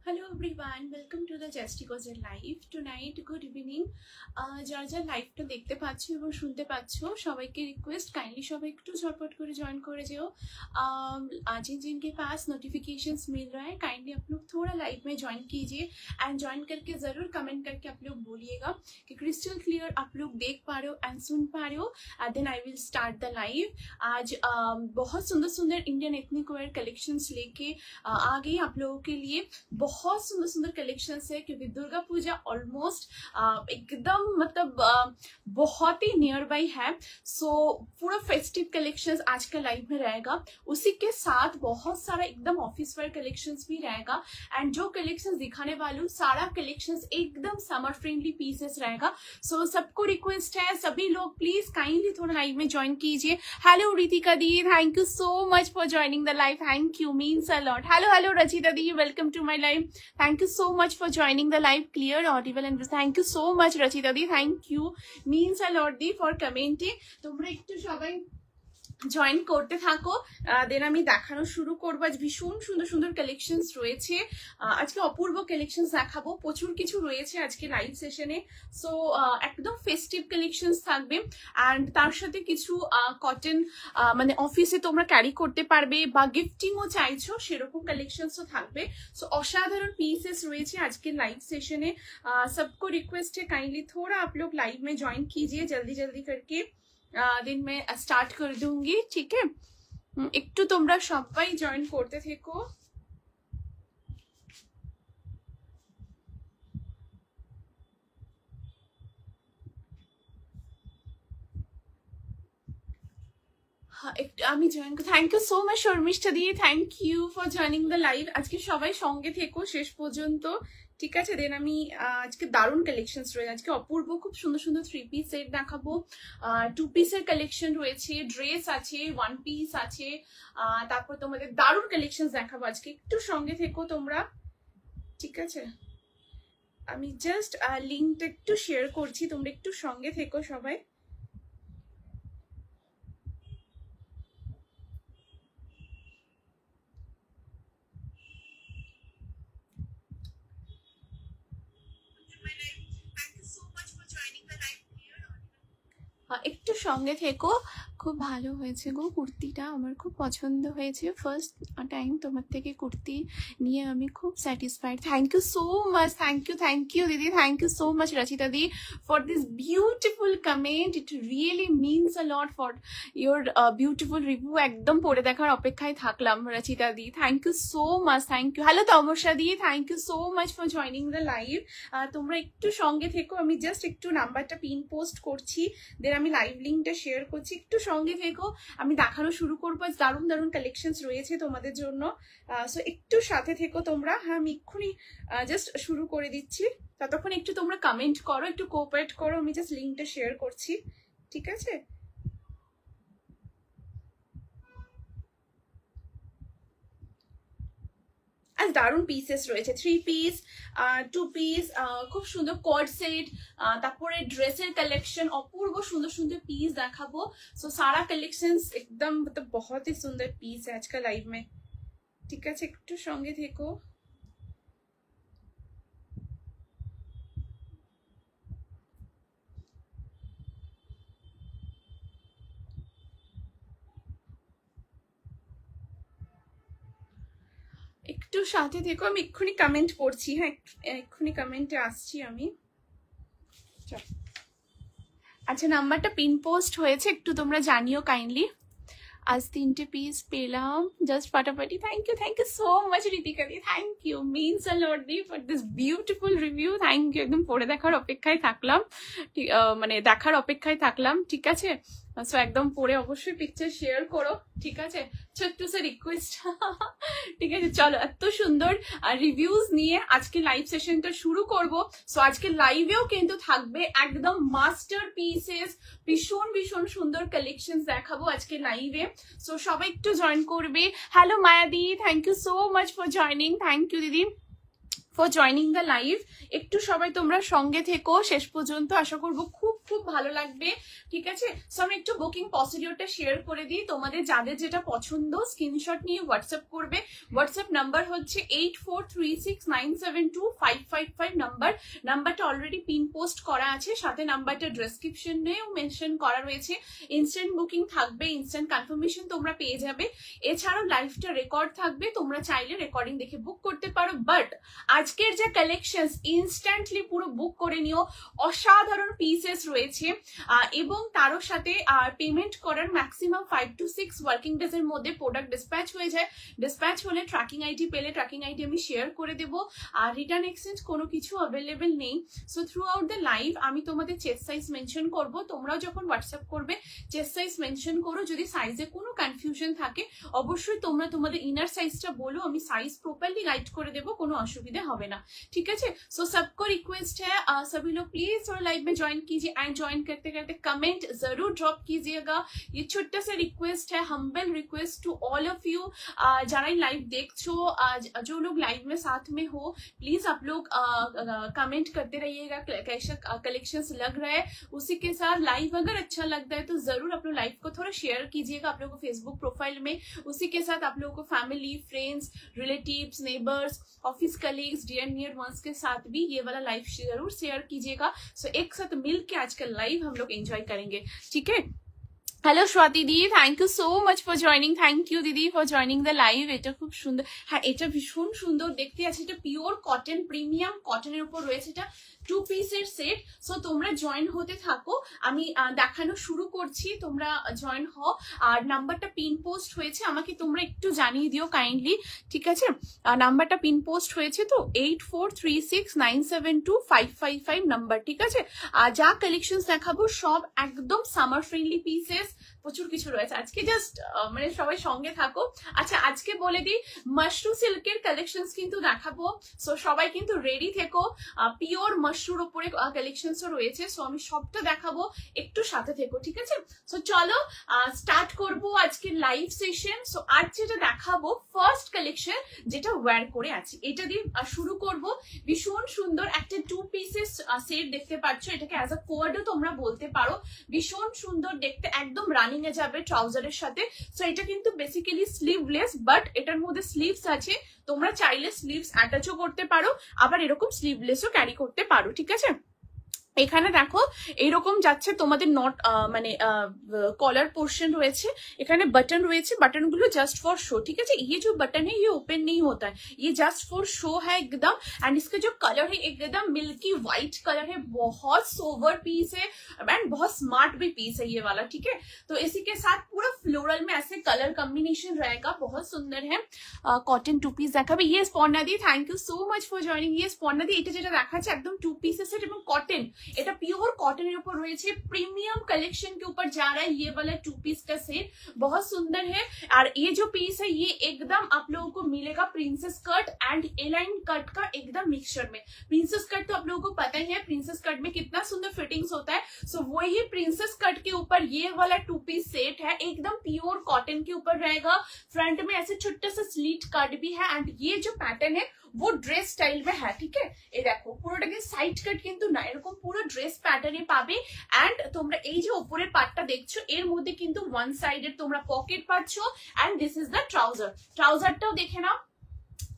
Hello everyone, welcome to the Justicozer live tonight. Good evening. যারা যারা লাইভটা দেখতে পাচ্ছ এবং শুনতে পাচ্ছ সবাইকে রিকোয়েস্ট কাইন্ডলি সবাই একটু ঝটপট করে জয়েন করে যেও। जिन जिनके पास नोटिफिकेशंस मिल रहा है काइंडली आप लोग थोड़ा लाइव में ज्वाइन कीजिए एंड ज्वाइन करके ज़रूर कमेंट करके आप लोग बोलिएगा कि क्रिस्टल क्लियर आप लोग देख पा रहे हो एंड सुन पा रहे हो। Then I will start the live. आज बहुत सुंदर सुंदर इंडियन एथनिक वेयर कलेक्शंस लेके आ गई आप लोगों के लिए। बहुत सुंदर सुंदर कलेक्शंस है क्योंकि दुर्गा पूजा ऑलमोस्ट एकदम मतलब बहुत ही नियर बाई है। सो पूरा फेस्टिव कलेक्शंस आज का लाइव में रहेगा। उसी के साथ बहुत सारा एकदम ऑफिस वेयर कलेक्शंस भी रहेगा एंड जो कलेक्शंस दिखाने वाली हूँ सारा कलेक्शंस एकदम समर फ्रेंडली पीसेस रहेगा। सो सबको रिक्वेस्ट है सभी लोग प्लीज काइंडली थोड़ा लाइव में ज्वाइन कीजिए। Hello Ritika di, thank you so much for joining the live, thank you, means a lot. Hello Rachita di, welcome to my live, thank you so much for joining the live, clear, audible and thank you so much Rachita di, thank you, means a lot di for commenting। তোমরা একটু সবাই join করতে থাকো, দেন আমি দেখানো শুরু করবো। আজ ভীষণ সুন্দর সুন্দর কালেকশনস রয়েছে, আজকে অপূর্ব কালেকশনস দেখাবো, প্রচুর কিছু রয়েছে আজকে লাইভ সেশনে। সো একদম ফেস্টিভ কালেকশনস থাকবে অ্যান্ড তার সাথে কিছু কটন মানে অফিসে তোমরা ক্যারি করতে পারবে বা গিফটিংও চাইছো সেরকম কালেকশনসও থাকবে। সো অসাধারণ पीसेस রয়েছে আজকে লাইভ সেশনে। सबको रिक्वेस्ट है काइंडली थोड़ा आप लोग लाइव में ज्वाइन कीजिए जल्दी जल्दी करके। दिन में स्टार्ट कर दूंगी, ठीक है? একটু তোমরা সবাই জয়েন করতে থেকো। আমি join, thank you so much Sharmishtha di, thank you for joining the live. আজকে সবাই সঙ্গে থেকো শেষ পর্যন্ত, ঠিক আছে? দেন আমি আজকে দারুণ কালেকশনস রয়েছে, আজকে অপূর্ব খুব সুন্দর সুন্দর 3 পিস সেট দেখাবো, 2 পিসের কালেকশন রয়েছে, ড্রেস আছে, 1 পিস আছে, তারপর তোমাদের দারুণ কালেকশনস দেখাবো আজকে। একটু সঙ্গে থেকো তোমরা, ঠিক আছে? আমি জাস্ট লিঙ্কটা একটু শেয়ার করছি, তোমরা একটু সঙ্গে থেকো সবাই। একটু সঙ্গে থেকো, খুব ভালো হয়েছে গো কুর্তিটা, আমার খুব পছন্দ হয়েছে। ফার্স্ট টাইম তোমার থেকে কুর্তি নিয়ে আমি খুব satisfied. Thank you so much, thank you দিদি, thank you so much Rachita di for this beautiful comment. It really means a lot for your beautiful review. একদম পড়ে দেখার অপেক্ষায় থাকলাম Rachita di, thank you so much, thank you. Hello Tamasa di, thank you so much for joining the live. তোমরা একটু সঙ্গে থেকো, আমি জাস্ট একটু নাম্বারটা পিন পোস্ট করছি, দেন আমি লাইভ লিঙ্কটা শেয়ার করছি। একটু সঙ্গে থেকো, আমি দেখানো শুরু করবো। দারুণ দারুণ কালেকশনস রয়েছে তোমাদের জন্য, সো একটু সাথে থেকো তোমরা। হ্যাঁ, আমি এক্ষুনি জাস্ট শুরু করে দিচ্ছি, ততক্ষণ একটু তোমরা কমেন্ট করো, একটু কোঅপারেট করো, আমি জাস্ট লিঙ্কটা শেয়ার করছি, ঠিক আছে? আজ দারুণ পিসেস রয়েছে, 3 পিস, 2 পিস, খুব সুন্দর কর্ড সেট, তারপরে ড্রেসের কালেকশন, অপূর্ব সুন্দর সুন্দর पीस দেখাবো। সো সারা কালেকশনস একদম मतलब बहुत ही सुंदर पीस है आज का लाइव में, ঠিক আছে? একটু সঙ্গে থেকো। একটু সাথে থেকো, আমি এক্ষুনি কমেন্ট করছি। হ্যাঁ, এক্ষুনি কমেন্টে আসছি আমি। আচ্ছা, নাম্বারটা পিন পোস্ট হয়েছে, একটু তোমরা জানিও কাইন্ডলি। আজ 3টে পিস পেলাম জাস্ট ফাটাফাটি। Thank you so much Ritika di, thank you, means a lot di for this beautiful review, thank you. একদম পড়ে দেখার অপেক্ষায় থাকলাম, মানে দেখার অপেক্ষায় থাকলাম, ঠিক আছে? সো একদম পরে অবশ্যই পিকচার শেয়ার করো, ঠিক আছে? ছোট্ট সে রিকোয়েস্ট, ঠিক আছে? চলো, এত সুন্দর রিভিউজ নিয়ে আজকে লাইভ সেশনটা শুরু করব। সো আজকে লাইভেও কিন্তু থাকবে একদম মাস্টার পিসেস, ভীষণ ভীষণ সুন্দর কালেকশন দেখাবো আজকে লাইভে। সো সবাই একটু জয়েন করবে। Hello Mayadi, thank you so much for joining, thank you দিদি ফর জয়নিং দ্য লাইভ। একটু সবাই তোমরা সঙ্গে থেকো শেষ পর্যন্ত, আশা করবো খুব খুব ভালো লাগবে, ঠিক আছে? সো আমি একটু বুকিং প্রসিডিওরটা শেয়ার করে দিই। তোমাদের যাদের যেটা পছন্দ স্ক্রিনশট নিয়ে হোয়াটসঅ্যাপ করবে। হোয়াটসঅ্যাপ নাম্বার হচ্ছে 8436972555 নাম্বারটা অলরেডি পিন পোস্ট করা আছে, সাথে নাম্বারটা ডেসক্রিপশনেও মেনশন করা রয়েছে। ইনস্ট্যান্ট বুকিং থাকবে, ইনস্ট্যান্ট কনফার্মেশন তোমরা পেয়ে যাবে। এছাড়াও লাইভটা রেকর্ড থাকবে, তোমরা চাইলে রেকর্ডিং দেখে বুক করতে পারো। বাট আজকের যে কালেকশনস ইনস্ট্যান্টলি পুরো বুক করে নিও, অসাধারণ পিসেস রয়েছে। এবং তারও সাথে পেমেন্ট করার ম্যাক্সিমাম 5 to 6 ওয়ার্কিং ডেজ এর মধ্যে প্রোডাক্ট ডিসপ্যাচ হয়ে যায়। ডিসপ্যাচ হলে ট্র্যাকিং আইডি পেলে ট্র্যাকিং আইডি আমি শেয়ার করে দেবো। আর রিটার্ন এক্সচেঞ্জ কোনো কিছু অ্যাভেলেবেল নেই। So through out the live আমি তোমাদের চেস্ট সাইজ মেনশন করব, তোমরাও যখন হোয়াটসঅ্যাপ করবে চেস্ট সাইজ মেনশন করো। যদি সাইজে কোনো কনফিউশন থাকে অবশ্যই তোমরা তোমাদের ইনার সাইজটা বলো, আমি সাইজ প্রপারলি গাইড করে देबो, কোনো অসুবিধা হবে না, ঠিক আছে? सो सबको रिक्वेस्ट है सभी लोग प्लीज थोड़ा लाइव में ज्वाइन कीजिए एंड ज्वाइन करते करते कमेंट जरूर ड्रॉप कीजिएगा। ये छोटा सा रिक्वेस्ट है, humble request to all of you. जरा लाइव देखो, जो लोग लाइव में साथ में हो प्लीज आप लोग कमेंट करते रहिएगा कैसा कलेक्शंस लग रहा है। उसी के साथ लाइव अगर अच्छा लगता है तो जरूर आप लोग लाइव को थोड़ा शेयर कीजिएगा आप लोगों को फेसबुक प्रोफाइल में। उसी के साथ आप लोगों को family, friends, relatives, neighbours, office colleagues, dear near ones के साथ भी ये वाला लाइव जरूर शेयर कीजिएगा। सो एक साथ मिल के आज का लाइव हम लोग एंजॉय करेंगे, ठीक है? Hello Swati di, thank you so much for joining. Thank you দিদি ফর জয়নিং দ্য লাইভ। এটা খুব সুন্দর, হ্যাঁ এটা ভীষণ সুন্দর দেখতে আছে। এটা পিওর কটন, প্রিমিয়াম কটনের উপর রয়েছে। এটা 2 পিসের সেট। সো তোমরা জয়েন হতে থাকো, আমি দেখানো শুরু করছি, তোমরা জয়েন হও। আর নাম্বারটা পিন পোস্ট হয়েছে, আমাকে তোমরা একটু জানিয়ে দিও কাইন্ডলি, ঠিক আছে? নাম্বারটা পিন পোস্ট হয়েছে তো 8436972555 নাম্বার, ঠিক আছে? আর যা কালেকশন দেখাবো সব একদম সামার ফ্রেন্ডলি পিসেস, প্রচুর কিছু রয়েছে আজকে। জাস্ট মানে সবাই সঙ্গে থাকো। আচ্ছা আজকে বলে দিই মাশরু সিল্কের কালেকশনস কিন্তু দেখাবো, সো সবাই কিন্তু রেডি থেকো। পিওর মাশরুর উপরে কালেকশনসও রয়েছে, সো আমি সবটা দেখাবো, একটু সাথে থেকো, ঠিক আছে? সো চলো স্টার্ট করব আজকে লাইভ সেশন। সো আজ যেটা দেখাবো ফার্স্ট কালেকশন যেটা ওয়্যার করে আছে, এটা দিয়ে শুরু করব। ভীষণ সুন্দর একটা 2 পিসেস সেট দেখতে পাচ্ছ, এটাকে অ্যাজ আ কোয়ার্ডও তোমরা বলতে পারো। ভীষণ সুন্দর দেখতে, একদম রানিং এ যাবে ট্রাউজারের সাথে। সো এটা কিন্তু বেসিক্যালি স্লিভলেস, বাট এটার মধ্যে স্লিভস আছে, তোমরা চাইলে স্লিভস অ্যাটাচও করতে পারো, আবার এরকম স্লিভলেসও ক্যারি করতে পারো, ঠিক আছে? এখানে দেখো এইরকম যাচ্ছে তোমাদের নট মানে कॉलर पोर्शन রয়েছে, এখানে বাটন রয়েছে, বাটনগুলো জাস্ট फॉर शो, ठीक है? ये जो बटन है ये ओपन नहीं होता है, ये जस्ट फॉर शो है एकदम। एंड इसका जो कलर है एकदम मिल्की व्हाइट कलर है, बहुत सोवर पीस है एंड बहुत स्मार्ट भी पीस है ये वाला, ठीक है? तो इसी के साथ पूरा फ्लोरल में ऐसे कलर कॉम्बिनेशन रहेगा, बहुत सुंदर है। कॉटन 2 পিস দেখাবে। ये Sponna di, thank you so much for joining. ये स्पॉन्ना दी, এটা যেটা দেখাচ্ছে একদম 2 পিসেস সেট এবং কটন, এটা পিওর কটনের উপর রয়েছে, প্রিমিয়াম कलेक्शन के ऊपर जा रहा है ये वाला 2 पीस का सेट, बहुत सुंदर है। और ये जो पीस है ये एकदम आप लोगों को मिलेगा princess cut and align cut का एकदम मिक्सचर में। प्रिंसेस कट तो आप लोगों को पता ही है, प्रिंसेस कट में कितना सुंदर फिटिंग्स होता है। सो वही प्रिंसेस कट के ऊपर ये वाला 2 पीस सेट है, एकदम प्योर कॉटन के ऊपर रहेगा। फ्रंट में ऐसे छोटा सा स्लीट कट भी है एंड ये जो पैटर्न है वो ड्रेस स्टाइल में है, ठीक है? ये देखो পুরোটাকে সাইড কাট কিন্তু না, এরকম পুরো ড্রেস প্যাটার্নে পাবে। এন্ড তোমরা এই যে উপরের পার্টটা দেখছো এর মধ্যে কিন্তু ওয়ান সাইডের তোমরা পকেট পাচ্ছো। And this is the trouser, ট্রাউজারটাও দেখে নাও।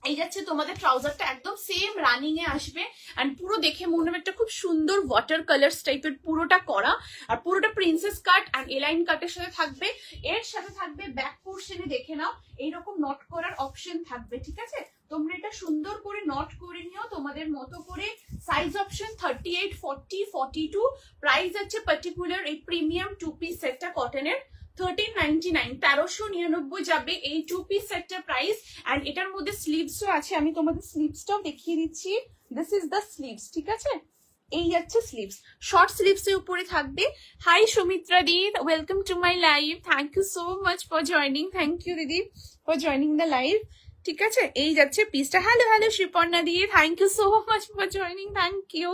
এই যাচ্ছে তোমাদের ট্রাউজারটা একদম সেম রানিং এ আসবে এন্ড পুরো দেখে মনে হবে একটা খুব সুন্দর ওয়াটার কালার টাইপের পুরোটা করা। আর পুরোটা প্রিন্সেস কাট এন্ড এলাইন কাটের সাথে থাকবে। এর সাথে থাকবে ব্যাক পোর্শনে দেখে নাও এইরকম নট করার অপশন থাকবে, ঠিক আছে? তোমরা এটা সুন্দর করে নট করে নিও তোমাদের মতো করে। Size option 38, 40, 42। প্রাইস আছে পার্টিকুলার এই প্রিমিয়াম 2 পিস সেটটা কটনের 1399, 1399 যাবে এই 2 পিস সেটটার প্রাইস। এন্ড এটার মধ্যে স্লিভসও আছে, আমি তোমাদের স্লিভসটাও দেখিয়ে দিচ্ছি। দিস ইজ দ্য স্লিভস, ঠিক আছে? এই যাচ্ছে স্লিভস, শর্ট স্লিভস এর উপরে থাকবে। Hi Sumitra di, welcome to my live, thank you so much for joining. Thank you দিদি ফর জয়নিং দ্য লাইভ। ঠিক আছে, এই যাচ্ছে পিসটা। Hello hello Shiparna di, thank you so much for joining, thank you.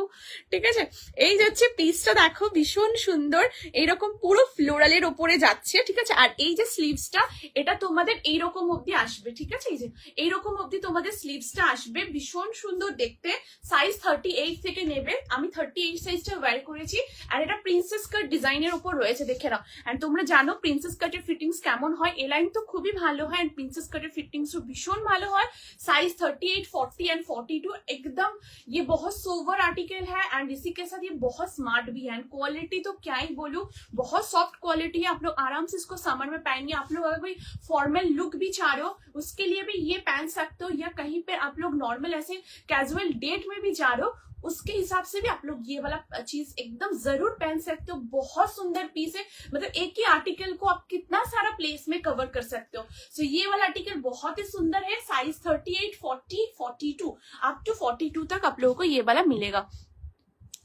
ঠিক আছে, এই যাচ্ছে পিসটা, দেখো ভীষণ সুন্দর, এইরকম পুরো ফ্লোরালের ওপরে যাচ্ছে। ঠিক আছে, আর এই যে স্লিভসটা, এটা তোমাদের এইরকম অব্দি আসবে। ঠিক আছে, এই যে এইরকম অব্দি তোমাদের স্লিভসটা আসবে, ভীষণ সুন্দর দেখতে। সাইজ 38 থেকে নেবে, আমি 38 সাইজটা ওয়্যার করেছি। আর এটা প্রিন্সেস কাট ডিজাইনের উপর রয়েছে, দেখে নাও। এন্ড তোমরা জানো প্রিন্সেস কাটের ফিটিংস কেমন হয়, এ লাইন তো খুবই ভালো হয়, এন্ড প্রিন্সেস কাটের ফিটিংসও ভীষণ ভালো হয়। साइज 38, 40 एंड 42 एकदम ये बहुत सोवर आर्टिकल है एंड इसी के साथ ये बहुत स्मार्ट भी है। एंड क्वालिटी तो क्या ही बोलूं, बहुत सॉफ्ट क्वालिटी है। आप लोग आराम से इसको समर में पहनिए। आप लोग अगर कोई फॉर्मल लुक भी चाह रहे हो उसके लिए भी ये पहन सकते हो, या कहीं पे आप लोग नॉर्मल ऐसे कैजुअल डेट में भी जा रहे हो उसके हिसाब से भी आप लोग ये वाला चीज एकदम जरूर पहन सकते हो। बहुत सुंदर पीस है, मतलब एक ही आर्टिकल को आप कितना सारा प्लेस में कवर कर सकते हो। सो ये वाला आर्टिकल बहुत ही सुंदर है। साइज 38, 40, 42 अप टू 42 तक आप लोगों को ये वाला मिलेगा।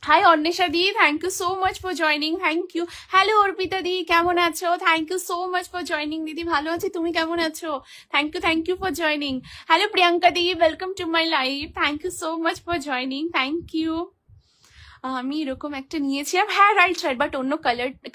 Hi Anwesha di, thank you so much for joining, thank you. Hello Arpita di, কেমন আছো? Thank you so much for joining. দিদি ভালো আছি, তুমি কেমন আছো? Thank you for joining. Hello Priyanka di, welcome to my live, thank you so much for joining, thank you. আমি এরকম একটা নিয়েছিলাম, হ্যাঁ রাইট রাইট, বাট অন্য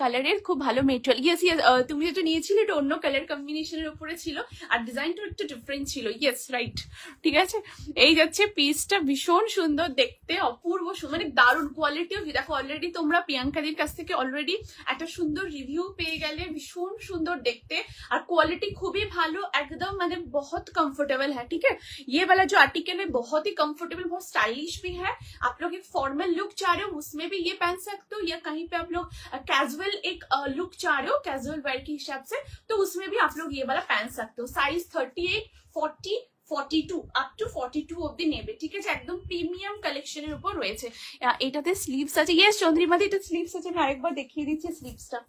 কালারের খুব ভালো মেটেরিয়াল। ইয়েস ইয়েস, তুমি যেটা নিয়েছিলে এটা অন্য কালার কম্বিনেশনের উপরে ছিল, আর ডিজাইনটা একটু ডিফারেন্ট ছিল। ইয়েস রাইট, ঠিক আছে। এই যাচ্ছে পিসটা, ভীষণ সুন্দর দেখতে, অপূর্ব মানে দারুণ কোয়ালিটিও। দেখো অলরেডি তোমরা প্রিয়াঙ্কাদির কাছ থেকে অলরেডি একটা সুন্দর রিভিউ পেয়ে গেলে, ভীষণ সুন্দর দেখতে আর কোয়ালিটি খুবই ভালো एकदम, মানে बहुत कंफर्टेबल है। ठीक है, ये वाला जो आर्टिकल है बहुत ही कंफर्टेबल, बहुत स्टाइलिश भी है। आप लोग एक फॉर्मल लुक चाह रहे हो उसमें भी ये पहन सकते हो, या कहीं पे आप लोग कैजुअल एक लुक चाह रहे हो कैजुअल वेयर के हिसाब से, तो उसमें भी आप लोग ये वाला पहन सकते हो। साइज 38, 40, 42 আপ টু 42 অবধি নেবে। ঠিক আছে, একদম প্রিমিয়াম কালেকশনের উপর রয়েছে। এটাতে স্লিভস আছে। ইয়েস চন্দ্রিমাদি, এটা স্লিভস আছে, আমি আরেকবার দেখিয়ে দিচ্ছি স্লিভসটা।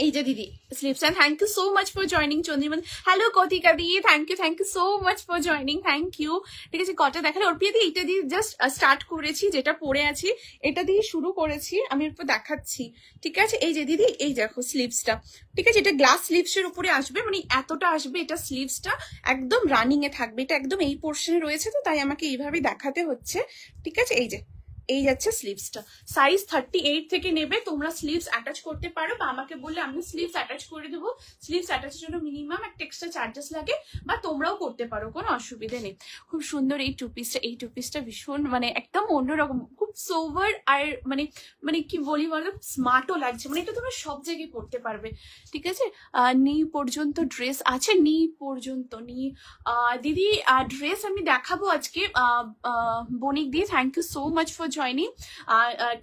এই যে দিদি sleeves. And thank you so much for joining Chandrimadi. Hello Katika di, thank you so much for joining, thank you. ঠিক আছে, কটা দেখালে অর্পিয়া দি? এটা দিয়ে জাস্ট স্টার্ট করেছি, যেটা পরে আছি এটা দিয়ে শুরু করেছি, আমি একটু দেখাচ্ছি। ঠিক আছে, এই যে দিদি, এই দেখো স্লিভসটা। ঠিক আছে, এটা গ্লাস স্লিভসের উপরে আসবে, মানে এতটা আসবে। এটা স্লিভসটা একদম রানিং এ থাকবে, এটা একদম এই পোর্শনে রয়েছে, তো তাই আমাকে এইভাবে দেখাতে হচ্ছে। ঠিক আছে, এই যে এই যাচ্ছে স্লিভসটা। সাইজ 38 থেকে নেবে, তোমরা স্লিভস অ্যাটাচ করতে পারো, বা আমাকে বললে আমি স্লিভস অ্যাটাচ করে দেবো। স্লিভস অ্যাটাচের জন্য মিনিমাম একটা এক্সট্রা চার্জেস লাগে, বা তোমরাও করতে পারো, কোনো অসুবিধা নেই। খুব সুন্দর এই টু পিসটা, এই টু পিসটা ভীষণ মানে একদম অন্যরকম, খুব সোভার, আর মানে মানে কি বলি বলো, স্মার্টও লাগছে। মানে এটা তোমরা সব জায়গায় পড়তে পারবে। ঠিক আছে, নি পর্যন্ত ড্রেস আছে, নি পর্যন্ত নি। দিদি ড্রেস আমি দেখাবো আজকে, বনিক দিয়ে thank you so much for joining.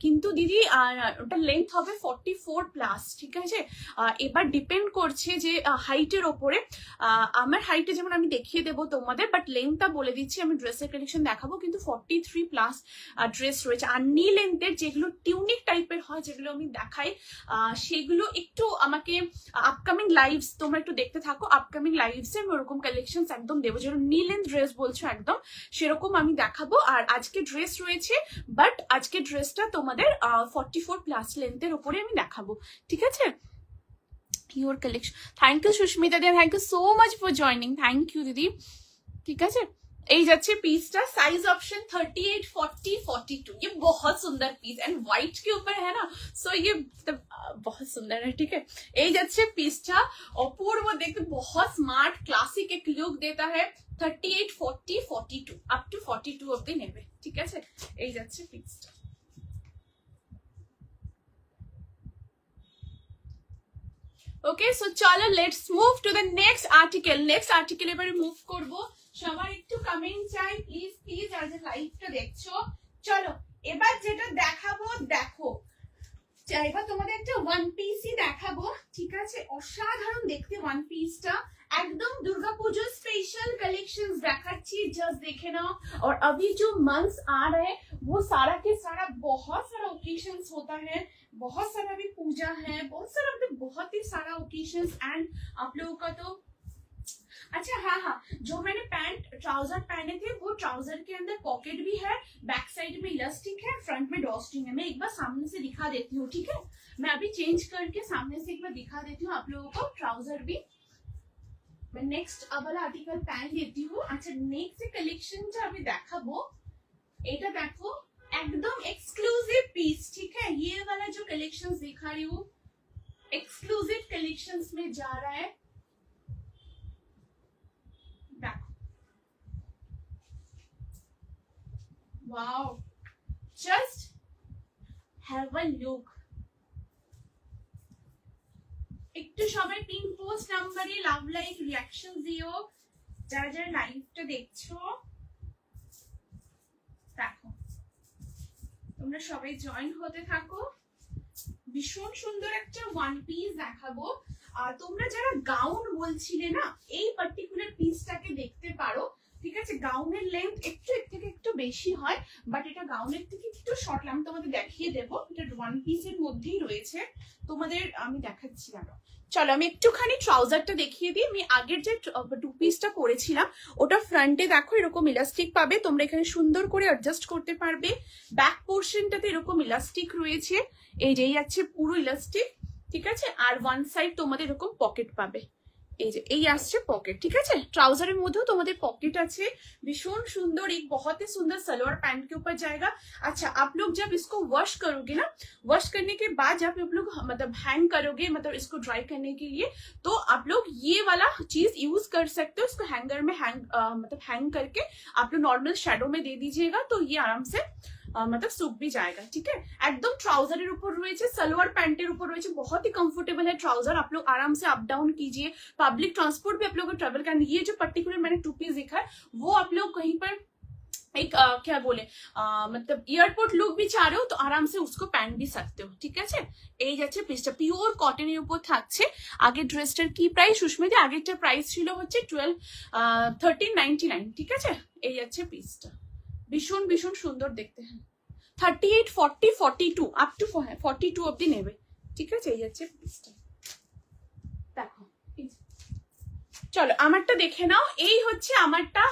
কিন্তু দিদি ওটা লেন্থ হবে 44+। ঠিক আছে, এবার ডিপেন্ড করছে যে হাইটের ওপরে। আমার হাইটে যেমন আমি দেখিয়ে দেবো তোমাদের, বাট লেন্থটা বলে দিচ্ছি, আমি ড্রেসের কালেকশন দেখাবো, কিন্তু 43+ ড্রেস রয়েছে। আর নি লেন্থের যেগুলো টিউনিক টাইপের হয়, যেগুলো আমি দেখাই, সেগুলো একটু আমাকে আপকামিং লাইভস তোমরা একটু দেখতে থাকো। আপকামিং লাইভসে আমি ওরকম কালেকশন একদম দেবো, যেরকম নি লেন্থ ড্রেস বলছো একদম সেরকম আমি দেখাবো। আর আজকে ড্রেস রয়েছে, বাট আজকে ড্রেসটা তোমাদের 44+ লেন্থের উপরে আমি দেখাবো। ঠিক আছে, your collection. Thank you Susmita di, thank you so much for joining, thank you দিদি। ঠিক আছে, এই যাচ্ছে পিসটা। Size option 38, 40, 42। ये बहुत सुंदर पीस एंड व्हाइट के ऊपर है ना, सो ये बहुत सुंदर है। ठीक है, এই যাচ্ছে পিসটা, অপূর্ব দেখতে, बहुत स्मार्ट क्लासिक एक लुक देता है। 38, 40, 42 अप टू 42 অবধি নেবে। ঠিক আছে, এই যাচ্ছে পিসটা। ওকে, সো চলো let's move to the next article. Next article এবারে মুভ করব। সবার একটু কমেন্ট চাই প্লিজ প্লিজ, আর যে লাইভটা দেখছো। চলো এবার যেটা দেখাবো দেখো, এবার তোমাদের একটা ওয়ান পিসই দেখাবো। ঠিক আছে, অসাধারণ দেখতে ওয়ান পিসটা, एकदम Durga Puja special collections देखाচ্ছি, just देखे ना। और अभी जो मंथ्स आ रहे हैं वो सारा के सारा बहुत सारा ओकेशंस होता है, बहुत सारा भी पूजा है, बहुत सारा बहुत ही सारा ओकेशंस। एंड आप लोगों का तो अच्छा हाँ, जो मैंने पैंट ट्राउजर पहने थे वो ट्राउजर के अंदर पॉकेट भी है, बैक साइड में इलास्टिक है, फ्रंट में डॉस्टिंग है। मैं एक बार सामने से दिखा देती हूँ। ठीक है, मैं अभी चेंज करके सामने से एक बार दिखा देती हूँ आप लोगों को। ट्राउजर भी मैं नेक्स्ट वाला आर्टिकल पहन लेती हूँ। अच्छा नेक्स्ट कलेक्शन जो अभी देखाबो এটা देखो एकदम एक्सक्लूसिव पीस, ठीक है। ये वाला जो कलेक्शंस दिखा रही हूँ एक्सक्लूसिव कलेक्शंस में जा रहा है। देखो wow, just have a look. একটু সবাই পিন পোস্ট নাম্বারে লাভ লাইক রিঅ্যাকশন দিও যারা যারা লাইভটা দেখছো। দেখো তোমরা সবাই জয়েন হতে থাকো। ভীষণ সুন্দর একটা ওয়ান পিস দেখাবো। আর তোমরা যারা গাউন বলছিলে না, এই পার্টিকুলার পিসটাকে দেখতে পারো, ঠিক আছে। গাউনের লেন্থ একটু এর থেকে একটু বেশি হয়, বাট এটা গাউনের থেকে একটু শর্ট। আমি তোমাদের দেখিয়ে দেবো, এটা ওয়ান পিসের মধ্যেই রয়েছে। তোমাদের আমি দেখাচ্ছি না, চলো আমি একটুখানি ট্রাউজারটা দেখিয়ে দিই। আমি আগের যে টু পিসটা করেছিলাম ওটা ফ্রন্টে দেখো এরকম ইলাস্টিক পাবে, তোমরা এখানে সুন্দর করে অ্যাডজাস্ট করতে পারবে। ব্যাক পোর্শনটাতে এরকম ইলাস্টিক রয়েছে, এই যে যাচ্ছে পুরো ইলাস্টিক, ঠিক আছে। আর ওয়ান সাইড তোমাদের এরকম পকেট পাবে, এই যে এই আসছে পকেট, ঠিক আছে। ट्राउजर मध्य तुम्हारे पॉकेट আছে, भीषण सुंदर, एक बहुत ही सुंदर सलवार पैंट के ऊपर जाएगा। अच्छा आप लोग जब इसको वॉश करोगे ना, वॉश करने के बाद जब आप लोग मतलब हैंग करोगे, मतलब इसको ड्राई करने के लिए, तो आप लोग ये वाला चीज यूज कर सकते हो। इसको हैंगर में मतलब हैंग करके आप लोग नॉर्मल शेडो में दे दीजिएगा, तो ये आराम से मतलब सूख भी जाएगा, ठीक है। एकदम ट्राउजर ऊपर रही, सलवार पैंटर ऊपर रही, बहुत ही कंफर्टेबल है ट्राउजर। आप लोग आराम से अप डाउन कीजिए, पब्लिक ट्रांसपोर्ट भी आप लोग ट्रेवल करना। ये जो पर्टिकुलर मैंने टू पीस दिखा है वो आप लोग कहीं पर एक क्या बोले मतलब एयरपोर्ट लुक भी चाह रहे हो तो आराम से उसको पहन भी सकते हो, ठीक है। এই যাচ্ছে পিসটা পিওর কটনের উপর থাকছে। আগে ড্রেসটার কি প্রাইস সুস্মিতা? আগেরটার প্রাইস ছিল হচ্ছে 1399, ঠিক আছে। এই যাচ্ছে পিসটা, ভীষণ ভীষণ সুন্দর দেখতে। হ্যাঁ 38 40 42 আপ টু 42 অবধি নেবে, ঠিক আছে। এই যাচ্ছে পিসটা, দেখো। চলো আমারটা দেখে নাও। এই হচ্ছে আমারটা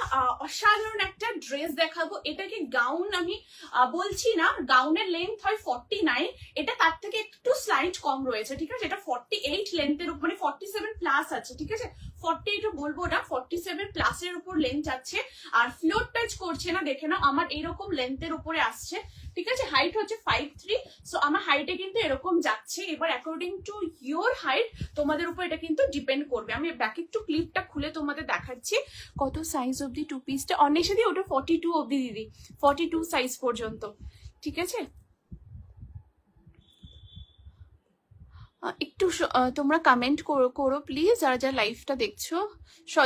অসাধারণ একটা ড্রেস দেখাবো। এটাকে গাউন আমি বলছি না, গাউনের লেন্থ হয় 49, এটা তার থেকে একটু স্লাইট কম রয়েছে, ঠিক আছে। এটা 48 লেন্থের উপর, মানে 47 প্লাস আছে, ঠিক আছে। 48 বলবো না, 47 প্লাসের উপর লেন্থ আছে। আর ফ্লোর টাচ করছে না, দেখে নাও আমার এরকম লেন্থের উপরে আসছে, ঠিক আছে। হাইট হচ্ছে 5'3", সো আমার হাইটে কিন্তু এরকম যাচ্ছে। এবার অ্যাকর্ডিং টু ইয়োর হাইট তোমাদের উপর এটা কিন্তু ডিপেন্ড করবে। আমি ব্যাক একটু ক্লিপটা খুলে তোমাদের দেখাচ্ছি কত সাইজ অবধি টু পিসটা। অনেক সাথে ওটা 42 অবধি দিদি, 42 সাইজ পর্যন্ত, ঠিক আছে। একটু তোমরা কমেন্ট করো প্লিজ, যারা যারা লাইভটা দেখছো,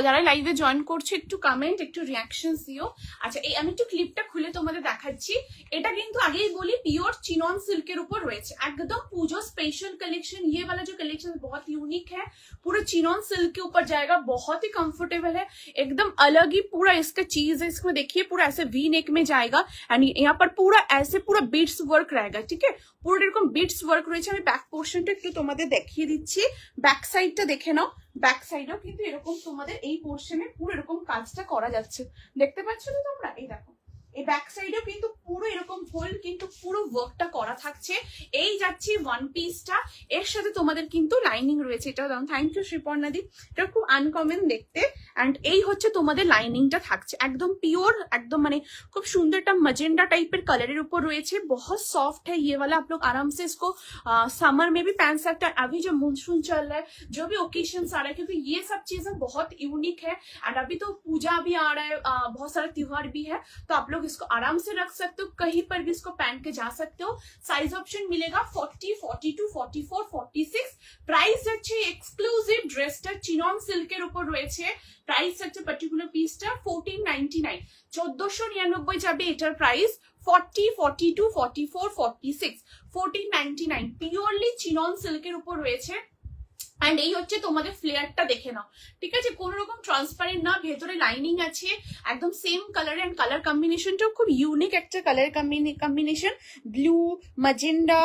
যারা লাইভে জয়েন করছো একটু কমেন্ট, একটু রিঅ্যাকশনস দিও। আচ্ছা এই আমি একটু ক্লিপটা খুলে তোমাদের দেখাচ্ছি। এটা কিন্তু আগেই বলি পিওর चिनॉन सिल्कर ऊपर রয়েছে, एकदम पूजो स्पेशल कलेक्शन। ये वाला जो कलेक्शन बहुत यूनिक है, पूरा चिनॉन सिल्क के ऊपर जाएगा, बहुत ही कंफर्टेबल है, एकदम अलग ही पूरा इसका चीज है। इसको देखिए पूरा ऐसे वी नेक में जाएगा एंड यहाँ पर पूरा ऐसे पूरा बीट्स वर्क रहेगा, ठीक है। পুরো এরকম বিটস ওয়ার্ক রয়েছে। আমি ব্যাক পোর্শনটা একটু তোমাদের দেখিয়ে দিচ্ছি, ব্যাক সাইডটা দেখে নাও। ব্যাক সাইডেও কিন্তু এরকম তোমাদের এই পোর্শনে পুরো এরকম কাজটা করা যাচ্ছে, দেখতে পাচ্ছ তো তোমরা? এই দেখো এই ব্যাক সাইডেও কিন্তু পুরো এরকম হোল কিন্তু পুরো ওয়ার্কটা করা থাকছে। এই যাচ্ছি ওয়ান পিসটা, এর সাথে তোমাদের কিন্তু লাইনিং রয়েছে। এটা দাও, থ্যাংক ইউ শ্রীপর্ণাদি, এটা খুব আনকমন দেখতে। এন্ড এই হচ্ছে তোমাদের লাইনিংটা থাকছে একদম পিওর, একদম মানে খুব সুন্দর একটা मजेंडा टाइपेर कलर ऊपर रही है, बहुत सॉफ्ट है ये वाला। आप लोग आराम से इसको समर में भी पहन सकते हैं। अभी जो मानसून चल रहा है, जो भी ओकेशंस आ रहा है, क्योंकि ये सब चीजें बहुत यूनिक है। एंड अभी तो पूजा भी आ रहा है, बहुत सारे त्योहार भी है, तो आप लोग इसको आराम से रख सकते हो, कहीं पर भी इसको पहन के जा सकते हो। साइज ऑप्शन मिलेगा 40 42 44 46। प्राइस अच्छे एक्सक्लूसिव ड्रेसটা চিনন সিল্কের উপর রয়েছে। প্রাইস হচ্ছে পার্টিকুলার পিসটা 1499, 1499 যাবে এটার প্রাইস। 40 42 44 46 1499 পিওরলি চিনন সিল্কের উপর রয়েছে। एंड এই হচ্ছে তোমাদের ফ্লেয়ারটা দেখে নাও, ঠিক আছে। কোন রকম ট্রান্সপারেন্ট না, ভেতরে লাইনিং আছে, একদম সেম কালার। এন্ড কালার কম্বিনেশনটাও খুব ইউনিক একটা colour combination, blue magenta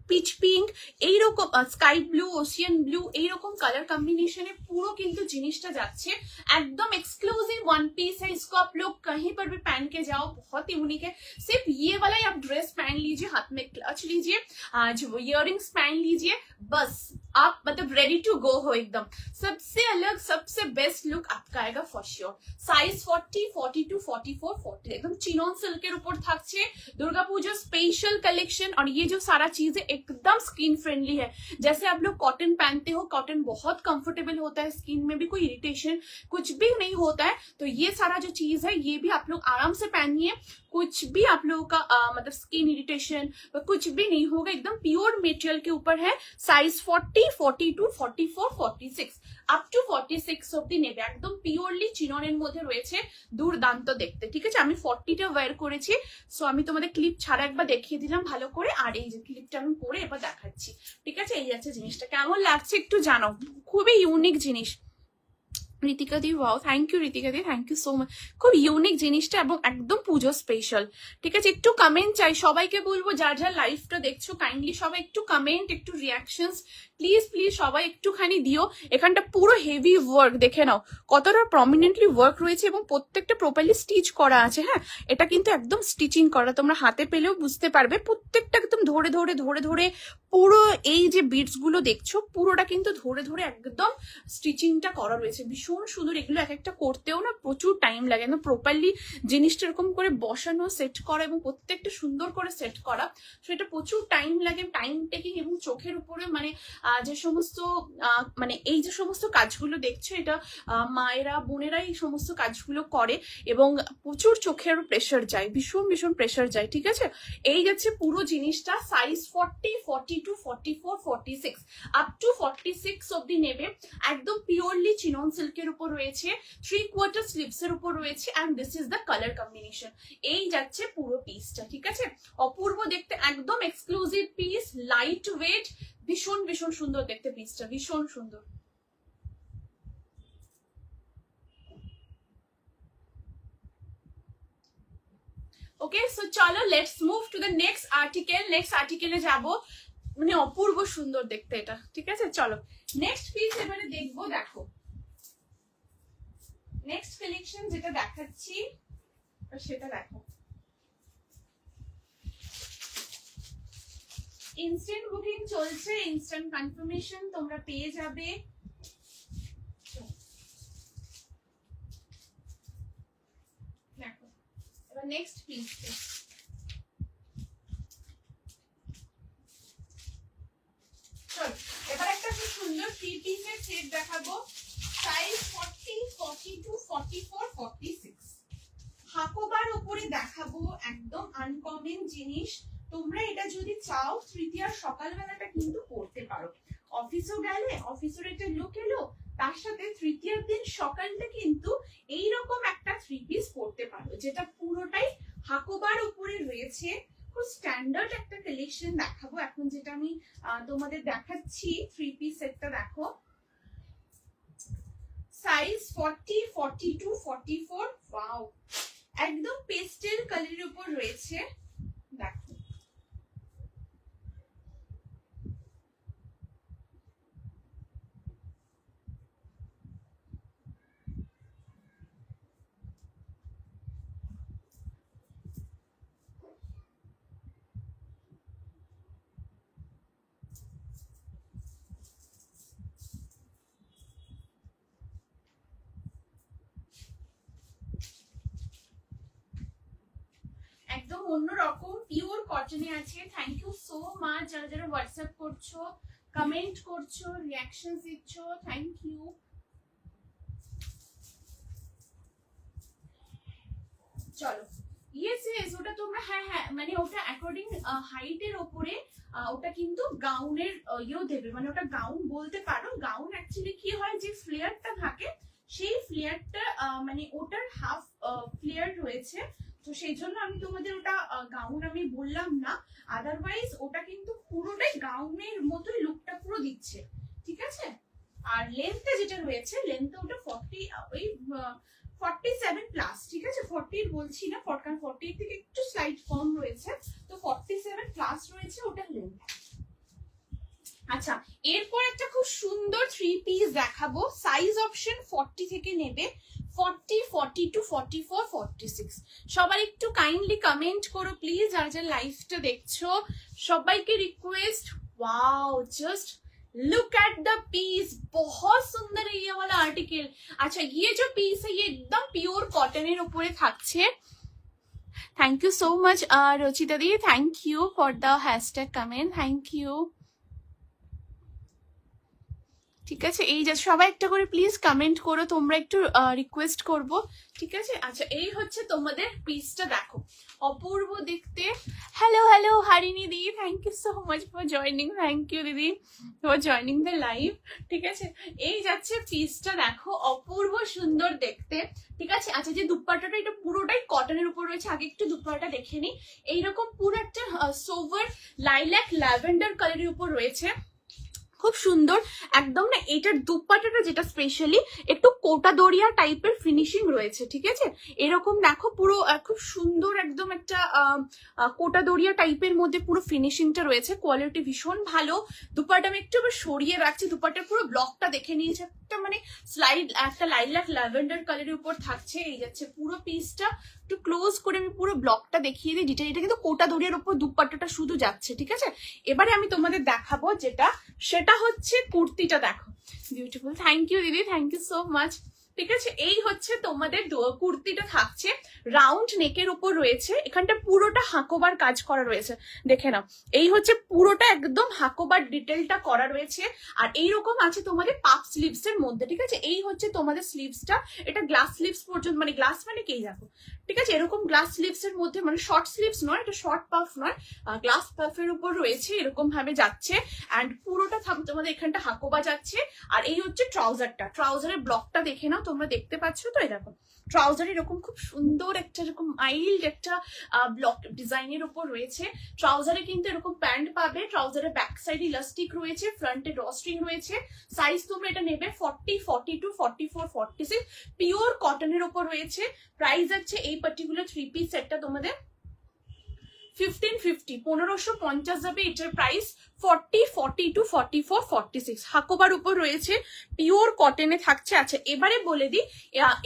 pitch pink এইরকম, স্কাই ব্লু ওशियन ब्लू এইরকম কালার কম্বিনেশনে পুরো কিন্তু জিনিসটা যাচ্ছে। एकदम एक्सक्लूसिव वन पीस है, इसको आप लोग कहीं पर भी पहन के जाओ, बहुत यूनिक है। सिर्फ ये वाला ही आप ड्रेस पहन लीजिए, हाथ में क्लच लीजिए, जो इयररिंग्स पहन लीजिए, बस आप मतलब रेडी टू गो हो एकदम। सबसे अलग सबसे बेस्ट लुक आपका आएगा फॉर श्योर। साइज 40, 42, 44, 40 एकदम चिनॉन सिल्केर ऊपर থাকছে। Durga Puja special collection. और ये जो सारा चीज है एकदम स्किन फ्रेंडली है। जैसे आप लोग कॉटन पहनते हो, कॉटन बहुत कंफर्टेबल होता है, स्किन में भी कोई इरिटेशन कुछ भी नहीं होता है। तो ये सारा जो चीज है ये भी आप लोग आराम से पहनिए, कुछ भी आप लोगों का मतलब स्किन इरिटेशन कुछ भी नहीं होगा। एकदम प्योर मेटेरियल के ऊपर है। साइज 40, 42, 44, 46 আপ টু 46 অবধি নেবে। একদম পিওরলি চিননের মধ্যে রয়েছে, দুর্দান্ত দেখতে। ঠিক আছে, আমি 40টা ওয়্যার করেছি, সো আমি তোমাদের ক্লিপ ছাড়া একবার দেখিয়ে দিলাম ভালো করে। আর এই যে ক্লিপটা আমি পরে এবার দেখাচ্ছি। ঠিক আছে, এই আছে জিনিসটা, কেমন লাগছে একটু জানাও। খুবই ইউনিক জিনিস। Ritika di, wow, thank you Ritika di, thank you so much. খুব ইউনিক জিনিসটা এবং একদম পুজো স্পেশাল। ঠিক আছে, একটু কমেন্ট চাই সবাইকে বলবো, যার যার লাইভটা দেখছো কাইন্ডলি সবাই একটু কমেন্ট, একটু রিয়াকশনস প্লিজ প্লিজ সবাই একটুখানি দিও। এখানটা পুরো হেভি ওয়ার্ক দেখে নাও, কতটা প্রমিনেন্টলি ওয়ার্ক রয়েছে এবং প্রত্যেকটা প্রপারলি স্টিচ করা আছে। হ্যাঁ, এটা কিন্তু একদম স্টিচিং করা, তোমরা হাতে পেলেও বুঝতে পারবে। প্রত্যেকটা একদম ধরে ধরে ধরে ধরে পুরো এই যে বিটস গুলো দেখছো পুরোটা কিন্তু ধরে ধরে একদম স্টিচিংটা করা রয়েছে। ভীষণ সুন্দর। এগুলো এক একটা করতেও না প্রচুর টাইম লাগে, একদম প্রপারলি জিনিসটা এরকম করে বসানো, সেট করা এবং প্রত্যেকটা সুন্দর করে সেট করা, সেটা প্রচুর টাইম লাগে, টাইম টেকিং। এবং চোখের উপরে মানে যে সমস্ত মানে এই যে সমস্ত কাজগুলো দেখছো, এটা মায়েরা বোনেরা এই সমস্ত কাজগুলো করে এবং প্রচুর চোখের প্রেশার যায়, ভীষণ ভীষণ প্রেশার যায়। ঠিক আছে, এই যাচ্ছে পুরো জিনিসটা। সাইজ 40, 42, 44, 46 আপ টু 46 অব্দি নেবে। একদম পিওরলি চিনন সিল্কের উপর রয়েছে, 3/4 স্লিভস এর উপর রয়েছে। And this is the colour combination. এই যাচ্ছে পুরো পিসটা। ঠিক আছে, অপূর্ব দেখতে, একদম এক্সক্লুসিভ পিস, লাইট ওয়েট, ভীষণ ভীষণ সুন্দর দেখতে পিসটা, ভীষণ সুন্দর। ওকে, সো চলো let's move to the next article. Next আর্টিকেলে যাব, মানে অপূর্ব সুন্দর দেখতে এটা। ঠিক আছে, চলো নেক্সট পিস এবারে দেখবো। দেখো নেক্সট কালেকশন যেটা দেখাচ্ছি সেটা দেখো। ইনস্ট্যান্ট বুকিং চলছে, ইনস্ট্যান্ট কনফার্মেশন তোমরা পেয়ে যাবে। দেখো এবার নেক্সট পিস। চলো এবার একটা খুব সুন্দর 3 পিসের সেট দেখাবো। সাইজ 40, 42, 44, 46 হাকোবার উপরে দেখাবো। একদম আনকমন জিনিস, তোমরা এটা যদি চাও তৃতীয়ার সকালবেলাটা কিন্তু পড়তে পারো। অফিসেও গেলে অফিসের একটা লুক এলো, তার সাথে তৃতীয়ার দিন সকালটা কিন্তু এইরকম একটা 3 পিস পড়তে পারো, যেটা পুরোটাই হাকোবার উপরে রয়েছে। খুব স্ট্যান্ডার্ড একটা কালেকশন দেখাবো এখন, যেটা আমি তোমাদের দেখাচ্ছি। 3 পিস সেটটা দেখো। সাইজ 40, 42, 44, ওয়াও, একদম পেস্টেল কালারের উপর রয়েছে। দেখো একদম অন্যরকম পিওর কটনে আছে। থ্যাংক ইউ সো মাচ যারা যারা হোয়াটসঅ্যাপ করছো, কমেন্ট করছো, রিয়াকশন দিচ্ছ, থ্যাংক ইউ। চলো ইয়েস ইয়েস, ওটা তোমরা হ্যাঁ হ্যাঁ মানে ওটা অ্যাকর্ডিং হাইটের ওপরে ওটা কিন্তু গাউনের ইয়েও দেবে, মানে ওটা গাউন বলতে পারো। গাউন অ্যাকচুয়ালি কি হয়, যে ফ্লেয়ারটা থাকে সেই ফ্লেয়ারটা মানে ওটার হাফ ফ্লেয়ার রয়েছে, তো সেই জন্য আমি তোমাদের ওটা গাউন আমি বললাম না। আদারওয়াইজ ওটা কিন্তু পুরোটাই গাউনের মতোই লুকটা পুরো দিচ্ছে। ঠিক আছে, আর লেন্থটা যেটা রয়েছে, লেন্থটা ওটা 47 প্লাস। ঠিক আছে, 40 বলছি না, কারণ 40 থেকে একটু স্লাইট কম রয়েছে, তো 47 প্লাস রয়েছে ওটার লেন্থ। আচ্ছা, এরপর একটা খুব সুন্দর 3 পিস দেখাবো। সাইজ অপশন 40 থেকে নেবে, 40, 42, 44, 46 সবাই একটু কাইন্ডলি কমেন্ট করো প্লিজ, আর যারা লাইভটা দেখছো সবাইকে রিকোয়েস্ট। Wow, just look at the piece, बहुत सुंदर है ये वाला आर्टिकल। अच्छा ये जो पीस है ये एकदम प्योर कॉटन ऊपर থাকছে। Thank you so much Rachita di, thank you for the hashtag comment, thank you. ঠিক আছে, এই যে সবাই একটা করে প্লিজ কমেন্ট করো, তোমরা একটু রিকোয়েস্ট করব, ঠিক আছে। আচ্ছা এই হচ্ছে তোমাদের পিসটা, দেখো অপূর্ব দেখতে। Hello hello Harini di, thank you so much for joining, thank you দিদি ফর জয়নিং দ্য লাইভ, ঠিক আছে। এই যাচ্ছে পিসটা, দেখো অপূর্ব সুন্দর দেখতে, ঠিক আছে। আচ্ছা যে দুপাট্টাটা এটা পুরোটাই কটনের উপর রয়েছে, আগে একটু দুপাট্টা দেখে নিই। এইরকম পুরো একটা সোভার লাইল্যাক ল্যাভেন্ডার কালারের উপর রয়েছে, খুব সুন্দর একদম না। এটার দুপাট্টাটা যেটা স্পেশালি একটু কোটা দড়িয়া টাইপের ফিনিশিং রয়েছে, ঠিক আছে। এরকম দেখো পুরো খুব সুন্দর একদম একটা কোটা দড়িয়া টাইপের মধ্যে পুরো ফিনিশিংটা রয়েছে, কোয়ালিটি ভীষণ ভালো। দুপাট্টা আমি একটু সরিয়ে রাখছি, দুপাট্টার পুরো ব্লকটা দেখে নিয়েছে, একটা মানে স্লাইড একটা লাইলাক ল্যাভেন্ডার কালারের উপর থাকছে। এই যাচ্ছে পুরো পিসটা, একটু ক্লোজ করে আমি পুরো ব্লকটা দেখিয়ে দিই ডিটেইল। এটা কিন্তু কোটা দড়িয়ার উপর দুপাট্টাটা শুধু যাচ্ছে, ঠিক আছে। এবারে আমি তোমাদের দেখাবো যেটা, সেটা হচ্ছে কুর্তিটা, দেখো বিউটিফুল, থ্যাংক ইউ দিদি, থ্যাংক ইউ সো মাচ, ঠিক আছে। এই হচ্ছে তোমাদের কুর্তিটা থাকছে রাউন্ড নেকের উপর রয়েছে, এখানটা পুরোটা হাকোবার কাজ করা রয়েছে, দেখে নাও। এই হচ্ছে পুরোটা একদম হাকোবার ডিটেলটা করা রয়েছে, আর এইরকম আছে তোমাদের পাফ স্লিভস এর মধ্যে, ঠিক আছে। এই হচ্ছে তোমাদের স্লিভসটা, এটা গ্লাস স্লিভস পর্যন্ত, মানে গ্লাস মানে কি দেখো, ঠিক আছে। এরকম গ্লাস স্লিভস এর মধ্যে, মানে শর্ট স্লিভস নয়, এটা শর্ট পাফ নয়, গ্লাস পাফের উপর রয়েছে, এরকম ভাবে যাচ্ছে। অ্যান্ড পুরোটা তোমাদের এখানটা হাকোবা যাচ্ছে। আর এই হচ্ছে ট্রাউজারটা, ট্রাউজারের ব্লকটা দেখে নাও, তোমরা দেখতে পাচ্ছ তো, এই দেখো ট্রাউজার এরকম খুব সুন্দর একটা এরকম মাইল্ড একটা ব্লক ডিজাইনের উপর রয়েছে। ট্রাউজারে কিন্তু এরকম প্যান্ট পাবে, ট্রাউজারের ব্যাক সাইডে ইলাস্টিক রয়েছে, ফ্রন্টে ড্রস্ট্রিং রয়েছে। সাইজ তোমরা এটা নেবে 40, 42, 44, 46, পিওর কটনের উপর রয়েছে। প্রাইস আছে এই পার্টিকুলার 3 পিস সেটটা তোমাদের 1550, 1550 যাবে এটার প্রাইস। 40, 42, 44, 46 হাকোবার উপর রয়েছে, পিওর কটনে থাকছে। আচ্ছা এবারে বলে দিই,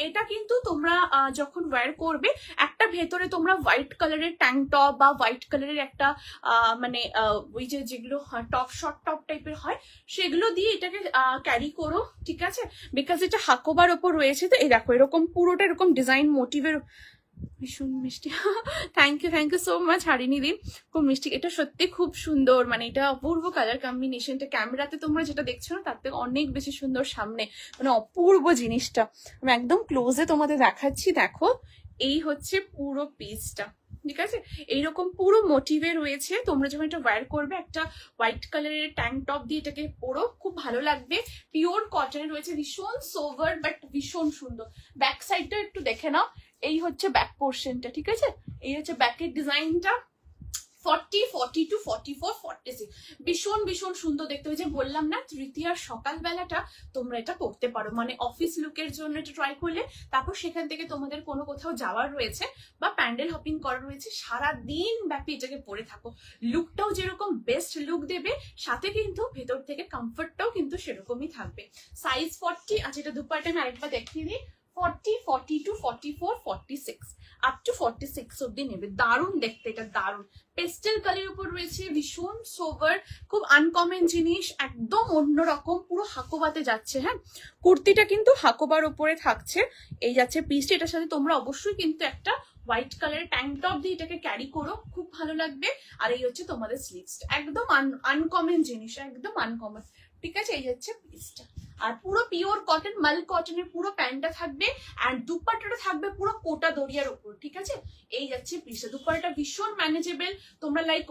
এটা কিন্তু তোমরা যখন ওয়্যার করবে, একটা ভেতরে তোমরা হোয়াইট কালারের ট্যাঙ্ক টপ বা হোয়াইট কালারের একটা মানে ওই যে যেগুলো টপ শর্ট টপ টাইপের হয়, সেগুলো দিয়ে এটাকে ক্যারি করো, ঠিক আছে। বিকজ এটা হাকোবার উপর রয়েছে, তো এই দেখো এরকম পুরোটা এরকম ডিজাইন মোটিভের, ভীষণ মিষ্টি, থ্যাংক ইউ সো মাচ হারিনি দি, খুব মিষ্টি। এটা সত্যি খুব সুন্দর, মানে এটা অপূর্ব কালার কম্বিনেশনটা, ক্যামেরাতে তোমরা যেটা দেখছো না তার থেকে অনেক বেশি সুন্দর সামনে, মানে অপূর্ব জিনিসটা। আমি একদম ক্লোজে তোমাদের দেখাচ্ছি, দেখো এই হচ্ছে পুরো পিসটা, ঠিক আছে। এইরকম পুরো মোটিভে রয়েছে, তোমরা যখন এটা ওয়্যার করবে একটা হোয়াইট কালারের ট্যাঙ্ক টপ দিয়ে এটাকে পরো, খুব ভালো লাগবে। পিওর কটনে রয়েছে, ভীষণ সোভার বাট ভীষণ সুন্দর। ব্যাক সাইডটা একটু দেখে নাও, এই হচ্ছে ব্যাক পোর্শনটা, ঠিক আছে। এই হচ্ছে ব্যাকের ডিজাইনটা, 40, 42, 44, 46 ভীষণ ভীষণ সুন্দর দেখতে। ওই যে বললাম না, তৃতীয়ার সকালবেলাটা তোমরা এটা পড়তে পারো, মানে অফিস লুকের জন্য এটা ট্রাই করলে, তারপর সেখান থেকে তোমাদের কোনো কোথাও যাওয়ার রয়েছে বা প্যান্ডেল হপিং করা রয়েছে, সারা দিন ব্যাপী এটাকে পরে থাকো, লুকটাও যেরকম বেস্ট লুক দেবে, সাথে কিন্তু ভেতর থেকে কমফর্টটাও কিন্তু সেরকমই থাকবে। সাইজ 40, আচ্ছা এটা দুপাট্টা আমি আরেকবার দেখিয়ে দিই, 40, 42, 44, 46 আপ টু 46 অব্দি নেবে। দারুণ দেখতে, এটা দারুণ পেস্টেল কালারের উপর রয়েছে, ভীষণ সোভার, খুব আনকমন জিনিস, একদম অন্যরকম, পুরো হাকোবাতে যাচ্ছে। হ্যাঁ কুর্তিটা কিন্তু হাকোবার উপরে থাকছে। এই যাচ্ছে পিসটা, এটার সাথে তোমরা অবশ্যই কিন্তু একটা হোয়াইট কালারের ট্যাঙ্ক টপ দিয়ে এটাকে ক্যারি করো, খুব ভালো লাগবে। আর এই হচ্ছে তোমাদের স্লিভসটা, একদম আনকমন জিনিস, একদম আনকমন, ঠিক আছে। এই হচ্ছে পিসটা, আর পুরো পিওর কটন মাল কটনের পুরো প্যান্টটা থাকবে, অ্যান্ড দুপাট্টাটা থাকবে পুরো কোটা দড়িয়ার উপর, ঠিক আছে। এই যাচ্ছে পিসটা, দুপাট্টাটা ভীষণ ম্যানেজেবল, তোমরা লাইক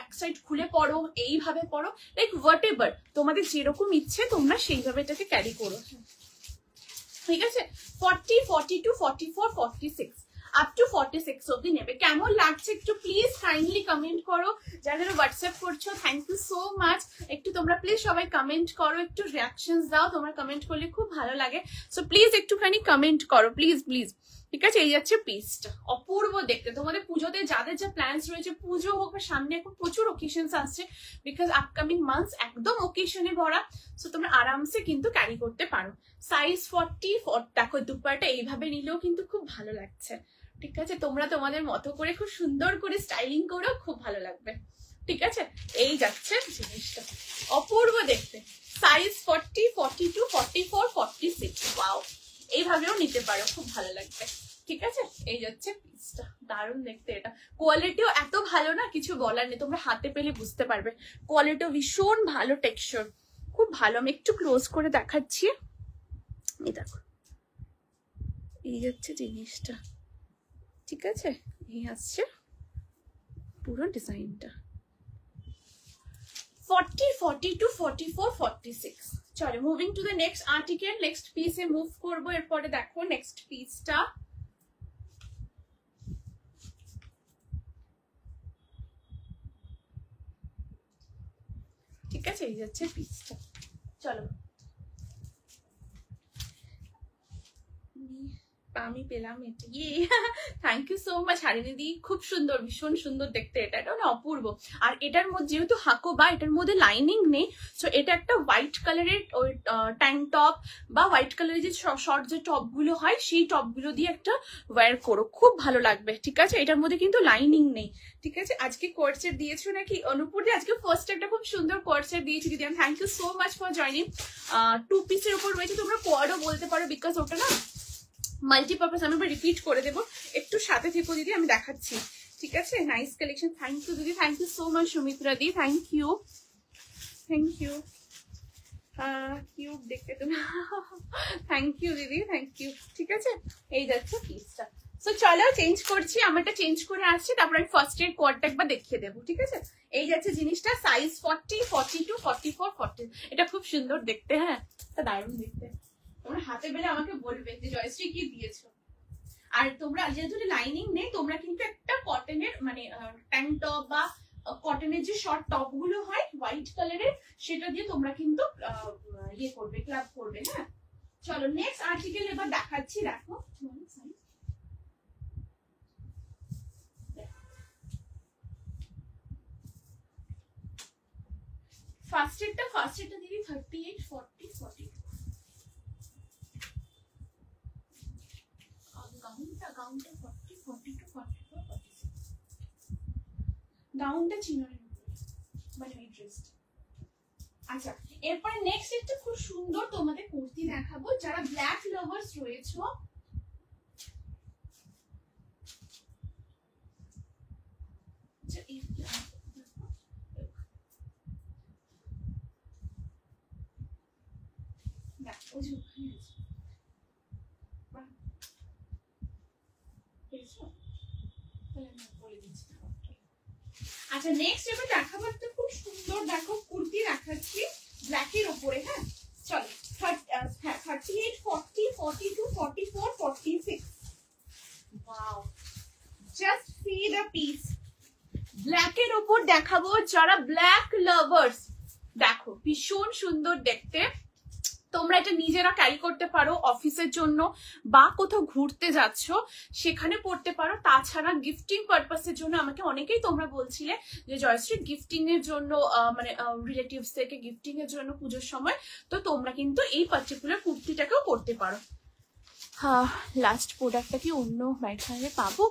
এক সাইড খুলে পড়ো, এইভাবে পড়ো, লাইক হোয়াট এভার তোমাদের যেরকম ইচ্ছে তোমরা সেইভাবে এটাকে ক্যারি করো, ঠিক আছে। 40, 42, 44, 46 আপ টু 46 অব্দি নেবে। কেমন লাগছে একটু প্লিজ কাইন্ডলি কমেন্ট করো, যারা যারা হোয়াটসঅ্যাপ করছো থ্যাংক ইউ সো মাচ। একটু তোমরা প্লিজ সবাই কমেন্ট করো, একটু রিয়াকশনস দাও, তোমরা কমেন্ট করলে খুব ভালো লাগে। সো প্লিজ একটুখানি কমেন্ট করো প্লিজ প্লিজ, ঠিক আছে। এই যাচ্ছে পিসটা, অপূর্ব দেখতে। তোমাদের পুজোতে যাদের যা প্ল্যানস রয়েছে, পুজো হোক বা সামনে এখন প্রচুর ওকেশনস আসছে, বিকজ আপকামিং মান্থস একদম ওকেশনে ভরা, সো তোমরা আরামসে কিন্তু ক্যারি করতে পারো। সাইজ 40, দেখো দুপাট্টা এইভাবে নিলেও কিন্তু খুব ভালো লাগছে, ঠিক আছে। তোমরা তোমাদের মতো করে খুব সুন্দর করে স্টাইলিং করো, খুব ভালো লাগবে, ঠিক আছে। এই যাচ্ছে জিনিসটা, অপূর্ব দেখতে। সাইজ 40, 42, 44, 46। ওয়াও, এইভাবেও নিতে পারো, খুব ভালো লাগবে। ঠিক আছে, এই যাচ্ছে পিসটা, দারুণ দেখতে। এটা কোয়ালিটিও এত ভালো না, কিছু বলার নেই, তোমরা হাতে পেলে বুঝতে পারবে। কোয়ালিটিও ভীষণ ভালো, টেক্সচার খুব ভালো। আমি একটু ক্লোজ করে দেখাচ্ছি, এই দেখো, এই যাচ্ছে জিনিসটা। ঠিক আছে, এই আসছে পুরো ডিজাইনটা। 40, 42, 44, 46। চলো moving to the next article, next পিসে মুভ করবো। এরপরে দেখো নেক্সট পিসটা, ঠিক আছে, এই যাচ্ছে পিসটা। চলো, আমি পেলাম এটা, ইয়ে থ্যাংক ইউ সো মাচ হারিনিদি, খুব সুন্দর, ভীষণ সুন্দর দেখতে। এটা মানে অপূর্ব। আর এটার মধ্যে যেহেতু হাকোবা, এটার মধ্যে লাইনিং নেই, সো এটা একটা হোয়াইট কালারের ওই ট্যাঙ্ক টপ বা হোয়াইট কালারের যে শর্ট যে টপ গুলো হয়, সেই টপ গুলো দিয়ে একটা ওয়্যার করো, খুব ভালো লাগবে। ঠিক আছে, এটার মধ্যে কিন্তু লাইনিং নেই। ঠিক আছে, আজকে কোয়ার্সেট দিয়েছো নাকি অনুপুর? আজকে ফার্স্ট একটা খুব সুন্দর কোয়ার্সেট দিয়েছি দিদি, thank you so much for joining. 2 পিসের উপর রয়েছে, তোমরা কোয়ার্ডও বলতে পারো, বিকজ ওটা না মাল্টিপারপাস। আমি রিপিট করে দেবো, একটু সাথে থেকো দিদি, আমি দেখাচ্ছি। ঠিক আছে, নাইস কালেকশন, থ্যাংক ইউ দিদি, thank you so much Sumitra di, thank you, thank you. Cute দেখতে তুমি, থ্যাংক ইউ দিদি, থ্যাংক ইউ। ঠিক আছে, এই যাচ্ছে পিসটা। সো চলো চেঞ্জ করছি, আমারটা চেঞ্জ করে আসছি, তারপর আমি ফার্স্ট এর কোয়ারটা একবার দেখিয়ে দেবো। ঠিক আছে, এই যাচ্ছে জিনিসটা, সাইজ 40, 42, 44, 40। এটা খুব সুন্দর দেখতে, হ্যাঁ, এটা দারুণ দেখতে। তোমরা হাতে পেলে আমাকে বলবে যে জয়শ্রী কি দিয়েছো। আর তোমরা যেহেতু লাইনিং নেই, তোমরা কিন্তু একটা কটনের মানে ট্যাঙ্ক টপ বা কটনের যে শর্ট টপ গুলো হয় হোয়াইট কালারের, সেটা দিয়ে তোমরা কিন্তু ইয়ে করবে, ক্লাব করবে। হ্যাঁ, চলো নেক্সট আর্টিকেল এবার দেখাচ্ছি। দেখো ফার্স্ট এডটা দিবি 38, 40, 42। গাউনটা 40, 42, 44, 46। গাউনটা চিননের মানে এই ড্রেসটা। আচ্ছা, এরপরে নেক্সট একটা খুব সুন্দর তোমাদের কুর্তি দেখাবো, যারা ব্ল্যাক লাভার্স রয়েছে। আচ্ছা, নেক্সট এবার দেখাবো একটা খুব সুন্দর, দেখো কুর্তি দেখাচ্ছি ব্ল্যাকের উপরে। হ্যাঁ, চলো 38, 40, 42, 44, 46। Wow, just see the piece. ব্ল্যাকের উপর দেখাবো, যারা ব্ল্যাক লাভার্স, দেখো ভীষণ সুন্দর দেখতে। তোমরা এটা নিজেরা ক্যারি করতে পারো অফিসের জন্য, বা কোথাও ঘুরতে যাচ্ছ সেখানে পড়তে পারো। তাছাড়া গিফটিং পারপাসের জন্য আমাকে অনেকেই তোমরা বলছিলে যে জয়শ্রী গিফটিং এর জন্য, মানে রিলেটিভস থেকে গিফটিং এর জন্য পুজোর সময়, তো তোমরা কিন্তু এই পার্টিকুলার কুর্তিটাকেও পড়তে পারো। লাস্ট প্রোডাক্টটা কি অন্য ব্রাইট কালারে পাবো?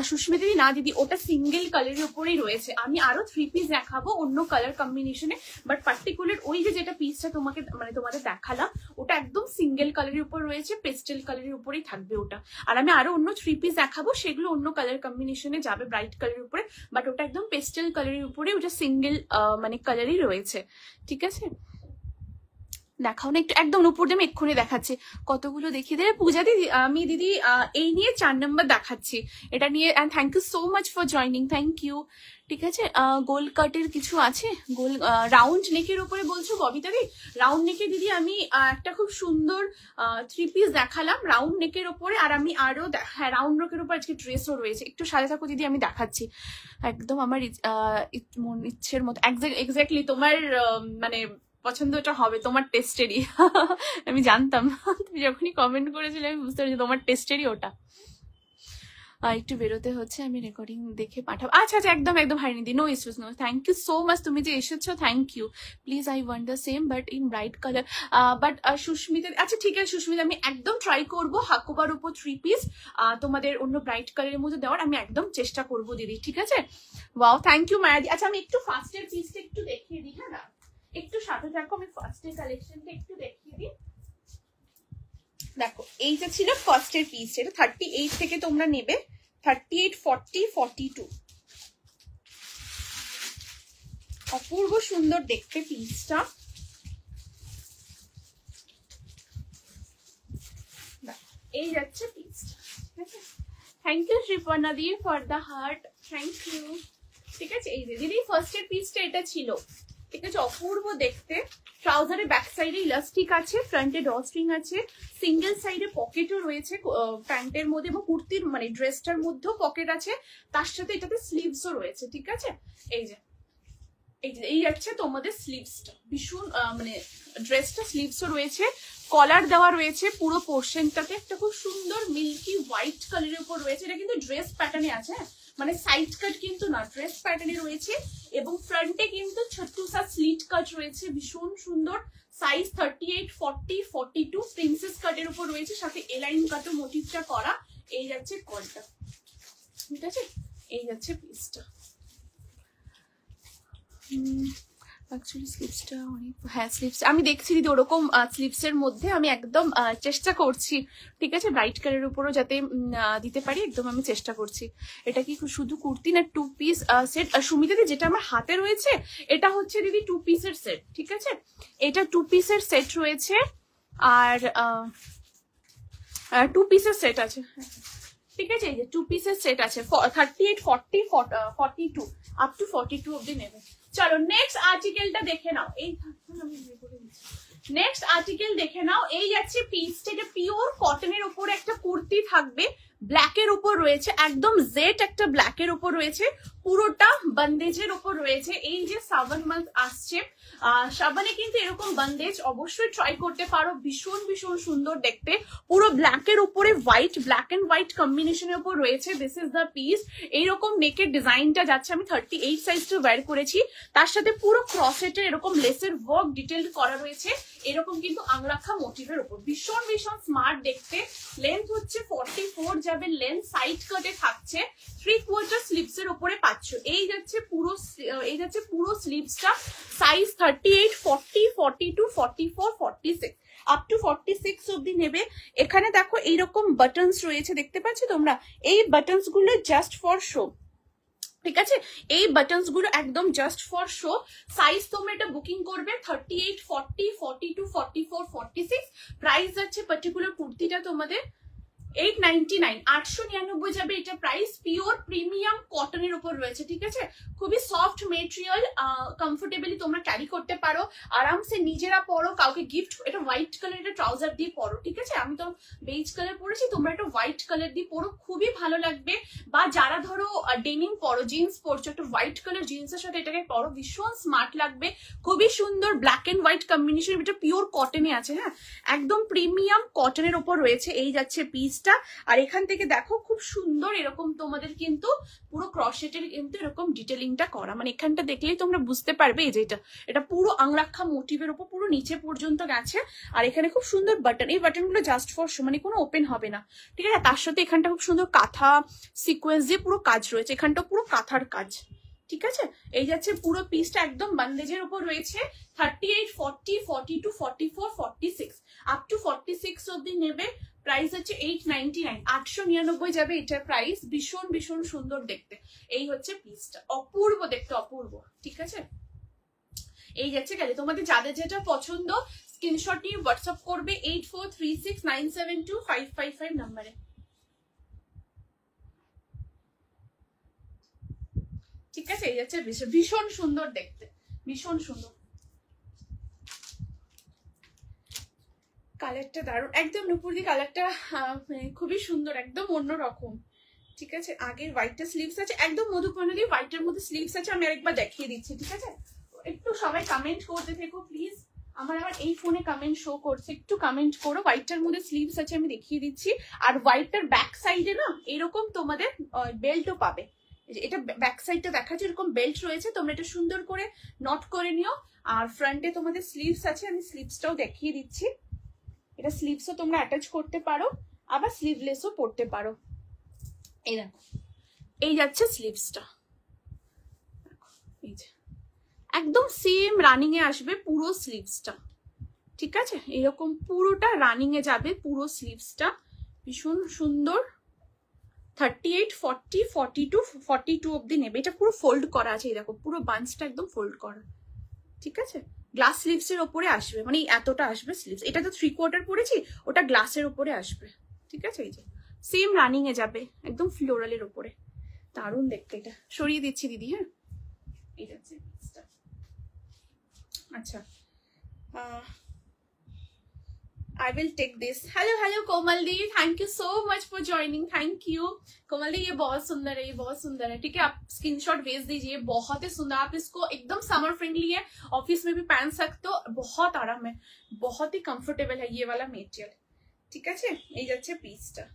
সুস্মিতা দিদি, না দিদি, ওটা সিঙ্গেল কালারের উপরেই রয়েছে। আমি আরো 3 পিস দেখাবো অন্য কালার কম্বিনেশনে, বাট পার্টিকুলার ওই যেটা পিসটা তোমাকে মানে তোমাদের দেখালাম, ওটা একদম সিঙ্গেল কালারের উপর রয়েছে, পেস্টেল কালারের উপরেই থাকবে ওটা। আর আমি আরো অন্য 3 পিস দেখাবো, সেগুলো অন্য কালার কম্বিনেশনে যাবে, ব্রাইট কালারের উপরে, বাট ওটা একদম পেস্টেল কালারের উপরে, ওটা সিঙ্গেল মানে কালারই রয়েছে। ঠিক আছে, দেখাও না একটু, একদম উপর দিয়ে আমি এক্ষুনি দেখাচ্ছি। কতগুলো দেখিয়ে দেবে পূজা দিদি? আমি দিদি এই নিয়ে 4 নম্বর দেখাচ্ছি এটা নিয়ে। And thank you so much for joining, thank you. ঠিক আছে, গোল কাটের কিছু আছে, গোল রাউন্ড নেকের উপরে বলছো ববিতা দি? রাউন্ড নেকে দিদি আমি একটা খুব সুন্দর 3 পিস দেখালাম রাউন্ড নেকের ওপরে, আর আমি আরো হ্যাঁ রাউন্ড নেকের উপর আজকে ড্রেসও রয়েছে। একটু সাথে থাকো দিদি, আমি দেখাচ্ছি একদম আমার ইচ্ছের মতো। এক্স্যাক্টলি তোমার মানে পছন্দটা হবে, তোমার টেস্টেরই। আমি জানতাম, তুমি যখনই কমেন্ট করেছিলে আমি বুঝতে পারছি তোমার টেস্টেরই ওটা। একটু বেরোতে হচ্ছে, আমি রেকর্ডিং দেখে পাঠাবো। আচ্ছা আচ্ছা, একদম একদম Harini, no issues, no. Thank you so much, তুমি যে এসেছো, thank you. Please I want the same but in bright colour. But Susmita, আচ্ছা ঠিক আছে সুস্মিতা, আমি একদম ট্রাই করবো হাকুবার উপর 3 পিস তোমাদের অন্য ব্রাইট কালারের মধ্যে দেওয়ার, আমি একদম চেষ্টা করবো দিদি। ঠিক আছে, ওয়াও, থ্যাংক ইউ মায়াদি। আচ্ছা, আমি একটু ফার্স্টের পিসটা একটু দেখিয়ে দিই। হ্যাঁ, একটু সাথে থাকো, আমি ফার্স্টের কালেকশনটা একটু দেখিয়ে দিই। দেখো এইটা ছিল ফার্স্টের পিস, এটা 38 থেকে তোমরা নেবে, 38, 40, 42। অপূর্ব সুন্দর দেখতে পিসটা। এই যাচ্ছে পিসটা, ঠিক আছে। Thank you Sriparna di for the heart, thank you. ঠিক আছে, এই যে দিদি ফার্স্টের পিসটা এটা ছিল, ঠিক আছে। অপূর্ব দেখতে। ট্রাউজারের ব্যাক সাইডে ইলাস্টিক আছে, ফ্রন্টে ড্রস্ট্রিং আছে, সিঙ্গেল সাইডে পকেটও রয়েছে প্যান্টের মধ্যে, এবং কুর্তির মানে ড্রেসটার মধ্যেও পকেট আছে, তার সাথে এটাতে স্লিভসও রয়েছে, ঠিক আছে। এই যে এই যাচ্ছে তোমাদের স্লিভসটা, ভীষণ মানে ড্রেসটা স্লিভসও রয়েছে, কলার দেওয়া রয়েছে পুরো পোর্শনটাতে, একটা খুব সুন্দর মিল্কি হোয়াইট কালারের উপর রয়েছে। এটা কিন্তু ড্রেস প্যাটার্নে আছে, মানে সাইড কাট কিন্তু না, ড্রেস প্যাটার্নে রয়েছে। এবং ফ্রন্টে কিন্তু ছোট্ট সা স্লিট কাট রয়েছে, ভীষণ সুন্দর। সাইজ 38, 40, 42 প্রিন্সেস কাটের উপর রয়েছে, সাথে এলাইন কাটও মোটিভটা করা। এই যাচ্ছে কলটা, ঠিক আছে। এই যাচ্ছে পিসটা। অ্যাকচুয়ালি স্লিভসটা অনেক, হ্যাঁ স্লিভস আমি দেখছি দিদি ওরকম স্লিভসের মধ্যে আমি একদম চেষ্টা করছি, ঠিক আছে, ব্রাইট কালারের উপরও যাতে দিতে পারি, একদম আমি চেষ্টা করছি। এটা কি শুধু কুর্তি না 2 পিস সেট? সুমিতা দিদি যেটা আমার হাতে রয়েছে এটা হচ্ছে দিদি 2 পিসের সেট, ঠিক আছে। এটা 2 পিসের সেট রয়েছে, আর 2 পিসের সেট আছে, ঠিক আছে। এই যে 2 পিসের সেট আছে, 38, 40, 42 আপ টু 42 অব্দি নেবে। চলো নেক্সট আর্টিকেলটা দেখে নাও। এই নেক্সট আর্টিকেল দেখে নাও। এই যাচ্ছে পিসটা, এটা পিওর কটনের উপর একটা কুর্তি থাকবে, ব্ল্যাকের উপর রয়েছে, একদম জেড একটা ব্ল্যাকের উপর রয়েছে, পুরোটা বন্দেজের উপর রয়েছে। এই যে শ্রাবণ মাস আসছে, শ্রাবণে কিন্তু এরকম বন্দেজ অবশ্যই ট্রাই করতে পারো, ভীষণ ভীষণ সুন্দর দেখতে। পুরো ব্ল্যাকের উপরে হোয়াইট, ব্ল্যাক এন্ড হোয়াইট কম্বিনেশনের উপর রয়েছে। This is the piece. এইরকম নেকের ডিজাইনটা যাচ্ছে, আমি 38 সাইজটা ওয়্যার করেছি, তার সাথে পুরো ক্রসেটের এরকম লেসের ওয়ার্ক ডিটেইলড করা রয়েছে, এরকম কিন্তু আংরাখা মোটিভের উপর, ভীষণ ভীষণ স্মার্ট দেখতে। লেন্থ হচ্ছে 44 যাবে, লেন্থ সাইড কাটে থাকছে, 3/4 স্লিভস এর উপরে পাচ্ছ। এই যাচ্ছে পুরো স্লিভসটা, সাইজ 38, 40, 42, 44, 46 আপ টু 46 অব্দি নেবে। এখানে দেখো এইরকম বাটনস রয়েছে, দেখতে পাচ্ছ তোমরা, এই বাটনস গুলো জাস্ট ফর শো, ঠিক আছে। এই বাটনস গুলো একদম জাস্ট ফর শো। সাইজ তোমরা এটা বুকিং করবে 38, 40, 42, 44, 46। প্রাইস যাচ্ছে পার্টিকুলার কুর্তিটা তোমাদের 899, 899 যাবে এটা প্রাইস। পিওর প্রিমিয়াম কটনের উপর রয়েছে, ঠিক আছে। খুবই সফট মেটেরিয়াল, কমফোর্টেবলি তোমরা ক্যারি করতে পারো, আরামসে নিজেরা পরো, কাউকে গিফট। এটা হোয়াইট কালারের ট্রাউজার দিয়ে পরো, ঠিক আছে। আমি তো বেজ কালার পরেছি, তোমরা এটা হোয়াইট কালার দিয়ে পরো, খুবই ভালো লাগবে। বা যারা ধরো ডেনিম পরো, জিন্স পরছো, একটা হোয়াইট কালার জিন্সের সাথে এটাকে পরো, ভীষণ স্মার্ট লাগবে। খুবই সুন্দর ব্ল্যাক এন্ড হোয়াইট কম্বিনেশন, এটা পিওর কটনে আছে, হ্যাঁ একদম প্রিমিয়াম কটনের উপর রয়েছে। এই যাচ্ছে পিস। আর এখান থেকে দেখো খুব সুন্দর এরকম তোমাদের কিন্তু পুরো ক্রসেটের কিন্তু এরকম ডিটেলিংটা করা, মানে এখানটা দেখলেই তোমরা বুঝতে পারবে এই যে এটা পুরো আংরাখা মোটিভের উপর পুরো নিচে পর্যন্ত গেছে। আর এখানে খুব সুন্দর বাটন, এই বাটনগুলো জাস্ট ফর শো, মানে কোনো ওপেন হবে না, ঠিক আছে। তার সাথে এখানটা খুব সুন্দর কাঁথা সিকোয়েন্স দিয়ে পুরো কাজ রয়েছে, এখানটা পুরো কাঁথার কাজ, ঠিক আছে। এই যাচ্ছে পুরো পিসটা একদম বন্দেজের উপর রয়েছে, 38, 40, 42, 44, 46 আপ টু 46 অব্দি নেবে। প্রাইস হচ্ছে 899, 899 যাবে এটার প্রাইস। ভীষণ ভীষণ সুন্দর দেখতে। এই হচ্ছে পিসটা, অপূর্ব দেখতে, অপূর্ব, ঠিক আছে। এই যাচ্ছে গেলে তোমাদের যাদের যেটা পছন্দ স্ক্রিনশট নিয়ে হোয়াটসঅ্যাপ করবে 8436972555 নাম্বারে। ঠিক আছে, এই যাচ্ছে ভীষণ সুন্দর দেখতে, ভীষণ সুন্দর কালারটা, দারুণ একদম নুপুরি কালারটা, খুবই সুন্দর, একদম অন্যরকম, ঠিক আছে। আগের হোয়াইটটা স্লিভস আছে, একদম মধুপর্ণা দিয়ে হোয়াইটের মধ্যে স্লিভস আছে, আমি আরেকবার দেখিয়ে দিচ্ছি, ঠিক আছে। একটু সবাই কমেন্ট করতে থেকো প্লিজ, আমার এই ফোনে কমেন্ট শো করছে, একটু কমেন্ট করো। হোয়াইটটার মধ্যে স্লিভস আছে, আমি দেখিয়ে দিচ্ছি। আর হোয়াইটটার ব্যাক সাইডে না এরকম তোমাদের বেল্টও পাবে, এটা ব্যাক সাইডটা দেখাচ্ছে, এরকম বেল্ট রয়েছে, তোমরা এটা সুন্দর করে নট করে নিও। আর ফ্রন্টে তোমাদের স্লিভস আছে, আমি স্লিভসটাও দেখিয়ে দিচ্ছি। এটা স্লিভসও তোমরা অ্যাটাচ করতে পারো, আবার স্লিভলেসও পরতে পারো। এই দেখো, এই যাচ্ছে স্লিভসটা, এই যে একদম সেম রানিং এ আসবে পুরো স্লিভসটা, ঠিক আছে? এরকম পুরোটা রানিং এ যাবে পুরো স্লিভসটা, ভীষণ সুন্দর। 38, 40, 42, 42 অব্দি নেবে। এটা পুরো ফোল্ড করা আছে, এই দেখো পুরো বাঞ্চটা একদম ফোল্ড করা, ঠিক আছে? গ্লাস স্লিভস এর ওপরে আসবে, মানে এতটা আসবে স্লিভস। এটা তো 3/4 পরেছি, ওটা গ্লাসের ওপরে আসবে, ঠিক আছে? এই যে সেম রানিং এ যাবে একদম ফ্লোরালের ওপরে, দারুণ দেখতে। এটা সরিয়ে দিচ্ছি দিদি, হ্যাঁ এই যাচ্ছে। আচ্ছা I will take this. Hello Komal di, thank you so much for joining, thank you Komal di. ये बहुत सुंदर है, ये बहुत सुंदर है, ठीक है? आप स्क्रीनशॉट भेज दीजिए, बहुत ही सुंदर। आप इसको एकदम समर फ्रेंडली है, ऑफिस में भी पहन सकते हो, बहुत आराम है, बहुत ही कंफर्टेबल है ये वाला मेटेरियल, ठीक है? এই যাচ্ছে পিসটা।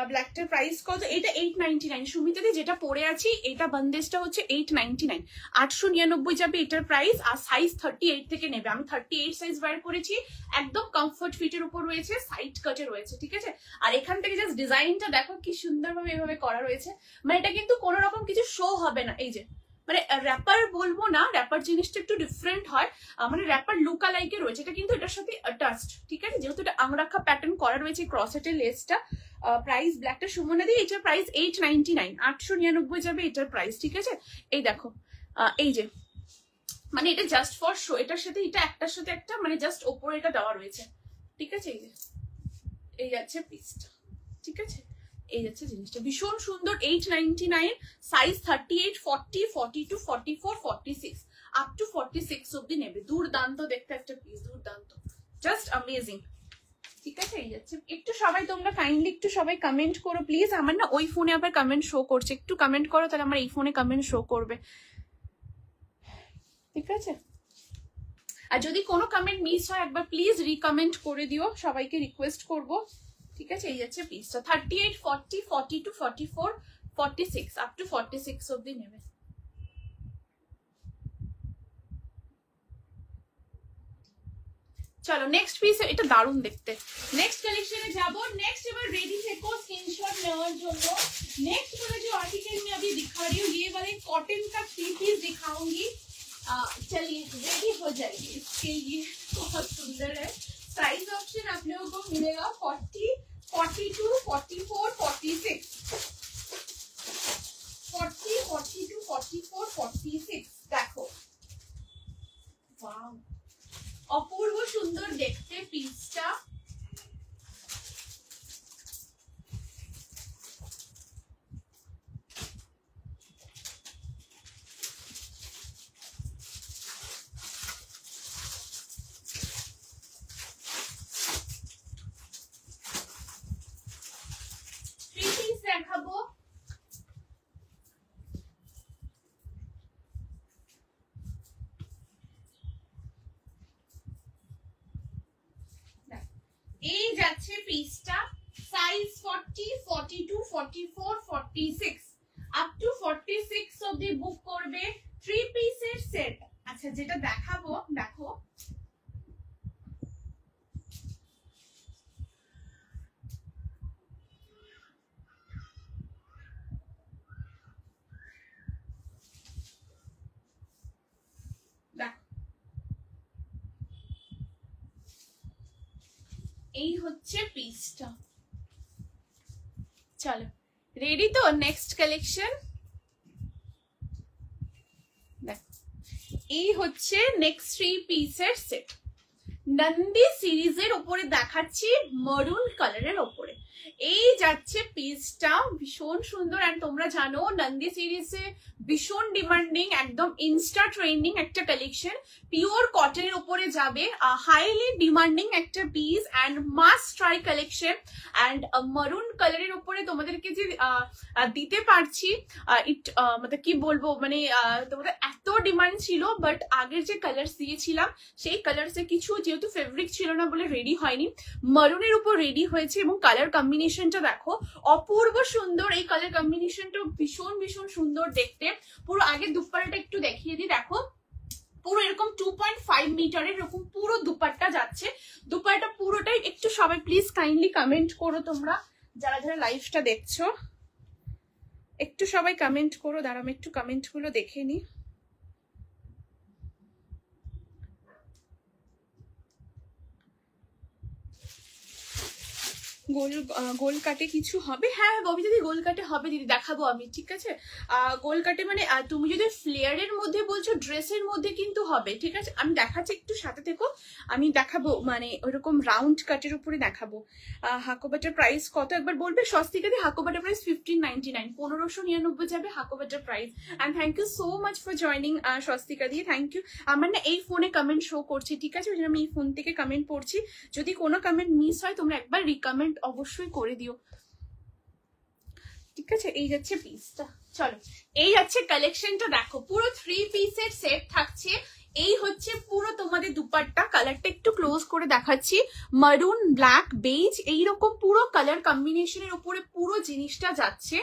ব্ল্যাকটার প্রাইস কত? এটা 899। সুমিতাদি যেটা পরে আছি এটা বন্দেজটা হচ্ছে 899, 899 যাবে এটার প্রাইস। আর সাইজ 38 থেকে নেবে, আমি 38 সাইজ বার করেছি, একদম কমফোর্ট ফিটের উপর রয়েছে, সাইড কাটে রয়েছে, ঠিক আছে? আর এখান থেকে জাস্ট ডিজাইনটা দেখো কি সুন্দরভাবে এভাবে করা রয়েছে, মানে এটা কিন্তু কোনো রকম কিছু শো হবে না। এই যে মানে র্যাপার বলবো না, র্যাপার জিনিসটা একটু ডিফারেন্ট হয়, মানে র্যাপার লুকা লাইকে রয়েছে, এটা কিন্তু এটার সাথে অ্যাটাচড, ঠিক আছে? যেহেতু এটা আংরাখা প্যাটার্ন করা রয়েছে ক্রসেটের লেসটা। প্রাইস ব্ল্যাকটা সুমনা দিয়ে, এটার প্রাইস 899, 899 যাবে এটার প্রাইস, ঠিক আছে? এই দেখো এই যে মানে এটা জাস্ট ফর শো, এটার সাথে এটা একটার সাথে একটা মানে জাস্ট ওপরে এটা দেওয়া রয়েছে, ঠিক আছে? এই যে এই যাচ্ছে পিসটা, ঠিক আছে? এই যাচ্ছে জিনিসটা ভীষণ সুন্দর। 899, সাইজ 38, 40, 42, 44, 46 আপ টু 46 অব্দি নেবে। দুর্দান্ত দেখতে একটা পিস, দুর্দান্ত, জাস্ট অ্যামেজিং, ঠিক আছে? এই যাচ্ছে। একটু সবাই তোমরা কাইন্ডলি একটু সবাই কমেন্ট করো প্লিজ, আমার না ওই ফোনে আবার কমেন্ট শো করছে, একটু কমেন্ট করো তাহলে আমার এই ফোনে কমেন্ট শো করবে, ঠিক আছে? আর যদি কোনো কমেন্ট মিস হয় একবার প্লিজ রিকমেন্ট করে দিও, সবাইকে রিকোয়েস্ট করব, ঠিক আছে? এই যাচ্ছে পিসটা 38, 40, 42, 44, 46 আপ টু 46 অব্দি নেবে। চলো নেক্সট পিস, এটা দারুণ দেখতে। नेक्स्ट कलेक्शन जाबो। नेक्स्ट एबार रेडी থেকো स्क्रीनशॉट নেওয়ার জন্য। नेक्स्ट वाला जो आर्टिकल मैं अभी दिखा रही हूँ, ये वाले कॉटन का 3 पीस दिखाऊंगी। चलिए रेडी हो जाइए इसके लिए, बहुत सुंदर है। साइज ऑप्शन आप लोगों को मिलेगा 40, 42, 44, 46, 40, 42, 44, 46 देखो, वाओ অপূর্ব সুন্দর দেখতে পিসটা। থ্রি পিস দেখাবো। এই যাচ্ছে পিসটা, সাইজ 40, 42, 44, 46 আপ টু 46 অবধি বুক করবে। 3 পিসের সেট। আচ্ছা যেটা দেখাবো দেখো, এই হচ্ছে পিসটা। চলো রেডি তো? নেক্সট কালেকশন দেখো, এই হচ্ছে নেক্সট 3 পিসের সেট। নন্দী সিরিজের উপরে দেখাচ্ছি, মরুন কালারের উপরে এই যাচ্ছে পিসটা, ভীষণ সুন্দর। আর তোমরা জানো নন্দী সিরিজে ভীষণ ডিমান্ডিং, একদম ইনস্টা ট্রেন্ডিং একটা কালেকশন, পিওর কটনের উপরে যাবে, হাইলি ডিমান্ডিং একটা piece and must try collection. And মারুন কালারের উপরে তোমাদেরকে যে দিতে পারছি, মানে কি বলবো, মানে তোমাদের এত ডিমান্ড ছিল, বাট আগের যে কালার্স দিয়েছিলাম সেই কালার্সে কিছু যেহেতু ফেব্রিক ছিল না বলে রেডি হয়নি, মারুনের উপর রেডি হয়েছে। এবং কালার কম্বিনেশনটা দেখো অপূর্ব সুন্দর, এই কালার কম্বিনেশনটা ভীষণ ভীষণ সুন্দর দেখতে। পুরো আগের দুপাট্টাটা একটু দেখিয়ে দিই, দেখো পুরো এরকম 2.5 মিটারের এরকম পুরো দুপাট্টা যাচ্ছে। দুপাট্টা পুরোটাই, একটু সবাই প্লিজ কাইন্ডলি কমেন্ট করো তোমরা যারা যারা লাইভটা দেখছো, একটু সবাই কমেন্ট করো। দাঁড়াও একটু কমেন্ট গুলো দেখে নি। গোল কাটে কিছু হবে? হ্যাঁ ববি দিদি গোল কাটে হবে দিদি, দেখাবো আমি, ঠিক আছে? গোল কাটে মানে তুমি যদি ফ্লেয়ারের মধ্যে বলছো ড্রেসের মধ্যে কিন্তু হবে, ঠিক আছে? আমি দেখাচ্ছি, একটু সাথে থেকো, আমি দেখাবো, মানে ওইরকম রাউন্ড কাটের উপরে দেখাবো। হাকোবাটার প্রাইস কত একবার বলবে স্বস্তিকা দি? হাকোবাটার প্রাইস 1599, 1599 যাবে হাকোবাটার price. And thank you so much for joining Swastika di, thank you. আমার না এই ফোনে কমেন্ট শো করছে, ঠিক আছে? ওই জন্য আমি এই ফোন থেকে কমেন্ট পড়ছি, যদি কোনো কমেন্ট মিস হয় তোমরা একবার রিকমেন্ট অবশ্যই করে দিও, ঠিক আছে? এই যাচ্ছে পিসটা, চলো এই যাচ্ছে কালেকশনটা, দেখো পুরো 3 পিসের সেট থাকছে। এই হচ্ছে পুরো তোমাদের দুপাট্টা, কালারটা একটু ক্লোজ করে দেখাচ্ছি, মারুন ব্ল্যাক বেজ এইরকম পুরো কালার কম্বিনেশনের উপরে পুরো জিনিসটা যাচ্ছে।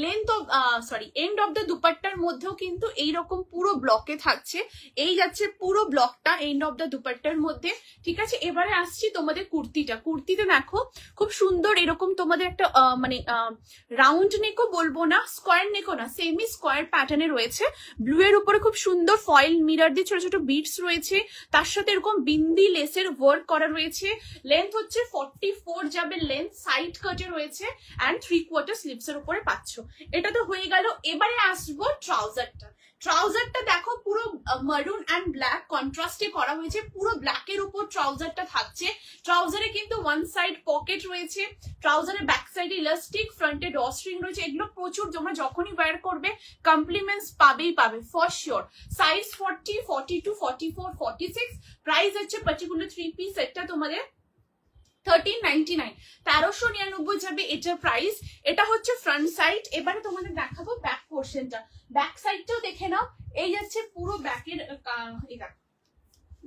Length of sorry end of the দুপাট্টার মধ্যেও কিন্তু এইরকম পুরো ব্লকে থাকছে, এই যাচ্ছে পুরো ব্লকটা এন্ড অফ দ্য দুপাট্টার মধ্যে, ঠিক আছে? এবারে আসছি তোমাদের কুর্তিটা, কুর্তিতে দেখো খুব সুন্দর এরকম তোমাদের একটা মানে রাউন্ড নেকও বলবো না, স্কোয়ার নেকও না, সেমি স্কোয়ার প্যাটার্নে রয়েছে। ব্লু এর উপরে খুব সুন্দর ফয়েল মিরর দিয়ে ছোট ছোট বিটস রয়েছে, তার সাথে এরকম বিন্দি লেসের ওয়ার্ক করা রয়েছে। লেন্থ হচ্ছে 44 যাবে লেন্থ, সাইড কাটে রয়েছে অ্যান্ড 3/4 স্লিভস এর উপরে পাচ্ছ। এটা তো হয়ে গেল, এবারে আসবো ট্রাউজারটা। ট্রাউজারটা দেখো পুরো মারুন অ্যান্ড ব্ল্যাক কন্ট্রাস্টে করা হয়েছে, পুরো ব্ল্যাকের উপর ট্রাউজারটা থাকছে। ট্রাউজারে কিন্তু ওয়ান সাইড পকেট রয়েছে, ট্রাউজারের ব্যাক সাইডে ইলাস্টিক, ফ্রন্টে ড্র স্ট্রিং রয়েছে। এগুলো প্রচুর, তোমরা যখনই ওয়্যার করবে কমপ্লিমেন্টস পাবেই পাবে ফর শিওর। সাইজ 40, 42, 44, 46। প্রাইস হচ্ছে পার্টিকুলার 3 পিস সেটটা তোমাদের 1399, 1399 যাবে এটার প্রাইস। এটা হচ্ছে ফ্রন্ট সাইড। এবারে তোমাদের দেখাবো ব্যাক পোর্শনটা, ব্যাক সাইডটাও দেখে নাও। এই যাচ্ছে পুরো ব্যাকের, এটা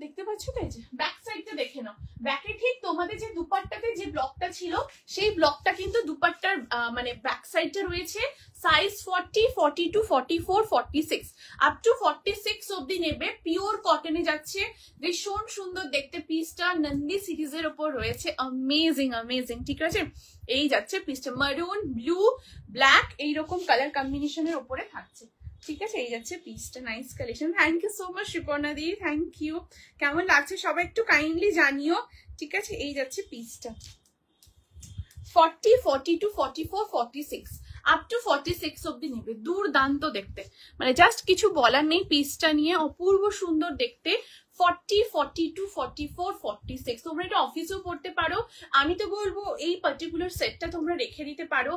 দেখতে পাচ্ছ তো? এই যে ব্যাক সাইডটা দেখে নাও, ব্যাকে ঠিক তোমাদের যে দুপাট্টাতে যে ব্লকটা ছিল সেই ব্লকটা কিন্তু দুপাট্টার মানে ব্যাক সাইডটা রয়েছে। সাইজ 40, 42, 44, 46 আপ টু 46 অবধি নেবে। পিওর কটনে যাচ্ছে, ভীষণ সুন্দর দেখতে পিসটা, নন্দী সিরিজের উপর রয়েছে, অ্যামেজিং অ্যামেজিং, ঠিক আছে? এই যাচ্ছে পিসটা, মারুন ব্লু ব্ল্যাক এইরকম কালার কম্বিনেশনের উপরে থাকছে, ঠিক আছে? এই যাচ্ছে পিসটা, nice collection. Thank you so much Suparna di, thank you. কেমন লাগছে সবাই একটু কাইন্ডলি জানিও, ঠিক আছে? এই যাচ্ছে পিসটা 40, 42, 44, 46 আপ টু 46 অব্দি নেবে। দুর্দান্ত দেখতে, মানে জাস্ট কিছু বলার নেই, পিসটা নিয়ে অপূর্ব সুন্দর দেখতে। 40, 42, 44, 46 তোমরা এটা অফিসেও পড়তে পারো। আমি তো বলবো এই পার্টিকুলার সেটটা তোমরা রেখে দিতে পারো,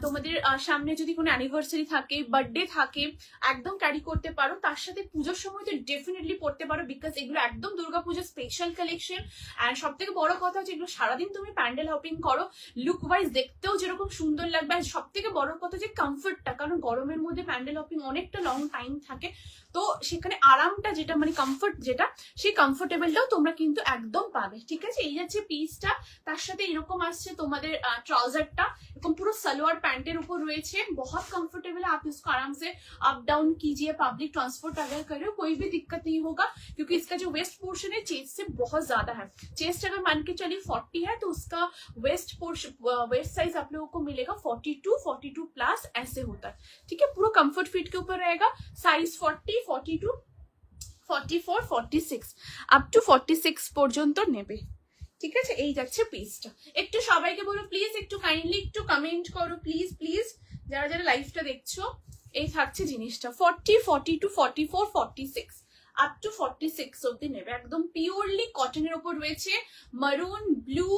তোমাদের সামনে যদি কোনো অ্যানিভার্সারি থাকে, বার্থডে থাকে, একদম ক্যারি করতে পারো। তার সাথে পুজোর সময় তো ডেফিনেটলি পড়তে পারো, বিকজ এগুলো একদম দুর্গাপুজোর স্পেশাল কালেকশন। অ্যান্ড সব থেকে বড় কথা হচ্ছে এগুলো সারাদিন তুমি প্যান্ডেল হপিং করো, লুক ওয়াইজ দেখতেও যেরকম সুন্দর লাগবে। আর সব থেকে বড় কথা যে কমফর্টটা, কারণ গরমের মধ্যে প্যান্ডেল হপিং অনেকটা লং টাইম থাকে, তো সেখানে আরামটা যেটা মানে কমফর্ট যেটা, সেই কমফোর্টেবলটাও তোমরা কিন্তু একদম পাবে, ঠিক আছে? এই যাচ্ছে পিসটা, তার সাথে এরকম আসছে তোমাদের ट्राउजरটা, এরকম পুরো সালোয়ার প্যান্টের উপর রয়েছে। बहुत कंफर्टेबल है, आप इसको आराम से अप डाउन कीजिए, पब्लिक ट्रांसपोर्ट अगर कर रहे हो कोई भी दिक्कत नहीं होगा, क्योंकि इसका जो वेस्ट पोर्शन है चेस्ट से बहुत ज्यादा है। चेस्ट अगर मान के चलिए 40 है तो उसका वेस्ट पोर्शन वेस्ट साइज आप लोगों को मिलेगा 42, 42 प्लस ऐसे होता है, ठीक है? पूरा कंफर्ट फिट के ऊपर रहेगा। साइज 40, 42, 44, 46 আপ টু 46 পর্যন্ত নেবে, ঠিক আছে? এই যাচ্ছে পিসটা। একটু সবাইকে বলো প্লিজ, একটু কাইন্ডলি একটু কমেন্ট করো প্লিজ প্লিজ, যারা যারা লাইভটা দেখছো। এই থাকছে জিনিসটা 40, 42, 44, 46 আপ টু 46 অব্দি নেবে। একদম পিওরলি কটনের উপর রয়েছে, মারুন ব্লু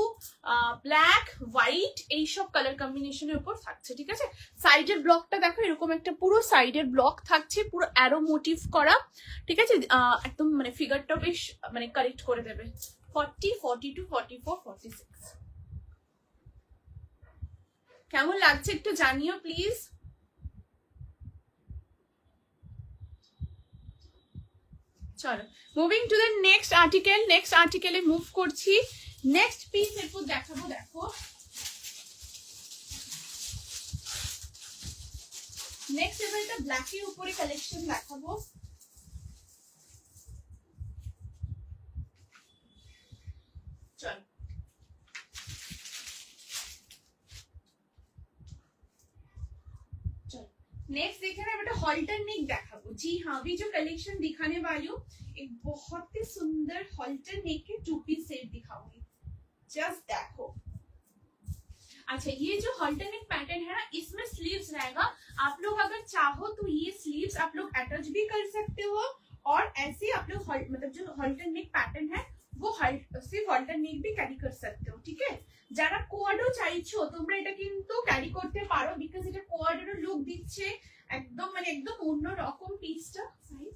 ব্ল্যাক হোয়াইট এইসব কালার কম্বিনেশনের উপর থাকছে, ঠিক আছে? সাইডের ব্লকটা দেখো, এরকম একটা পুরো সাইডের ব্লক থাকছে, পুরো অ্যারো মোটিভ করা, ঠিক আছে? একদম মানে ফিগারটা বেশ মানে কারেক্ট করে দেবে। 40, 42, 44, 46 কেমন লাগছে একটু জানিও প্লিজ। চলো moving to the next article. Next আর্টিকেলে মুভ করছি। নেক্সট পিস এরপর দেখাবো, দেখো নেক্সট এবার একটা ব্ল্যাকের উপরে কালেকশন দেখাবো। চলো नेक्स्ट देखे ना बेटा हॉल्टर नेक देखाबो। जी हाँ, अभी जो कलेक्शन दिखाने वाली हूँ एक बहुत ही सुंदर हॉल्टर नेक के 2 पीस सेट दिखाऊंगी। जस्ट देखो अच्छा ये जो हॉल्टर नेक पैटर्न है ना, इसमें स्लीव्स रहेगा। आप लोग अगर चाहो तो ये स्लीव्स आप लोग अटैच भी कर सकते हो, और ऐसे आप लोग मतलब जो हॉल्टर नेक पैटर्न है वो सिर्फ हॉल्टर नेक भी ক্যারি कर सकते हो। ঠিক আছে, যারা কোয়াডও চাইছো তোমরা এটা কিন্তু ক্যারি করতে পারো, বিকজ এটা কোয়াডেরও লুক দিচ্ছে একদম, মানে একদম অন্য রকম পিসটা। সাইজ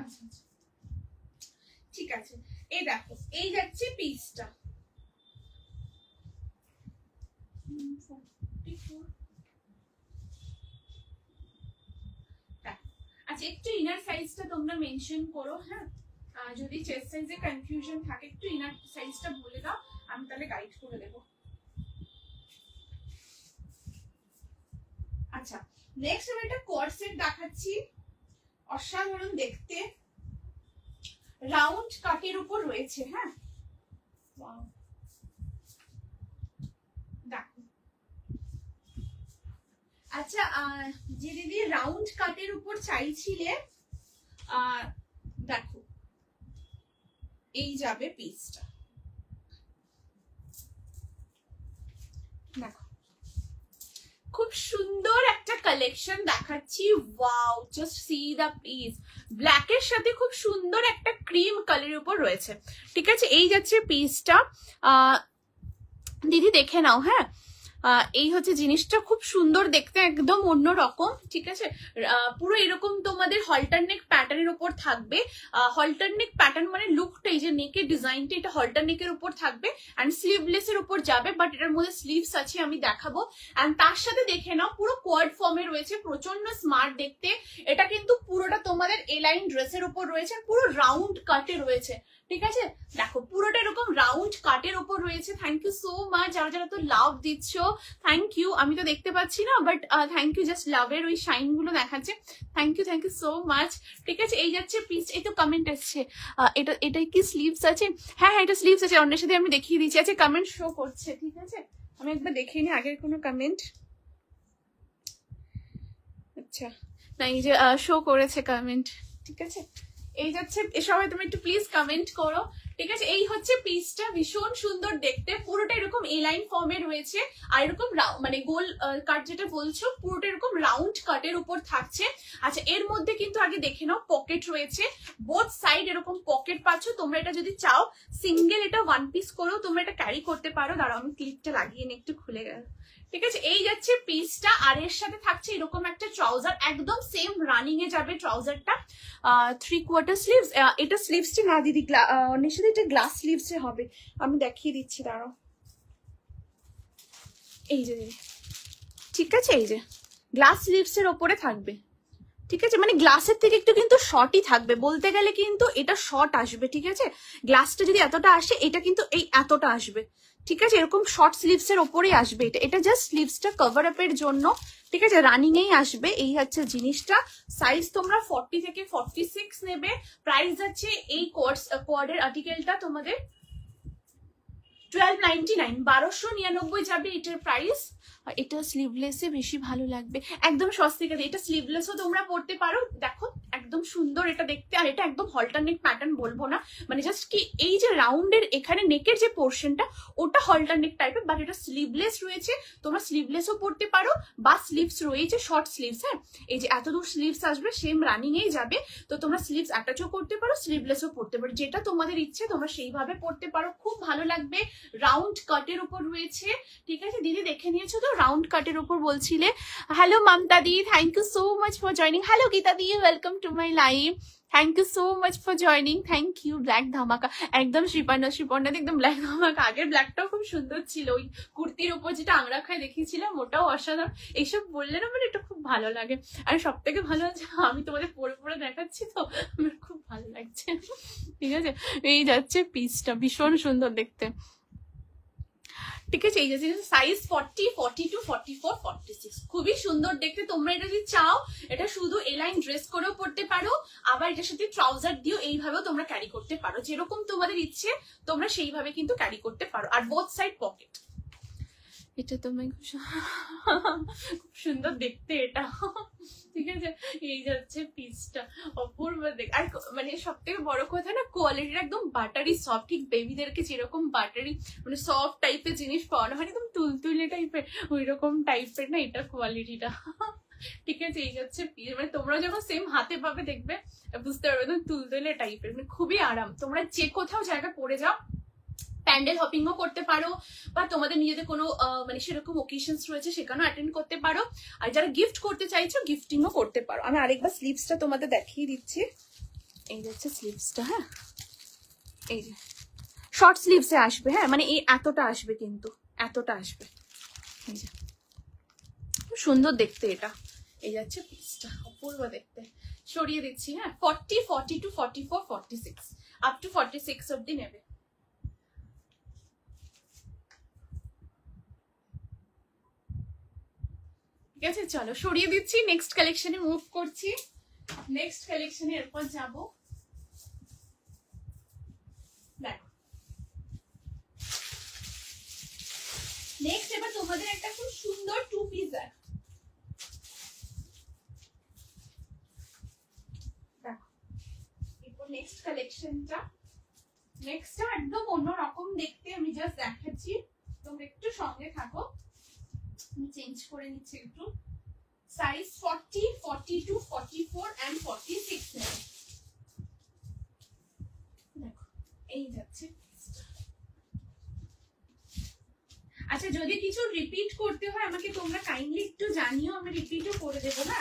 আচ্ছা আচ্ছা ঠিক আছে, এই দেখো এই যাচ্ছে পিসটা। আচ্ছা একটু ইনার সাইজটা তোমরা মেনশন করো, হ্যাঁ যদি চেস্ট সাইজে কনফিউশন থাকে একটু ইনার সাইজটা বলে দাও, আমি তাহলে গাইড করে দেব। আচ্ছা নেক্সট আমি একটা কোয়াড সেট দেখাচ্ছি, অসাধারণ দেখতে, রাউন্ড কাটের উপর রয়েছে। হ্যাঁ দেখো, আচ্ছা যে দিদি রাউন্ড কাটের উপর চাইছিলে, দেখো এই যাবে পিসটা, দেখো খুব সুন্দর একটা কালেকশন দেখাচ্ছি। ওয়াও, জাস্ট সি দা পিস, ব্ল্যাক এর সাথে খুব সুন্দর একটা ক্রিম কালারের উপর রয়েছে। ঠিক আছে, এই যাচ্ছে পিসটা, দিদি দেখে নাও। হ্যাঁ এই হচ্ছে জিনিসটা, খুব সুন্দর দেখতে, একদম অন্যরকম। ঠিক আছে, পুরো এরকম তোমাদের হল্টার নেক প্যাটার্নের উপর থাকবে। হল্টার নেক প্যাটার্ন মানে লুকটা, এই যে নেকের ডিজাইনটা এটা হল্টার নেকের উপর থাকবে অ্যান্ড স্লিভলেস এর উপর যাবে, বাট এটার মধ্যে স্লিভস আছে, আমি দেখাবো। অ্যান্ড তার সাথে দেখে নাও পুরো কোয়াড ফর্মে রয়েছে, প্রচন্ড স্মার্ট দেখতে। এটা কিন্তু পুরোটা তোমাদের এলাইন ড্রেসের উপর রয়েছে, পুরো রাউন্ড কাটে রয়েছে। ঠিক আছে, দেখো পুরোটা এরকম রাউন্ড কাটের উপর রয়েছে। থ্যাংক ইউ সো মাচ যারা যারা তো লাভ দিচ্ছ, থ্যাংক ইউ। আমি তো দেখতে পাচ্ছি না, বাট থ্যাংক ইউ, জাস্ট লাভের ওই শাইন গুলো দেখাচ্ছে। Thank you so much. ঠিক আছে, এই যাচ্ছে পিস। এই তো কমেন্ট আসছে, এটাই কি স্লিভস আছে? হ্যাঁ হ্যাঁ এটা স্লিভস আছে, অন্যের সাথে আমি দেখিয়ে দিচ্ছি। আচ্ছা কমেন্ট শো করছে, ঠিক আছে আমি একবার দেখিয়ে নিই আগের কোনো কমেন্ট। আচ্ছা না, এই যে শো করেছে কমেন্ট। ঠিক আছে, এই যাচ্ছে, সবাই তুমি একটু প্লিজ কমেন্ট করো। ঠিক আছে, এই হচ্ছে পিসটা, ভীষণ সুন্দর দেখতে, পুরোটা এরকম এ লাইন ফর্মে রয়েছে, আর এরকম মানে গোল কাট যেটা বলছো পুরোটা এরকম রাউন্ড কাটের উপর থাকছে। আচ্ছা এর মধ্যে কিন্তু আগে দেখে নাও পকেট রয়েছে, বোথ সাইড এরকম পকেট পাচ্ছ। তোমরা এটা যদি চাও সিঙ্গেল এটা ওয়ান পিস করেও তোমরা এটা ক্যারি করতে পারো। দাঁড়াও আমি ক্লিপটা লাগিয়ে নিই, একটু খুলে গেল। ঠিক আছে, এই যাচ্ছে পিসটা, আর এর সাথে থাকছে এরকম একটা ট্রাউজার, একদম সেম রানিং এ যাবে ট্রাউজারটা। 3/4 স্লিভস, এটা স্লিভসটা না দিদি, অনেক সাথে এটা গ্লাস স্লিভস হবে, আমি দেখিয়ে দিচ্ছি দাঁড়াও। এই যে দিদি, ঠিক আছে এই যে গ্লাস স্লিভস এর ওপরে থাকবে। ঠিক আছে, মানে গ্লাসের থেকে একটু কিন্তু শর্টই থাকবে, বলতে গেলে কিন্তু এটা শর্ট আসবে। ঠিক আছে, গ্লাসটা যদি এতটা আসে, এটা কিন্তু এই এতটা আসবে। ঠিক আছে, এরকম শর্ট স্লিভস এর ওপরেই আসবে এটা, এটা জাস্ট স্লিভসটা কভার আপ এর জন্য। ঠিক আছে, রানিং এই আসবে, এই হচ্ছে জিনিসটা। সাইজ তোমরা 40 থেকে 46 নেবে। প্রাইস আছে এই কোয়াডের আর্টিকেলটা তোমাদের 1299, 1299 যাবে এটার প্রাইস। এটা স্লিভলেসে বেশি ভালো লাগবে, একদম সস্তিকা। এটা স্লিভলেসও তোমরা পড়তে পারো, দেখো একদম সুন্দর এটা দেখতে। আর এটা একদম হল্টার নেক প্যাটার্ন বলবো না, মানে জাস্ট কি এই যে রাউন্ডের এখানে নেকের যে পোর্শনটা ওটা হল্টার নেক টাইপের, বাট এটা স্লিভলেস রয়েছে, তোমরা স্লিভলেসও পড়তে পারো, বা স্লিভস রয়েছে শর্ট স্লিভস। হ্যাঁ এই যে এত দূর স্লিভস আসবে, সেম রানিং এই যাবে, তো তোমরা স্লিভস অ্যাটাচও করতে পারো, স্লিভলেসও পড়তে পারো, যেটা তোমাদের ইচ্ছে তোমরা সেইভাবে পড়তে পারো, খুব ভালো লাগবে। রাউন্ড কাটের উপর রয়েছে। ঠিক আছে দিদি দেখে নিয়েছো তো, রাউন্ড কাটের উপর বলছিলে। Hello Mamata di, thank you so much for joining. Hello Gita di, welcome to my live. Thank you so much for joining, thank you. Black ধামাকা, একদম শ্রীপর্ণা একদম ব্ল্যাক ধামাকা। আগের ব্ল্যাকটাও খুব সুন্দর ছিল, ওই কুর্তির উপর যেটা আংরা খায় দেখিয়েছিলাম ওটাও অসাধারণ। এইসব বললে না মানে এটা খুব ভালো লাগে, আর সব থেকে ভালো হচ্ছে আমি তোমাদের পরে পরে দেখাচ্ছি তো আমার খুব ভালো লাগছে। ঠিক আছে, এই যাচ্ছে পিসটা, ভীষণ সুন্দর দেখতে। ঠিক আছে, এই যে সাইজ 40, 42, 44, 46, খুবই সুন্দর দেখতে। তোমরা এটা যদি চাও এটা শুধু এলাইন ড্রেস করেও পড়তে পারো, আবার এটার সাথে ট্রাউজার দিয়েও এইভাবেও তোমরা ক্যারি করতে পারো, যেরকম তোমাদের ইচ্ছে তোমরা সেইভাবে কিন্তু ক্যারি করতে পারো, আর বোথ সাইড পকেট। এটা তোমায় খুব সুন্দর দেখতে এটা, ঠিক আছে। এই যাচ্ছে পিসটা, অপূর্ব দেখ। আর মানে সব থেকে বড় কথা না, কোয়ালিটিটা একদম বাটারি সফট, ঠিক বেবিদেরকে যেরকম বাটারি মানে সফট টাইপের জিনিস পাওয়ানো হয়, একদম তুলতুলে টাইপের, ওই রকম টাইপের না এটা কোয়ালিটিটা, ঠিক আছে। এই যাচ্ছে পিস, মানে তোমরা যখন সেম হাতে পাবে দেখবে বুঝতে পারবে, একদম তুলতুলে টাইপের, মানে খুবই আরাম। তোমরা যে কোথাও জায়গা পরে যাও, প্যান্ডেল হপিংও করতে পারো, বা তোমাদের নিজেদের কোনো মানে সেরকম ওকেশনস রয়েছে সেখানেও অ্যাটেন্ড করতে পারো, আর যারা গিফট করতে চাইছো গিফটিংও করতে পারো। আমি আরেকবার স্লিভসটা তোমাদের দেখিয়ে দিচ্ছি। এই হচ্ছে স্লিভসটা, হ্যাঁ এই যে শর্ট স্লিভসে আসবে, হ্যাঁ মানে এই এতটা আসবে, কিন্তু এতটা আসবে, এই যে সুন্দর দেখতে এটা। এই যাচ্ছে পিসটা, অপূর্ব দেখতে। সরিয়ে দিচ্ছি, হ্যাঁ 40, 42, 44, 46 আপ টু 46 অব্দি নেবে। ঠিক আছে, চলো সরিয়ে দিচ্ছি, নেক্সট কালেকশনে মুভ করছি। নেক্সট কালেকশনে এরপর যাব, দেখো নেক্সট এবার তোমাদের একটা খুব সুন্দর টু পিস দেখো, এরপর নেক্সট কালেকশনটা, নেক্সটটা একদম অন্যরকম দেখতে, আমি জাস্ট দেখাচ্ছি, তোমরা একটু সঙ্গে থাকো। আমি চেঞ্জ করে নিচ্ছি একটু, সাইজ 40, 42, 44 and 46 নেবে। দেখো এই যাচ্ছে। আচ্ছা যদি কিছু রিপিট করতে হয় আমাকে তোমরা কাইন্ডলি একটু জানিও, আমি রিপিটও করে দেবো না।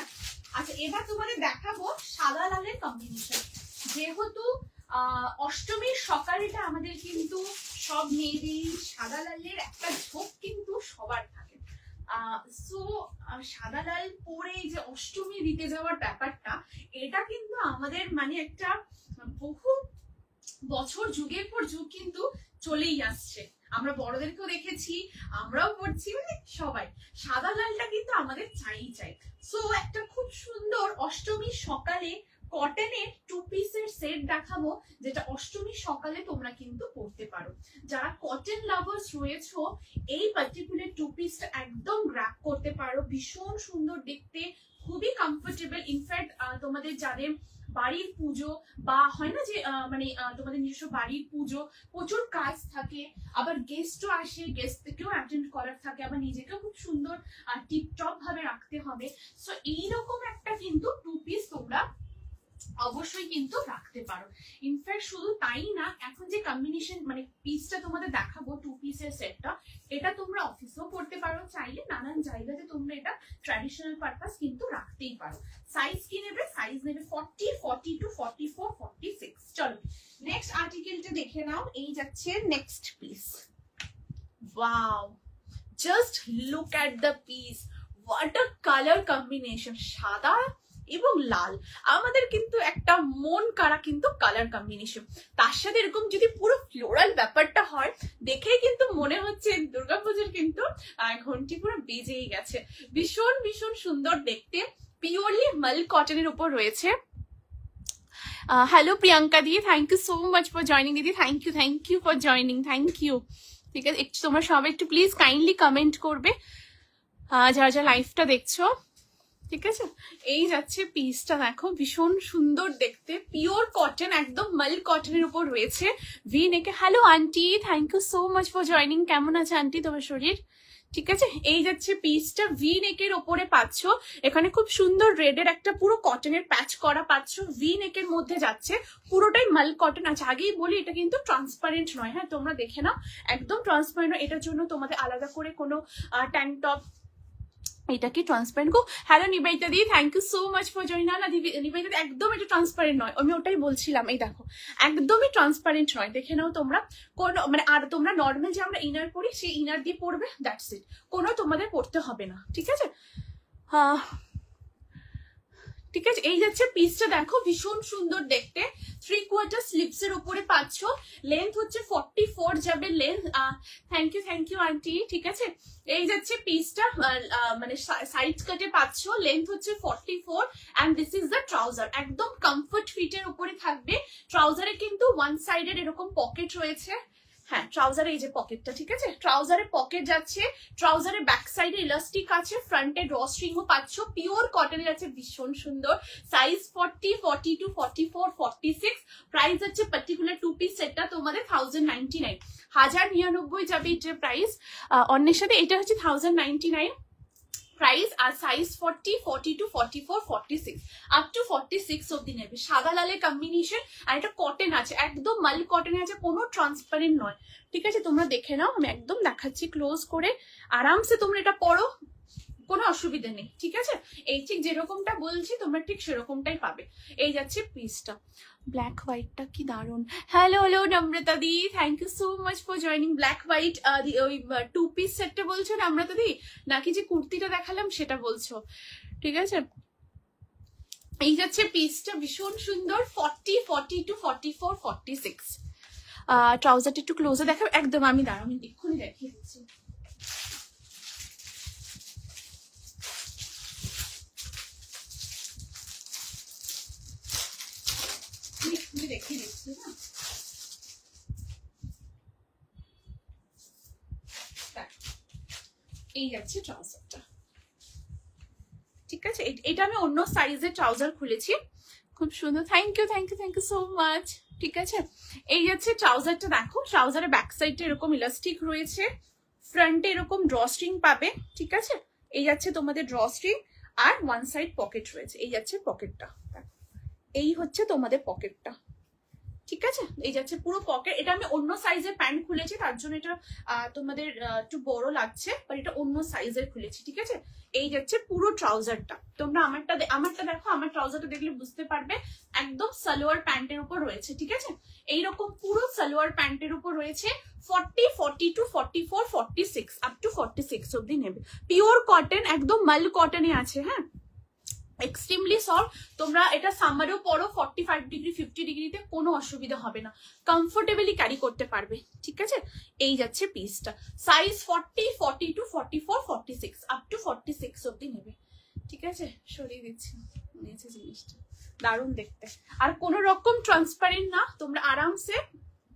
আচ্ছা এবার তোমাদের দেখাবো সাদা লালের কম্বিনেশন। যেহেতু অষ্টমীর সকালটা আমাদের কিন্তু সব মেয়েদের সাদা লালের একটা ঝোঁক কিন্তু সবার থাকে, সো সাদা লাল পরে যে অষ্টমী দিতে যাওয়ার ব্যাপারটা, এটা কিন্তু আমাদের মানে একটা বহু বছর যুগের পর যুগ কিন্তু চলেই আসছে। আমরা বড়দেরকেও দেখেছি, আমরাও পড়ছি, মানে সবাই সাদা লালটা কিন্তু আমাদের চাই চাই। সো একটা খুব সুন্দর অষ্টমীর সকালে কটনের টু পিসের সেট দেখাবো, যেটা অষ্টমীর সকালে তোমরা কিন্তু পড়তে পারো। যারা কটন লাভার্স রয়েছো, এই পার্টিকুলার টু পিসটা একদম গ্র্যাব করতে পারো। ভীষণ সুন্দর দেখতে, খুবই কমফোর্টেবল। ইনফ্যাক্ট তোমাদের যাদের বাড়ির পুজো বা হয় না যে মানে তোমাদের নিজস্ব বাড়ির পুজো, প্রচুর কাজ থাকে, আবার গেস্টও আসে, গেস্টকেও অ্যাটেন্ড করার থাকে, আবার নিজেকেও খুব সুন্দর টিপটপ ভাবে রাখতে হবে। সো এইরকম একটা কিন্তু টু পিস তোমরা অবশ্যই কিন্তু রাখতে পারো। ইনফ্যাক্ট শুধু তাই না, এখন যে কম্বিনেশন মানে পিসটা তোমাদের দেখাবো, টু পিসের সেটটা, এটা তোমরা অফিসেও পড়তে পারো, চাইলে নানান জায়গাতে তোমরা এটা ট্র্যাডিশনাল পারপাস কিন্তু রাখতেই পারো। সাইজ কি নেবে? সাইজ নেবে 40, 42, 44, 46। চলো নেক্সট আর্টিকেলটা দেখে নাও। এই যাচ্ছে next piece. Wow, just look at the piece, what a colour combination, সাদা এবং লাল, আমাদের কিন্তু একটা মন কাড়া কিন্তু কালার কম্বিনেশন। তার সাথে এরকম যদি পুরো ফ্লোরাল ব্যাপারটা হয়, দেখেই কিন্তু মনে হচ্ছে দুর্গাপুজোর কিন্তু ঘন্টি পুরো বেজেই গেছে। ভীষণ ভীষণ সুন্দর দেখতে, পিওরলি মাল কটনের উপর রয়েছে। Hello Priyanka di, thank you so much for joining দিদি, thank you for joining, thank you. ঠিক আছে, একটু তোমরা সবাই একটু প্লিজ কাইন্ডলি কমেন্ট করবে যারা যারা লাইভটা দেখছো, ঠিক আছে। এই যাচ্ছে পিসটা, দেখো ভীষণ সুন্দর দেখতে, পিওর কটন, একদম মাল কটনের উপর রয়েছে, ভি নেকে। Hello aunty, thank you so much for joining. কেমন আছে আন্টি তোমার শরীর? ঠিক আছে, এই যাচ্ছে পিসটা, ভি নেকের ওপরে পাচ্ছ, এখানে খুব সুন্দর রেডের একটা পুরো কটনের প্যাচ করা পাচ্ছ, ভি নেকের মধ্যে যাচ্ছে, পুরোটাই মাল কটন আছে। আগেই বলি এটা কিন্তু ট্রান্সপারেন্ট নয়, হ্যাঁ তোমরা দেখে নাও, একদম ট্রান্সপারেন্ট নয়। এটার জন্য তোমাদের আলাদা করে কোনো ট্যাঙ্ক টপ, এটা কি ট্রান্সপারেন্ট গো? Hello Nivedita di, thank you so much for joining. না নিবেদিতা, একদম এটা ট্রান্সপারেন্ট নয়, আমি ওটাই বলছিলাম। এই দেখো একদমই ট্রান্সপারেন্ট নয়, দেখে নাও তোমরা। কোনো মানে আর তোমরা নর্মাল যে আমরা ইনার পরি, সেই ইনার দিয়ে পরবে, দ্যাটস ইট, কোনো তোমাদের পড়তে হবে না, ঠিক আছে। ঠিক আছে, এই যাচ্ছে পিসটা, দেখো ভীষণ সুন্দর দেখতে, 3/4 স্লিভস এর উপরে পাচ্ছ, লেন্থ হচ্ছে 44 যাবে লেন্থ। Thank you aunty. ঠিক আছে, এই যাচ্ছে পিসটা, মানে সাইড কাটে পাচ্ছ, লেন্থ হচ্ছে 44 and this is the trouser. একদম কমফর্ট ফিটের উপরে থাকবে। ট্রাউজারে কিন্তু ওয়ান সাইডের এরকম পকেট রয়েছে, হ্যাঁ ট্রাউজারে এই যে পকেটটা, ঠিক আছে, ট্রাউজারে পকেট যাচ্ছে, ট্রাউজারে ব্যাক সাইডে ইলাস্টিক আছে, ফ্রন্টে ড্র স্ট্রিংও পাচ্ছ, পিওর কটনের আছে, ভীষণ সুন্দর। সাইজ 40, 42, 44, 46। প্রাইস আছে পার্টিকুলার 2 পিস সেটটা তোমাদের 1099, 1099 যাবে যে প্রাইস। অন্যের সাথে এটা হচ্ছে 1099 প্রাইস। আর সাইজ 40, 42, 44, 46 আপ টু 46 অব্দি নেবে। সাদা লালের কম্বিনেশন, আর এটা কটন আছে, একদম মাল কটনে আছে, কোনো ট্রান্সপারেন্ট নয়, ঠিক আছে। তোমরা দেখে নাও, আমি একদম দেখাচ্ছি ক্লোজ করে, আরামসে তোমরা এটা পরো, কোনো অসুবিধা নেই, ঠিক আছে। এই ঠিক যেরকমটা বলছি তোমরা ঠিক সেরকমটাই পাবে। এই যাচ্ছে পিসটা, ব্ল্যাক হোয়াইটটা কি দারুন। Hello hello Namrata di, thank you so much for joining. Black white ওই 2 পিস সেটটা বলছো নম্রতা দি, নাকি যে কুর্তিটা দেখালাম সেটা বলছো? ঠিক আছে, এই যাচ্ছে পিসটা, ভীষণ সুন্দর। 40, 42, 44, 46। ট্রাউজারটা একটু ক্লোজে দেখাবো একদম, আমি দাঁড়াও, আমি এক্ষুনি দেখিয়ে দিচ্ছি। দেখিয়ে দিচ্ছি না, এই যাচ্ছে ট্রাউজারটা, ঠিক আছে। এটা আমি অন্য সাইজের ট্রাউজার খুলেছি, খুব সুন্দর। Thank you thank you thank you so much, ঠিক আছে। এই যাচ্ছে ট্রাউজারটা, দেখো ট্রাউজারের ব্যাক সাইডটা এরকম ইলাস্টিক রয়েছে, ফ্রন্টে এরকম ড্র স্ট্রিং পাবে, ঠিক আছে। এই যাচ্ছে তোমাদের ড্র স্ট্রিং, আর ওয়ান সাইড পকেট রয়েছে, এই যাচ্ছে পকেটটা, এই হচ্ছে তোমাদের পকেটটা, ঠিক আছে। এই যাচ্ছে পুরো পকেট। এটা আমি অন্য সাইজের প্যান্ট খুলেছি, তার জন্য এটা তোমাদের একটু বড় লাগছে, বাট এটা অন্য সাইজের খুলেছি, ঠিক আছে। এই যাচ্ছে পুরো ট্রাউজারটা। তোমরা আমারটা দেখো, আমার ট্রাউজারটা দেখলে বুঝতে পারবে, একদম সালোয়ার প্যান্টের উপর রয়েছে, ঠিক আছে। এইরকম পুরো সালোয়ার প্যান্টের উপর রয়েছে। 40, 42, 44, 46 আপ টু 46 অব্দি নেবে। পিওর কটন, একদম মাল কটনে আছে, হ্যাঁ, এক্সট্রিমলি সফট। তোমরা এটা সামারেও পরো, 45 ডিগ্রি 50 ডিগ্রিতে কোনো অসুবিধা হবে না, কমফোর্টেবলি ক্যারি করতে পারবে, ঠিক আছে। এই যাচ্ছে পিসটা, সাইজ 40, 42, 44, 46 আপ টু 46 অব্দি নেবে, ঠিক আছে। সরিয়ে দিচ্ছি, নিয়েছে জিনিসটা, দারুণ দেখতে, আর কোনো রকম ট্রান্সপারেন্ট না, তোমরা আরামসে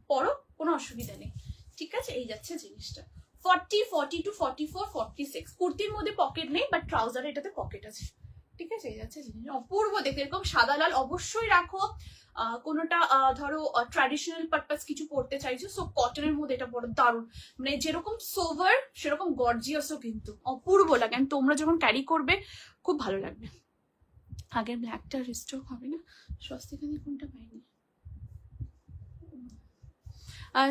পরো, কোনো অসুবিধা নেই, ঠিক আছে। এই যাচ্ছে জিনিসটা, 40, 42, 44, 46। কুর্তির মধ্যে পকেট নেই, বাট ট্রাউজারে এটাতে পকেট আছে, ঠিক আছে। এই যাচ্ছে জিনিস, অপূর্ব দেখতে, এরকম সাদা লাল অবশ্যই রাখো। কোনোটা ধরো ট্র্যাডিশনাল পারপাস কিছু পড়তে চাইছো, সো কটনের মধ্যে এটা বড় দারুণ, মানে যেরকম সোভার সেরকম গর্জিয়াসও, কিন্তু অপূর্ব লাগে, আর তোমরা যখন ক্যারি করবে খুব ভালো লাগবে। আগের ব্ল্যাকটা রিস্টক হবে না, স্বস্তিকা দিয়ে কোনটা পাইনি,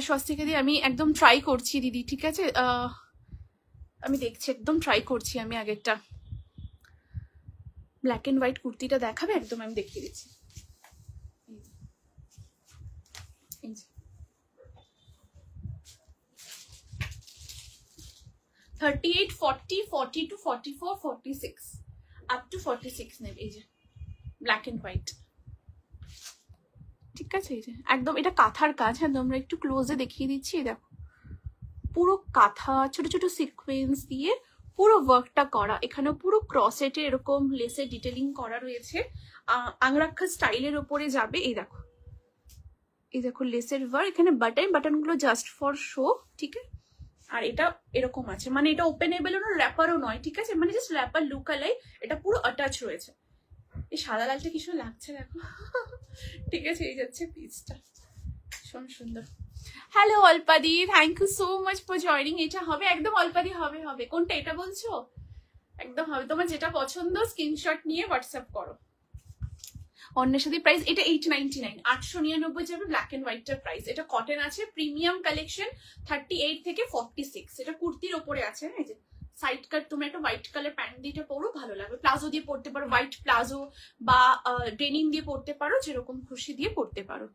স্বস্তিকা দিয়ে আমি একদম ট্রাই করছি দিদি, ঠিক আছে। আমি দেখছি, একদম ট্রাই করছি আমি আগেরটা। ব্ল্যাক এন্ড হোয়াইট কুর্তিটা দেখাবে একদম, আমি দেখিয়ে দিচ্ছি। 38, 40, 42, 44, 46 আপ টু 46 নেবে, এই যে ব্ল্যাক এন্ড হোয়াইট, ঠিক আছে। এই যে একদম এটা কাঁথার কাজ, হ্যাঁ, তোমরা একটু ক্লোজে দেখিয়ে দিচ্ছি, দেখো পুরো কাঁথা, ছোট ছোট সিকোয়েন্স দিয়ে পুরো ওয়ার্কটা করা, এখানে পুরো ক্রসেটে এরকম লেসের ডিটেলিং করা রয়েছে, আংরাক্ষা স্টাইলের ওপরে যাবে। এই দেখো, এই দেখো লেসের ওয়ার্ক, এখানে বাটনগুলো জাস্ট ফর শো, ঠিক আছে। আর এটা এরকম আছে, মানে এটা ওপেনেবল না, র্যাপারও নয়, ঠিক আছে, মানে জাস্ট র্যাপার লুক আলাই, এটা পুরো অ্যাটাচ রয়েছে। এই সাদা লালটা কি সুন্দর লাগছে দেখো, ঠিক আছে। এই যাচ্ছে পিসটা, ভীষণ সুন্দর। Hello Alpadi, thank you so much for joining. এটা হবে একদম অল্পাদি, হবে কোনটা, এটা বলছো? একদম হবে, তোমার যেটা পছন্দ স্ক্রিনশট নিয়ে হোয়াটসঅ্যাপ করো। অন্যের সাথে প্রাইস এটা 899, 899 যাবে ব্ল্যাক এন্ড হোয়াইটটার প্রাইস। এটা কটন আছে, প্রিমিয়াম কালেকশন, 38 থেকে 46। এটা কুর্তির ওপরে আছে, হ্যাঁ, এই যে সাইড কাট। তুমি একটা হোয়াইট কালার প্যান্ট দিয়ে পরো, ভালো লাগবে, প্লাজো দিয়ে পরতে পারো, হোয়াইট প্লাজো বা ডেনিম দিয়ে পরতে পারো, যেরকম খুশি দিয়ে পরতে পারো,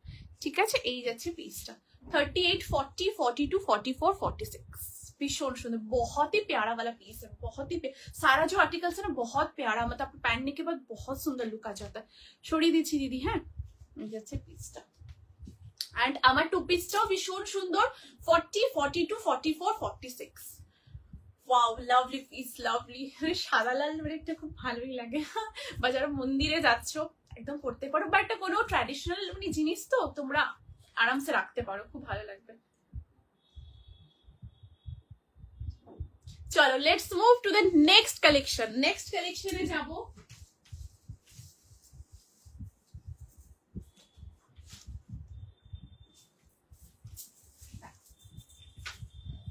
ঠিক আছে। এই যাচ্ছে পিসটা, 38, 40, 42, 44, 46। भीषण सुंदर, बहुत ही प्यारा वाला पीस है, बहुत ही सारा जो आर्टिकल्स है ना बहुत प्यारा, मतलब आपको पहनने के बाद बहुत सुंदर लुक आ जाता है। छोड़ी दीजिए दीदी, হ্যাঁ, যাচ্ছে পিসটা। এন্ড আমার টু পিসটাও ভীষণ সুন্দর, 40, 42, 44, 46। Wow, lovely piece, lovely. সাদা লাল একটা খুব ভালোই লাগে, বা যারা মন্দিরে যাচ্ছ একদম পড়তে পারো, বা একটা কোনো ট্র্যাডিশনাল জিনিস তো তোমরা আরামসে রাখতে পারো, খুব ভালো লাগবে। চলো let's move to the next collection. Next কালেকশনে যাব।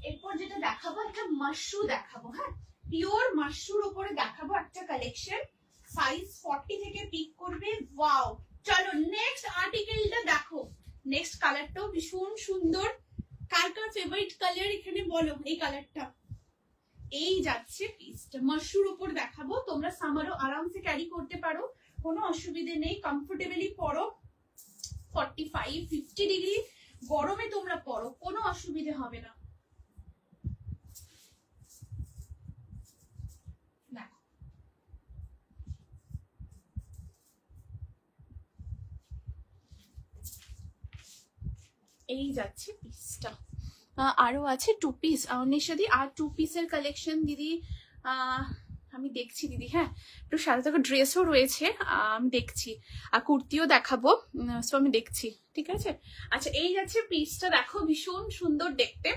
এরপর যেটা দেখাবো একটা মাশরু দেখাবো, হ্যাঁ পিওর মাশরুর উপরে দেখাবো একটা কালেকশন, সাইজ 40 থেকে পিক করবে। ওয়াও, চলো নেক্সট আর্টিকেলটা দেখো। নেক্সট কালারটাও ভীষণ সুন্দর। কার কার ফেভারিট কালার এখানে বলো? এই কালারটা, এই যাচ্ছে পিসটা মাশরুর উপর দেখাবো। তোমরা সামারও আরামসে ক্যারি করতে পারো, কোনো অসুবিধে নেই, কমফোর্টেবলি পরো। 45-50 ডিগ্রি গরমে তোমরা পরো, কোনো অসুবিধে হবে না। এই যাচ্ছে পিসটা। আরো আছে টু পিস নিশাদি, আর টু পিসের কালেকশন দিদি আমি দেখছি দিদি। হ্যাঁ একটু সাদা সাদা ড্রেসও রয়েছে, আমি দেখছি, আর কুর্তিও দেখাবো, সো আমি দেখছি, ঠিক আছে। আচ্ছা এই যাচ্ছে পিসটা, দেখো ভীষণ সুন্দর দেখতে,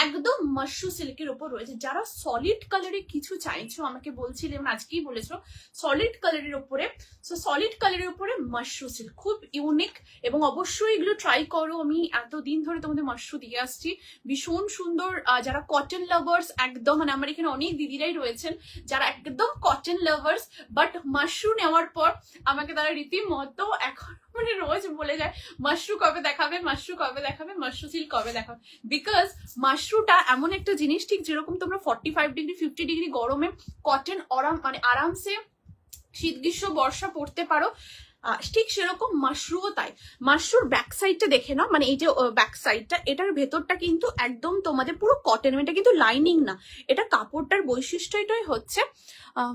একদম মাশরু সিল্কের উপর রয়েছে। যারা সলিড কালারে কিছু চাইছো, আমাকে বলছিলেন আজকেই বলেছো সলিড কালারের উপরে, সো সলিড কালারের উপরে মাশরু সিল্ক খুব ইউনিক, এবং অবশ্যই এগুলো ট্রাই করো। আমি এতদিন ধরে তোমাদের মাশরু দিয়ে আসছি, ভীষণ সুন্দর। যারা কটন লাভার্স একদম, মানে আমার এখানে অনেক দিদিরাই রয়েছেন যারা একদম কটন লাভার্স, বাট মাশরু নেওয়ার পর আমাকে তারা রীতিমতো এখন মানে রোজ বলে যায় মাশরু কবে দেখাবে, মাশরু কবে দেখাবে, মাশরু সিল্ক কবে দেখাবে। বিকজ মাশরুটা এমন একটা জিনিস, ঠিক যেরকম তোমরা 45 ডিগ্রি 50 ডিগ্রি গরমে কটন মানে আরামসে শীত গ্রীষ্ম বর্ষা পড়তে পারো, ঠিক সেরকম মাশরুও তাই। মাশরুর ব্যাক সাইডটা দেখে নাও, মানে এই যে ব্যাক সাইডটা, এটার ভেতরটা কিন্তু একদম তোমাদের পুরো কটন, এটা কিন্তু লাইনিং না, এটা কাপড়টার বৈশিষ্ট্যটাই হচ্ছে।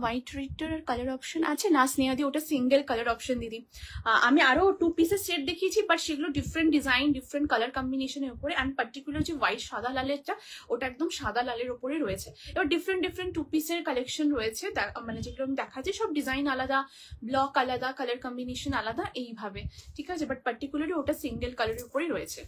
হোয়াইট রেডের কালার অপশন আছে না স্নেহা দি? ওটা সিঙ্গেল কালার অপশন দিদি। আমি আরো টু পিসের সেট দেখিয়েছি, বাট সেগুলো ডিফারেন্ট ডিজাইন ডিফারেন্ট কালার কম্বিনেশনের উপরে, অ্যান্ড পার্টিকুলার যে হোয়াইট সাদা লালেরটা, ওটা একদম সাদা লালের উপরে রয়েছে। এবার ডিফারেন্ট ডিফারেন্ট টু পিসের কালেকশন রয়েছে, মানে যেগুলো আমি দেখাচ্ছি সব ডিজাইন আলাদা, ব্লক আলাদা, কালার কম্বিনেশন আলাদা, এইভাবে, ঠিক আছে। বাট পার্টিকুলারলি ওটা সিঙ্গেল কালারের উপরেই রয়েছে।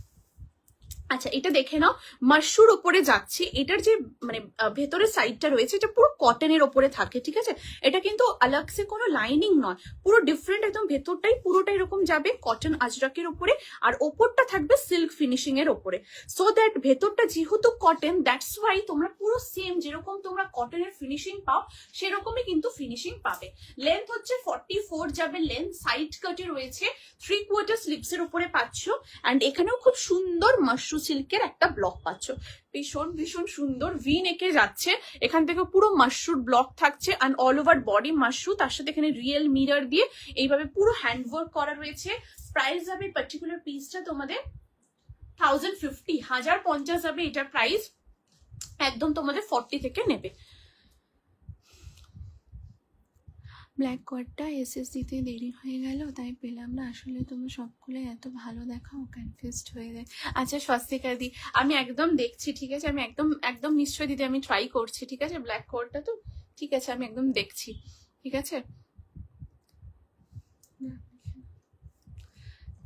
আচ্ছা এটা দেখে নাও, মাশরুর ওপরে যাচ্ছে, এটার যে মানে ভেতরের সাইডটা রয়েছে এটা পুরো কটনের ওপরে থাকে, ঠিক আছে। এটা কিন্তু আলাদা কোনো লাইনিং নয়, পুরো ডিফারেন্ট, একদম ভেতরটাই পুরোটা এরকম যাবে কটন আজরাকের ওপরে, আর ওপরটা থাকবে সিল্ক ফিনিশিং এর ওপরে। সো দ্যাট ভেতরটা যেহেতু কটন, দ্যাটস ওয়াই তোমরা পুরো সেম যেরকম তোমরা কটনের ফিনিশিং পাও সেরকমই কিন্তু ফিনিশিং পাবে। লেন্থ হচ্ছে 44 যাবে লেন্থ, সাইড কাটে রয়েছে, 3/4 স্লিপস এর উপরে পাচ্ছ, অ্যান্ড এখানেও খুব সুন্দর মাশরু সিল্কের একটা ব্লক পাচ্ছ, ভীষণ ভীষণ সুন্দর ভি নেকে যাচ্ছে, এখান থেকে পুরো মাশরুর ব্লক থাকছে, and all over body Mashru, তার সাথে এখানে রিয়েল মিরর দিয়ে এইভাবে পুরো হ্যান্ডওয়ার্ক করা রয়েছে। প্রাইস যাবে পার্টিকুলার পিসটা তোমাদের 1050, 1050 যাবে এটার প্রাইস, একদম তোমাদের 40 থেকে নেবে। ব্ল্যাক কোয়ারটা এসএস দিতে দেরি হয়ে গেল, তাই পেলাম না। আসলে তুমি সবগুলো এত ভালো দেখাও, কনফিউজড হয়ে যায়। আচ্ছা স্বস্তিকা দি, আমি একদম দেখছি, ঠিক আছে, আমি একদম একদম নিশ্চয়ই দিদি আমি ট্রাই করছি, ঠিক আছে। ব্ল্যাক কোয়ারটা তো ঠিক আছে, আমি একদম দেখছি, ঠিক আছে,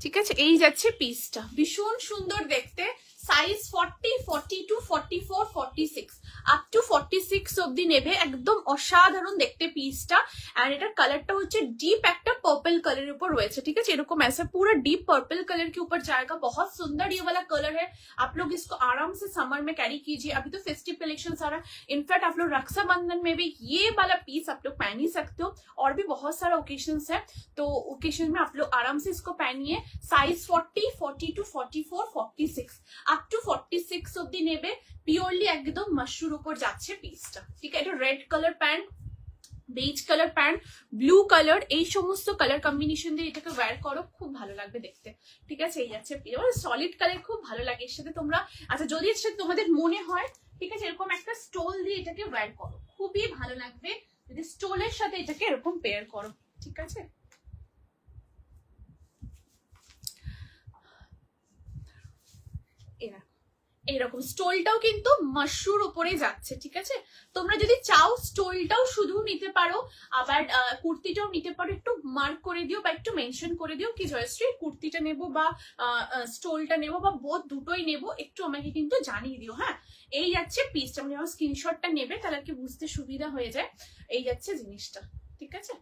ঠিক আছে। এই যাচ্ছে পিসটা, ভীষণ সুন্দর দেখতে, সাইজ 40, 42, 44, 46 আপ টু 46 অব্দি নেবে, একদম অসাধারণ দেখতে পিসটা। এন্ড এটার কালারটা হচ্ছে ডিপ একটা पर्पल कलर ऊपर রয়েছে, ঠিক আছে, এরকম ऐसा पूरा डीप पर्पल कलर के ऊपर जाएगा, बहुत सुंदर ये वाला कलर है। आप लोग इसको आराम से समर में कैरी कीजिए, अभी तो फेस्टिव कलेक्शन आ रहा है, इनफैक्ट आप लोग रक्षाबंधन में भी ये वाला पीस आप लोग पहन ही सकते हो, और भी बहुत सारा ओकेजन है, तो ओकेजन में आप लोग आराम से इसको पहनिए। साइज 40, 42, 44, 46 আপ টু 46 অব্দি নেবে, পিওরলি একদম মাশরুর উপর যাচ্ছে পিসটা, ঠিক আছে। এটা red colour pant, beige colour pant, blue colour, এই সমস্ত কালার কম্বিনেশন দিয়ে এটাকে ওয়্যার করো, খুব ভালো লাগবে দেখতে, ঠিক আছে। এই যাচ্ছে সলিড কালার, খুব ভালো লাগে এর সাথে তোমরা। আচ্ছা যদি এর সাথে তোমাদের মনে হয়, ঠিক আছে, এরকম একটা স্টোল দিয়ে এটাকে ওয়্যার করো, খুবই ভালো লাগবে যদি স্টোলের সাথে এটাকে এরকম পেয়ার করো, ঠিক আছে। এরা এইরকম স্টোলটাও কিন্তু মাশরুর উপরে যাচ্ছে, ঠিক আছে। তোমরা যদি চাও স্টোলটাও শুধু নিতে পারো, আবার কুর্তিটাও নিতে পারো। একটু মার্ক করে দিও বা একটু মেনশন করে দিও কি জয়শ্রী কুর্তিটা নেবো বা স্টোলটা নেবো বা বোধ দুটোই নেবো, একটু আমাকে কিন্তু জানিয়ে দিও। হ্যাঁ, এই যাচ্ছে পিসটা, মানে আমার স্ক্রিনশটটা নেবে তাহলে আর কি বুঝতে সুবিধা হয়ে যায়। এই যাচ্ছে জিনিসটা, ঠিক আছে।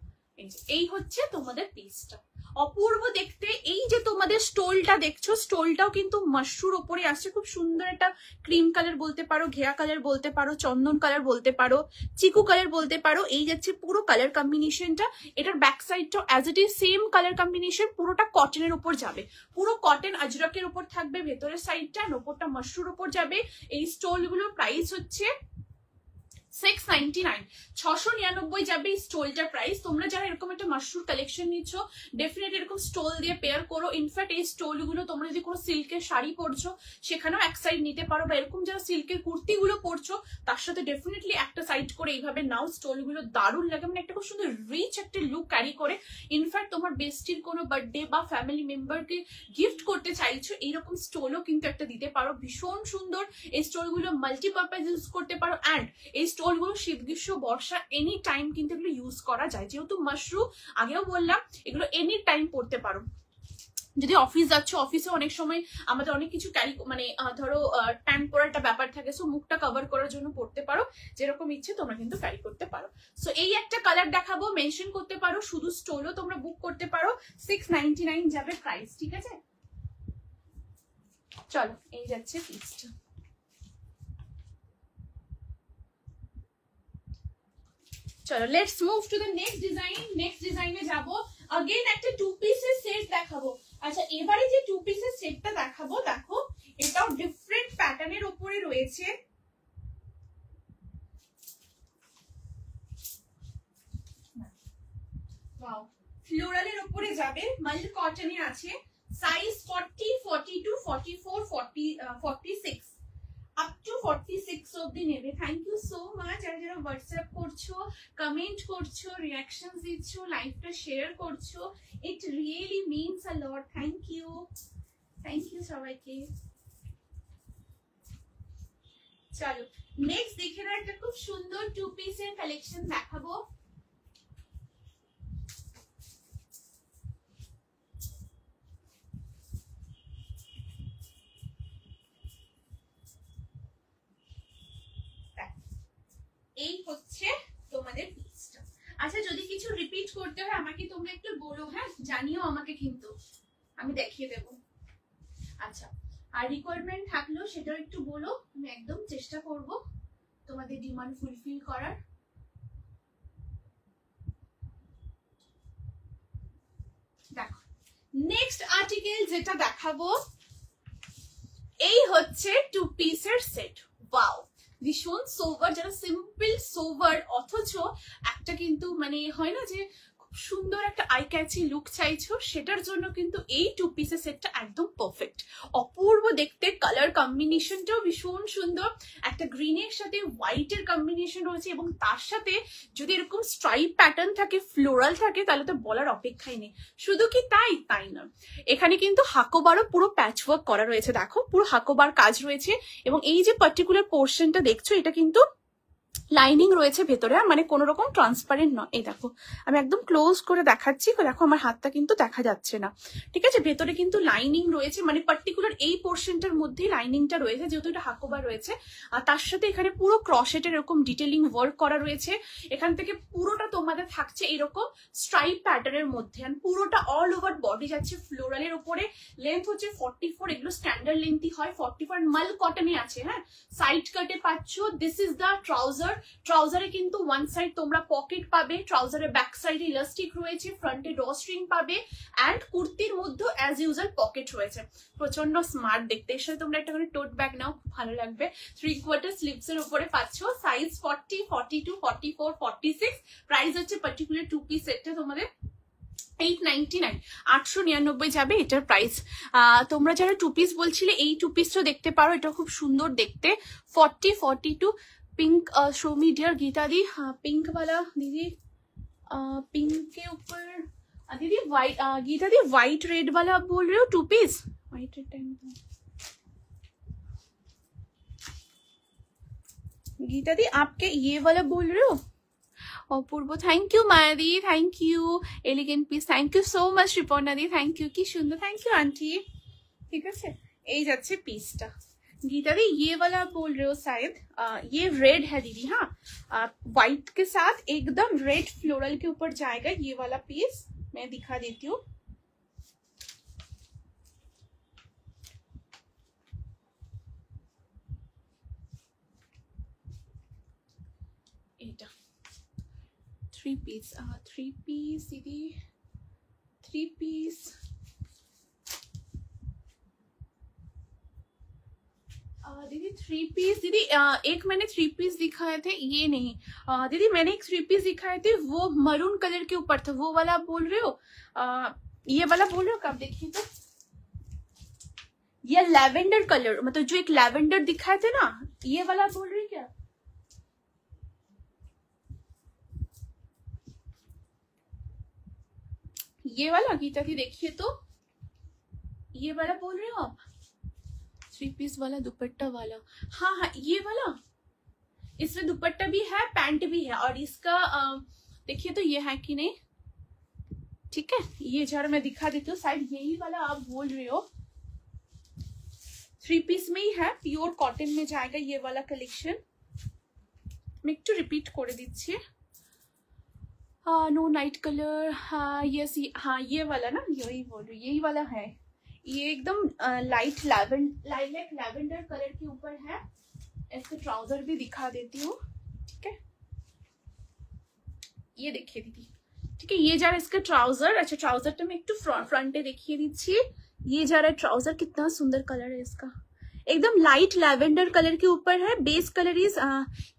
এই হচ্ছে তোমাদের পিসটা, অপূর্ব দেখতে। এই যে তোমাদের স্টোলটা দেখছো, স্টোলটাও কিন্তু মাশরুর ওপরে আসছে, খুব সুন্দর একটা ক্রিম কালার বলতে পারো, ঘেয়া কালার বলতে পারো, চন্দন কালার বলতে পারো, চিকু কালার বলতে পারো। এই যাচ্ছে পুরো কালার কম্বিনেশনটা। এটার ব্যাক সাইডটাও as it is same colour combination, পুরোটা কটনের উপর যাবে, পুরো কটন আজরকের উপর থাকবে ভেতরের সাইডটা, আর ওপরটা মাশরুর উপর যাবে। এই স্টোলগুলোর প্রাইস হচ্ছে 699, 699 যাবে এই স্টোলটার প্রাইস। তোমরা যারা এরকম একটা মাশরুর কালেকশন নিচ্ছ ডেফিনেট এরকম স্টোল দিয়ে পেয়ার করো। ইনফ্যাক্ট এই স্টোলগুলো তোমরা যদি কোনো সিল্কের শাড়ি পরছো সেখানেও এক সাইড নিতে পারো, বা এরকম যারা সিল্কের কুর্তিগুলো পরছো তার সাথে ডেফিনেটলি একটা সাইড করে এইভাবে নাও। স্টোলগুলো দারুণ লাগে, মানে একটা খুব সুন্দর রিচ একটা লুক ক্যারি করে। ইনফ্যাক্ট তোমার বেস্টির কোনো বার্থডে বা ফ্যামিলি মেম্বারকে গিফট করতে চাইছো, এইরকম স্টোলও কিন্তু একটা দিতে পারো, ভীষণ সুন্দর। এই স্টোলগুলো মাল্টিপারপাস ইউজ করতে পারো। অ্যান্ড এই স্টোলগুলো শীত গ্রীষ্ম বর্ষা এনি টাইম কিন্তু এগুলো ইউজ করা যায়, যেহেতু মাশরু আগেও বললাম এগুলো এনি টাইম পরতে পারো। যদি অফিস যাচ্ছ, অফিসে অনেক সময় আমাদের অনেক কিছু ক্যারি, মানে ধরো ট্যান পরার একটা ব্যাপার থাকে, সো মুখটা কভার করার জন্য পড়তে পারো, যেরকম ইচ্ছে তোমরা কিন্তু ক্যারি করতে পারো। সো এই একটা কালার দেখাবো, মেনশন করতে পারো, শুধু স্টোলও তোমরা বুক করতে পারো। 699 যাবে প্রাইস, ঠিক আছে। চলো এই যাচ্ছে পিসটা। চলো let's move to the next design. Next ডিজাইনে যাব। अगेन একটা টু পিসের সেট দেখাবো। আচ্ছা, এবারে যে টু পিসের সেটটা দেখাবো, দেখো এটাও ডিফারেন্ট প্যাটার্নের উপরে রয়েছে। ওয়াও, ফ্লোরালের উপরে যাবে, মাল কটনে আছে। সাইজ 40, 42, 44, 40, 46 আপ টু 46 অবধি নেবে। Thank you so much. আর যারা হোয়াটসঅ্যাপ করছো, কমেন্ট করছো, রিয়াকশন দিচ্ছ, লাইভটা শেয়ার করছো, it really means a lot. Thank you সবাইকে। চলো নেক্সট দেখে নাও, একটা খুব সুন্দর টু পিসের কালেকশন দেখাবো। এই হচ্ছে তোমাদের পিসটা। আচ্ছা, যদি কিছু রিপিট করতে হয় আমাকে তোমরা একটু বলো, হ্যাঁ জানিও আমাকে, কিন্তু আমি দেখিয়ে দেব। আচ্ছা, আর রিকোয়ারমেন্ট থাকলেও সেটাও একটু বলো, আমি একদম চেষ্টা করব তোমাদের ডিমান্ড ফুলফিল করার। দেখো নেক্সট আর্টিকেল যেটা দেখাবো, এই হচ্ছে টু পিসের সেট। ওয়াও, ভীষণ সোভার, যারা সিম্পল সোভার অথচ একটা কিন্তু মানে হয় না যে খুব সুন্দর একটা আই ক্যাচি লুক চাইছো, সেটার জন্য কিন্তু এই টু পিসের সেটটা একদম পারফেক্ট। অপূর্ব দেখতে, কালার কম্বিনেশনটাও ভীষণ সুন্দর, একটা গ্রিনের সাথে হোয়াইটের কম্বিনেশন রয়েছে, এবং তার সাথে যদি এরকম স্ট্রাইপ প্যাটার্ন থাকে, ফ্লোরাল থাকে, তাহলে তো বলার অপেক্ষাই নেই। শুধু কি তাই না, এখানে কিন্তু হাকোবারও পুরো প্যাচওয়ার্ক করা রয়েছে। দেখো পুরো হাকোবার কাজ রয়েছে, এবং এই যে পার্টিকুলার পোর্শনটা দেখছো এটা কিন্তু লাইনিং রয়েছে ভেতরে, মানে কোনো রকম ট্রান্সপারেন্ট নয়। এই দেখো আমি একদম ক্লোজ করে দেখাচ্ছি, দেখো আমার হাতটা কিন্তু দেখা যাচ্ছে না, ঠিক আছে। ভেতরে কিন্তু লাইনিং রয়েছে, মানে পার্টিকুলার এই পোর্শনটার মধ্যেই লাইনিংটা রয়েছে, যেহেতু এটা হাকোবা রয়েছে। আর তার সাথে এখানে পুরো ক্রশেটের এরকম ডিটেলিং ওয়ার্ক করা রয়েছে। এখান থেকে পুরোটা তোমাদের থাকছে এরকম স্ট্রাইপ প্যাটার্নের মধ্যে, আর পুরোটা অল ওভার বডি যাচ্ছে ফ্লোরালের উপরে। লেন্থ হচ্ছে 44, এগুলো স্ট্যান্ডার্ড লেন্থই হয় 44, মাল কটনে আছে। হ্যাঁ, সাইড কাটে পাচ্ছ। This is the trouser. ট্রাউজারে কিন্তু ওয়ান সাইড তোমরা পকেট পাবে, ট্রাউজারের ব্যাক সাইডে ইলাস্টিক রয়েছে, ফ্রন্টে ড্র স্ট্রিং পাবে, অ্যান্ড কুর্তির মধ্যে অ্যাজ ইউজুয়াল পকেট রয়েছে। প্রচন্ড স্মার্ট দেখতে। এর সাথে তোমরা একটা করে টোট ব্যাগ নাও, ভালো লাগবে। 3/4 স্লিভস এর উপরে পাচ্ছ। সাইজ 40, 42, 44, 46। প্রাইস হচ্ছে পার্টিকুলার টু পিস সেটটা তোমাদের 899, 899 যাবে এটার প্রাইস। তোমরা যারা টু পিস বলছিলে, এই টু পিসটা দেখতে পারো, এটা খুব সুন্দর দেখতে। 40, 42 pink show me dear Geeta di. हाँ पिंक वाला दीदी, पिंक के ऊपर दीदी white, Geeta di white red वाला आप बोल रहे हो two piece? White red time Geeta di आपके ये वाला बोल रहे हो? অপূর্ব, thank you Mayadi, thank you elegant piece, thank you so much Riparna di, thank you, কি সুন্দর, থ্যাংক ইউ আন্টি। ঠিক আছে, এই যাচ্ছে পিসটা। गीता दी ये वाला आप बोल रहे हो शायद, ये रेड है दीदी। हाँ, व्हाइट के साथ एकदम रेड फ्लोरल के ऊपर जाएगा ये वाला पीस, मैं दिखा देती हूँ। थ्री पीस दीदी, थ्री पीस। दीदी थ्री पीस दीदी, एक मैंने थ्री पीस दिखाए थे, ये नहीं दीदी, मैंने एक थ्री पीस दिखाए थे वो मरून कलर के ऊपर था, वो वाला आप बोल रहे हो? ये वाला बोल रहे हो? कब देखिए तो ये लैवेंडर कलर, मतलब जो एक लैवेंडर दिखाए थे ना, ये वाला बोल रही क्या? ये वाला गीता दी देखिए तो, ये वाला बोल रहे हो आप? थ्री पीस वाला दुपट्टा वाला, हाँ हाँ ये वाला, इसमें दुपट्टा भी है, पैंट भी है, और इसका देखिए तो ये है कि नहीं। ठीक है, ये जरा मैं दिखा देती हूँ, शायद यही वाला आप बोल रहे हो। थ्री पीस में ही है, प्योर कॉटन में जाएगा ये वाला कलेक्शन। मैं एक रिपीट कर दीजिए, नो नाइट कलर, हाँ यस, हाँ ये वाला ना, यही बोल रही, यही वाला है। ये एकदम लाइट लैवेंडर कलर के ऊपर है। इसका ट्राउजर भी दिखा देती हूँ। ठीक है, ये देखिए दीदी। ठीक है, ये जा रहा है इसका ट्राउजर। अच्छा, ट्राउजर तो मैं एक फ्रंटे देखिए दीजिए, ये जा रहा है ट्राउजर, कितना सुंदर कलर है इसका, एकदम लाइट लैवेंडर कलर के ऊपर है। बेस कलर इज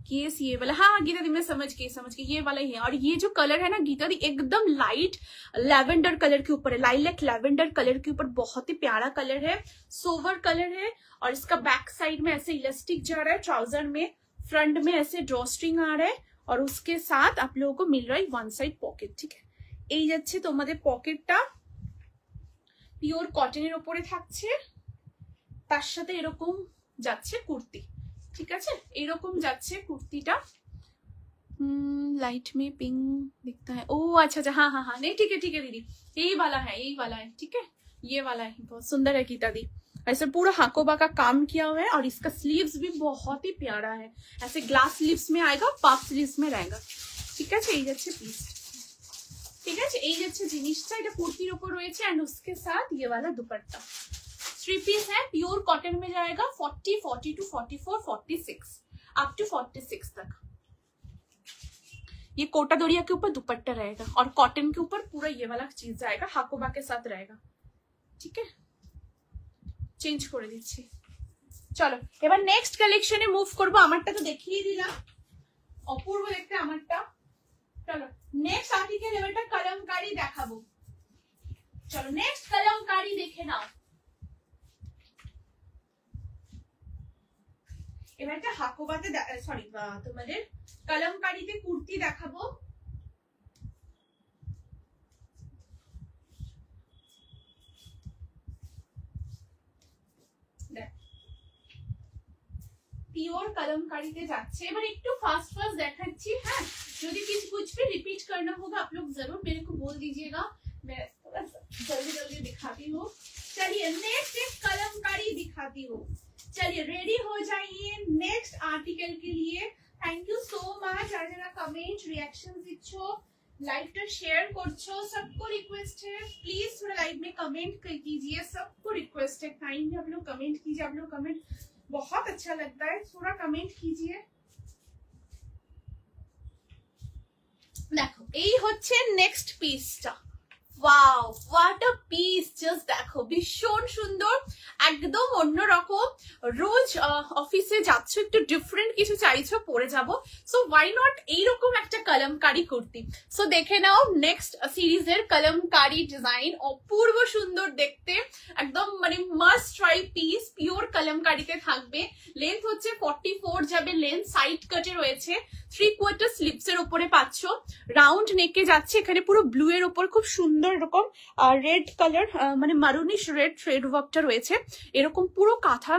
केस ये वाला, हाँ गीता दी मैं समझ गई, ये वाला ही है। और ये जो कलर है ना गीता दी, एकदम लाइट लैवेंडर कलर के ऊपर है, लाइलैक लैवेंडर कलर के ऊपर, बहुत ही प्यारा कलर है, सोवर कलर है। और इसका बैक साइड में ऐसे इलास्टिक जा रहा है, ट्राउजर में फ्रंट में ऐसे ड्रॉस्ट्रिंग आ रहा है, और उसके साथ आप लोगों को मिल रहा है वन साइड पॉकेट। ठीक है, এই যাচ্ছে তোমাদের পকেটটা, পিওর কটনের উপরে থাকছে, তার সাথে এরকম যাচ্ছে কুর্তি। ঠিক আছে, এরকম যাচ্ছে কুর্তিটা। लाइट में पिंक दिखता है, ओ अच्छा अच्छा, हाँ हाँ हाँ, नहीं ठीक है दीदी, यही वाला है, यही वाला है। ठीक है, ये वाला है, बहुत सुंदर है गीता दी। ऐसे पूरा हाकोबा का काम किया हुआ है, और इसका स्लीव्स भी बहुत ही प्यारा है, ऐसे ग्लास स्लीव्स में आएगा, पफ स्लीव्स में रहेगा। ठीक है, এই যাচ্ছে পিস। ঠিক আছে, এই যাচ্ছে জিনিসটা, এটা কুর্তির উপর রয়েছে, এন্ড उसके साथ ये वाला दुपट्टा। थ्री पीस है, प्योर कॉटन में जाएगा, 40, 42, 44, 46 अप टू 46 तक। ये कोटा दोरिया के ऊपर दुपट्टा रहेगा, और कॉटन के ऊपर पूरा ये वाला चीज जाएगा, हाकोबा के साथ रहेगा। ठीक है, চেঞ্জ করে দিচ্ছি। চলো এবার নেক্সট কালেকশনে মুভ করব। আমারটা তো দেখিয়ে দিলাম, অপূর্ব দেখতে আমারটা। চলো নেক্সট আর্টিকেল, এবারটা কলমকারী দেখাবো। চলো নেক্সট কলমকারী দেখে নাও। এবারটা হাকোবাতে, সরি তোমাদের কলমকারীতে কুর্তি দেখাবো। পিওর কলমকারীতে যাচ্ছে। এবার একটু फास्ट দেখাচ্ছি। হ্যাঁ, যদি कुछ भी रिपीट करना होगा आप लोग जरूर मेरे को बोल दीजिएगा, मैं थोड़ा जल्दी जल्दी दिखाती हूँ। चलिए नेक्स्ट एक कलमकारी दिखाती हूँ। चलिए रेडी हो जाइए नेक्स्ट आर्टिकल के लिए। Thank you so much. যারা कमेंट रिएक्शन দিচ্ছো, लाइवটা शेयर করছো, सबको रिक्वेस्ट है प्लीज थोड़ा लाइव में कमेंट कीजिए, सबको रिक्वेस्ट है, काइंडली आप लोग कमेंट कीजिए। आप लोग कमेंट बहुत अच्छा लगता है, थोड़ा कमेंट कीजिए। দেখো এই হচ্ছে নেক্সট পিসটা। Wow, what a piece, just দেখো, ভীষণ সুন্দর, একদম অন্যরকম। রোজ অফিসে যাচ্ছ, একটু ডিফারেন্ট কিছু চাইছো, পরে যাব, সো ওয়াই নট এইরকম একটা কলমকারী কুর্তি। সো দেখে নাও নেক্সট সিরিজের কলমকারী ডিজাইন, অপূর্ব সুন্দর দেখতে, একদম মানে মাস্ট ট্রাই পিস। পিওর কলমকারীতে থাকবে, লেন্থ হচ্ছে 44 যাবে লেন্থ, সাইড কাটে রয়েছে, 3/4 স্লিভস এর উপরে পাচ্ছ, রাউন্ড নেকে যাচ্ছে। এখানে পুরো ব্লু এর উপর খুব সুন্দর এরকম রেড কালার, মানে মারুনিশ রেড থ্রেড ওয়ার্কটা রয়েছে, এরকম পুরো কাঁথা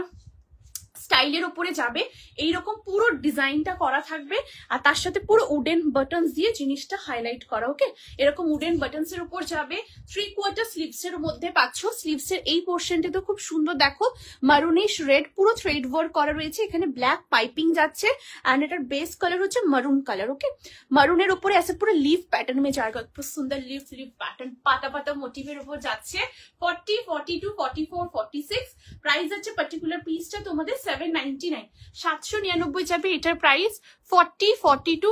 স্টাইলের উপরে যাবে, এইরকম পুরো ডিজাইনটা করা থাকবে আর তার সাথে পুরো উডেন বাটনস দিয়ে জিনিসটা হাইলাইট করা। ওকে, এরকম উডেন বাটনস এর উপর যাবে। 3/4 স্লিভস এর মধ্যে পাচ্ছ। স্লিভস এর এই পোর্শনটা তো খুব সুন্দর, দেখো মারুনিশ রেড পুরো থ্রেড ওয়ার্ক করা রয়েছে, এখানে ব্ল্যাক পাইপিং যাচ্ছে এন্ড এটার বেস কালার হচ্ছে মারুন কালার। ওকে, মারুনের উপরে ऐसे পুরো লিফ প্যাটার্ন में जाएगा, খুব সুন্দর লিফ প্যাটার্ন পাতা পাতা মোটিভের উপর যাচ্ছে। 40, 42, 44, 46 প্রাইস আছে পার্টিকুলার পিসটা তোমাদের 799, 799 যাবে এটার প্রাইস। 40, 42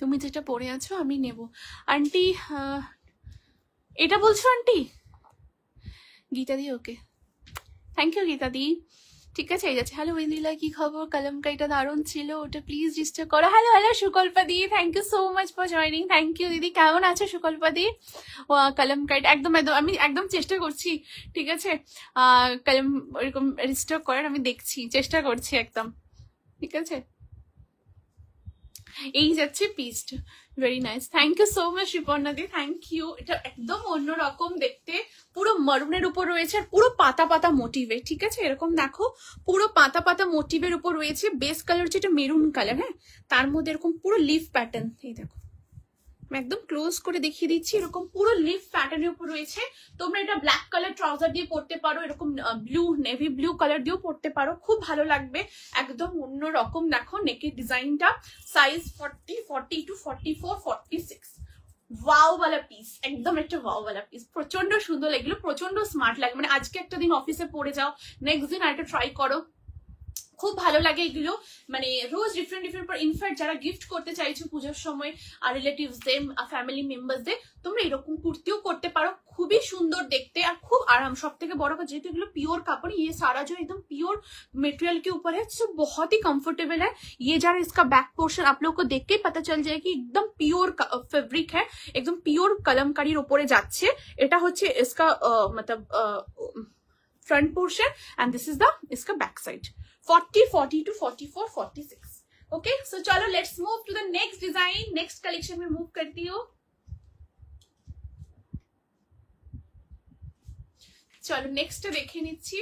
তুমি যেটা পরে আছো আমি নেব। আন্টি এটা বলছো aunty? Geeta di, okay thank you Geeta di. ঠিক আছে, এই যাচ্ছে। হ্যালো ওয়েন্দিলা, কি খবর? কালামকারিটা দারুণ ছিল, ওটা প্লিজ রেজিস্টার করো। Hello hello Sukalpa di, thank you so much for joining. Thank you দিদি, কেমন আছো সুকল্পা দি? কালামকারিটা একদম একদম আমি একদম চেষ্টা করছি, ঠিক আছে কালাম ওইরকম রেজিস্টার করার আমি দেখছি, চেষ্টা করছি একদম, ঠিক আছে। এই যাচ্ছে পিসটা, very nice, thank you so much Riparna di, thank you. এটা একদম অন্যরকম দেখতে, পুরো মারুনের উপর রয়েছে আর পুরো পাতা পাতা মোটিভে, ঠিক আছে। এরকম দেখো পুরো পাতা পাতা মোটিভের উপর রয়েছে, বেস কালার হচ্ছে এটা মেরুন কালার, হ্যাঁ, তার মধ্যে এরকম পুরো লিফ প্যাটার্ন। এই দেখো আমি একদম ক্লোজ করে দেখিয়ে দিচ্ছি, এরকম পুরো লিফ প্যাটার্নের উপর রয়েছে। তোমরা এটা ব্ল্যাক কালার ট্রাউজার দিয়ে পরতে পারো, এরকম ব্লু নেভি ব্লু কালার দিয়েও পরতে পারো, খুব ভালো লাগবে, একদম অন্যরকম। দেখো নেকের ডিজাইনটা, সাইজ 40, 42, 44, 46, ওয়াও वाला পিস, একদম একটা ওয়াও वाला পিস, প্রচন্ড সুন্দর লাগলো, প্রচন্ড স্মার্ট লাগে। মানে আজকে একটা দিন অফিসে পরে যাও, নেক্সট দিন আরেকটা ট্রাই করো, খুব ভালো লাগে এগুলো। মানে রোজ ডিফারেন্ট ডিফারেন্ট, ইনফ্যাক্ট যারা গিফট করতে চাইছো পুজোর সময় আর রিলেটিভসদের ফ্যামিলি মেম্বারসদের, তোমরা এরকম কুর্তিও করতে পারো, খুবই সুন্দর দেখতে আর খুব आराम। सब থেকে বড় কথা, যেহেতু এগুলো পিওর কাপড়, ये सारा जो एकदम प्योर मटेरियल के ऊपर है, तो बहुत ही कंफर्टेबल है। ये जरा इसका बैक पोर्शन आप लोग को देख के पता चल जाए कि एकदम प्योर फैब्रिक है, एकदम प्योर कलमकारीर উপরে যাচ্ছে। এটা হচ্ছে इसका मतलब front portion and this is the इसका बैक साइड। 40, 42, 44, 46। ओके, सो चलो let's move to the next design, next collection में मूव करती हूँ। चलो नेक्स्ट देखे निच्छी।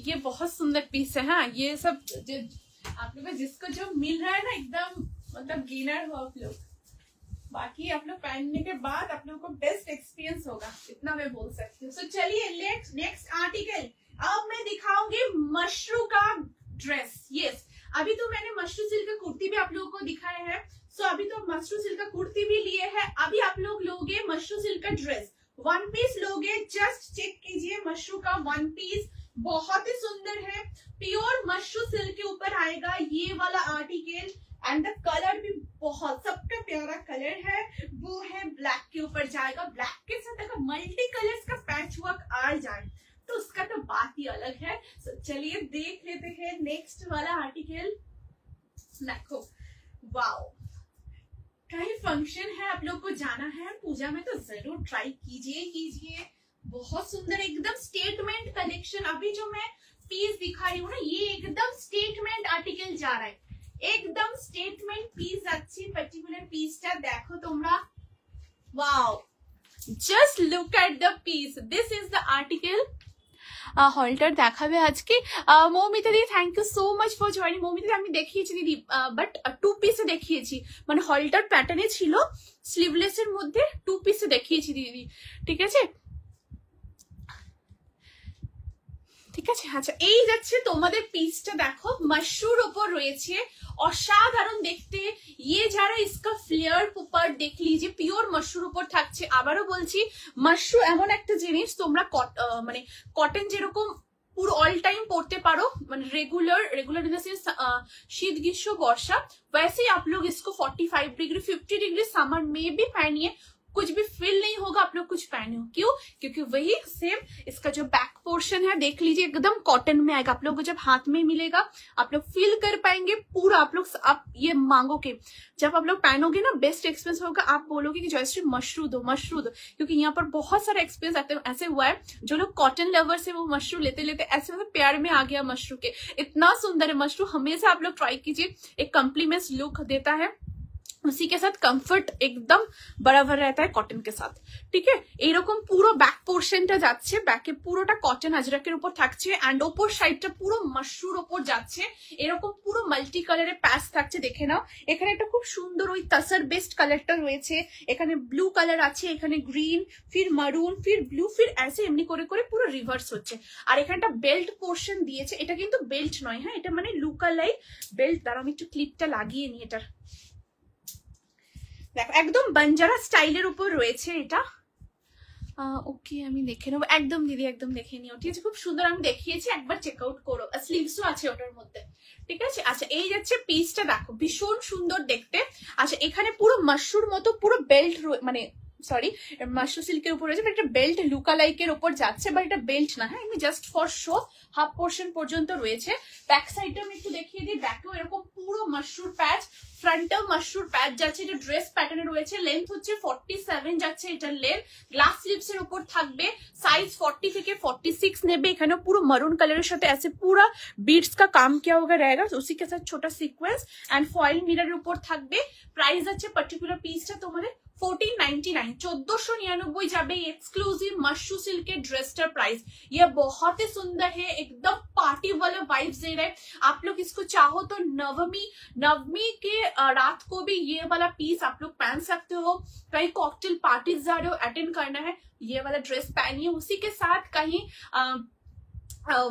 ये बहुत सुंदर पीस है। हाँ, ये सब आप लोग जिसको जो मिल रहा है ना, एकदम मतलब गेनर हो आप लोग। बाकी आप लोग पहनने के बाद आप लोगों को बेस्ट एक्सपीरियंस होगा, इतना मैं बोल सकती हूँ। सो चलिए नेक्स्ट आर्टिकल, अब मैं दिखाऊंगी मशरू का ड्रेस। यस, अभी तो मैंने मशरू सिल्क का कुर्ती भी आप लोगों को दिखाया है, सो अभी तो मशरू सिल्क का कुर्ती भी लिए है, अभी आप लोग लोगे मशरू सिल्क का ड्रेस। वन पीस लोगे, जस्ट चेक कीजिए मशरू का वन पीस, बहुत ही सुंदर है, प्योर मशरू सिल्क के ऊपर आएगा ये वाला आर्टिकल। एंड द कलर भी बहुत सबका प्यारा कलर है, वो है ब्लैक के ऊपर जाएगा, ब्लैक के साथ अगर मल्टी कलर्स का पैच वर्क आ जाए तो उसका तो बात ही अलग है। तो चलिए देख लेते हैं नेक्स्ट वाला आर्टिकल। देखो वाओ, कहीं फंक्शन है आप लोग को जाना है पूजा में तो जरूर ट्राई कीजिए, बहुत सुंदर एकदम स्टेटमेंट कलेक्शन। अभी जो मैं पीस दिखा रही हूँ ना, ये एकदम स्टेटमेंट आर्टिकल जा रहा है, एकदम स्टेटमेंट पीस अच्छी पर्टिकुलर पीसটা দেখো তোমরা। Wow, just look at the piece, this is the article। হলটার দেখাবে আজকে মৌমিতা দিদি, thank you so much for joining. Moumita আমি দেখিয়েছি দিদি, বাট 2 পিসে দেখিয়েছি, মানে হলটার প্যাটার্নে ছিল, স্লিভলেস এর মধ্যে 2 পিসে দেখিয়েছি দিদি, ঠিক আছে ঠিক আছে। আচ্ছা, এই যাচ্ছে তোমাদের পিসটা, দেখো মাশরুর উপর রয়েছে, অসাধারণ দেখতে। ये যারা इसका फ्लेयर ऊपर देख लीजिए, পিওর মাশরুর উপর থাকছে। আবারও বলছি, মাশরু এমন একটা জিনিস, তোমরা মানে কটন যেরকম পুরো অল টাইম পরতে পারো, মানে रेगुलर इन द सेंस शीत ग्रीष्म वर्षा, वैसे ही आप लोग इसको 45 डिग्री 50 डिग्री समर में भी पहनिए, कुछ भी फील नहीं होगा आप लोग कुछ पहने हो। क्यों? क्योंकि वही सेम इसका जो बैक पोर्शन है देख लीजिए, एकदम कॉटन में आएगा, आप लोग को जब हाथ में मिलेगा आप लोग फील कर पाएंगे पूरा। आप ये मांगोगे, जब आप लोग पहनोगे ना, बेस्ट एक्सपीरियंस होगा, आप बोलोगे कि जयश्री मशरू दो, क्योंकि यहाँ पर बहुत सारा एक्सपीरियंस ऐसे हुआ है, जो लोग कॉटन लवर्स है वो मशरू लेते लेते ऐसे प्यार में आ गया मशरू के, इतना सुंदर है मशरू। हमेशा आप लोग ट्राई कीजिए, एक कॉम्प्लीमेंट्स लुक देता है, उसी के साथ कंफर्ट एकदम बराबर रहता है कॉटन के साथ। ठीक है, এইরকম পুরো ব্যাক পোর্শনটা যাচ্ছে, ব্যাকে পুরোটা কটন আজরাকের উপর থাকছে এন্ড ওপর সাইডটা পুরো মাশরুর উপর যাচ্ছে, এরকম পুরো মাল্টি কালারের প্যাচ থাকছে। দেখে নাও, এখানে একটা খুব সুন্দর ওই তাসার বেস্ট কালারটা রয়েছে, এখানে ব্লু কালার আছে, এখানে গ্রিন, ফির মারুন, ফির ব্লু, ফির ऐसे এমনি করে করে পুরো রিভার্স হচ্ছে। আর এখানটা বেল্ট পোর্শন দিয়েছে, এটা কিন্তু বেল্ট নয়, হ্যাঁ এটা মানে লুকালাই বেল্ট। দাঁড়াও আমি একটু ক্লিপটা লাগিয়ে নিই এটার। দেখো একদম বাঞ্জারা স্টাইলের উপর রয়েছে এটা। ওকে আমি দেখে নেবো, একদম দিদি একদম দেখে নিও, ঠিক আছে? খুব সুন্দর আমি দেখিয়েছি, একবার চেক আউট করো। স্লিভসও আছে ওটার মধ্যে, ঠিক আছে? আচ্ছা এই যাচ্ছে পিসটা, দেখো ভীষণ সুন্দর দেখতে। আচ্ছা এখানে পুরো মাশরুর মতো পুরো বেল্ট, মানে সরি মাশরু সিল্কের উপর রয়েছে, একটা বেল্ট লুকালাইকের উপর যাচ্ছে, বাট এটা বেল্ট না, হ্যাঁ এমনি just for show half portion পর্যন্ত রয়েছে। ব্যাক সাইডটা আমি একটু দেখিয়ে দিই, ব্যাকেও এরকম পুরো মাশরুর প্যাচ, ফ্রন্টেও মাশরুর প্যাচ যাচ্ছে, এটা ড্রেস প্যাটার্নে রয়েছে। লেন্থ হচ্ছে 47 যাচ্ছে এটার লেন্থ, গ্লাস স্লিভস এর উপর থাকবে, সাইজ 40 থেকে 46 নেবে। এখানে পুরো মারুন কালারের সাথে ऐसे पूरा बीड्स का काम किया हुआ रहेगा, उसी के साथ छोटा सीक्वेंस एंड फॉइल मिरर উপর থাকবে। প্রাইস আছে পার্টিকুলার পিসটা তোমাদের 1499, 1499 যাবে एक्सक्लूसिव मशरू सिल्क के ड्रेसटर प्राइस। ये बहुत ही सुंदर है, एकदम पार्टी वाला वाइब्स दे रहा है। आप लोग इसको चाहो तो नवमी के रात को भी ये वाला पीस आप लोग पहन सकते हो, कहीं कॉकटेल पार्टीज जा रहे हो अटेंड करना है, ये वाला ड्रेस पहनिए। उसी के साथ कहीं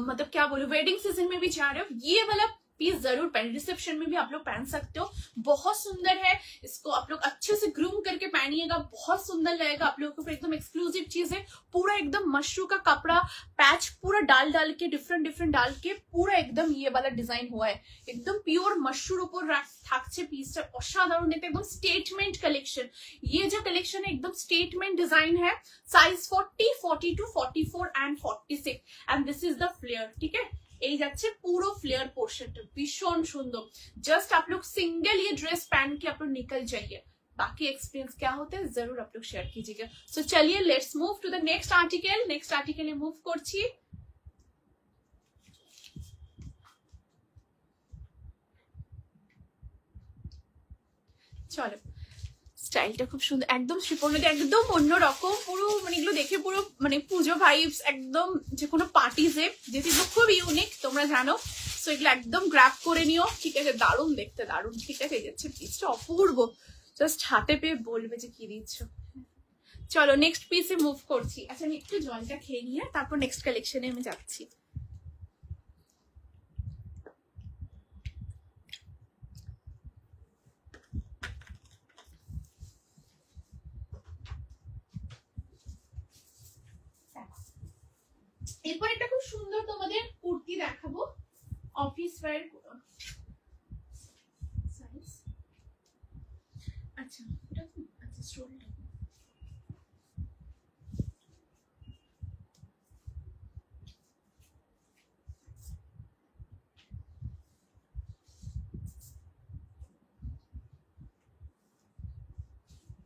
मतलब क्या बोलूं वेडिंग सीजन में भी जा रहे हो, ये वाला पीस जरूर पहन, रिसेप्शन में भी आप लोग पहन सकते हो। बहुत सुंदर है, इसको आप लोग अच्छे से ग्रूम करके पहनिएगा, बहुत सुंदर लगेगा आप लोगों को। एकदम एक्सक्लूसिव चीज है, पूरा एकदम मशरू का कपड़ा पैच पूरा डाल के डिफरेंट डाल के पूरा एकदम ये वाला डिजाइन हुआ है, एकदम प्योर मशरूर ऊपर থাকছে পিসটা, অসাধারণ দেখতে, एकदम स्टेटमेंट कलेक्शन। ये जो कलेक्शन है एकदम स्टेटमेंट डिजाइन है, size 40, 42, 44 and 46 and this is the flare. ठीक है, এই যাচ্ছে পুরো फ्लेयर पोर्शनটা, ভীষণ সুন্দর। जस्ट आप लोग सिंगल ये ड्रेस पहन के आप लोग निकल जाइए, बाकी एक्सपीरियंस क्या होता है जरूर आप लोग शेयर कीजिएगा। सो चलिए let's move to the next article. Next आर्टिकले मूव করছি। চলো, স্টাইলটা খুব সুন্দর, একদম শ্রীপর্ণতি, একদম অন্যরকম পুরো, মানে এগুলো দেখে পুরো মানে পুজো ভাইবস, একদম যে কোনো পার্টিজে, যেগুলো খুব ইউনিক তোমরা জানো। সো এগুলো একদম গ্র্যাব করে নিও, ঠিক আছে? দারুণ দেখতে, দারুণ। ঠিক আছে, এই যাচ্ছে পিসটা, অপূর্ব, জাস্ট হাতে পেয়ে বলবে যে কি দিচ্ছ। চলো নেক্সট পিসে মুভ করছি। আচ্ছা আমি একটু জলটা খেয়ে নিয়ে তারপর নেক্সট কালেকশনে আমি যাচ্ছি। এরপর একটা খুব সুন্দর তোমাদের কুর্তি দেখাবো, অফিস ওয়্যার। আচ্ছা এটা আচ্ছা স্টোরিটা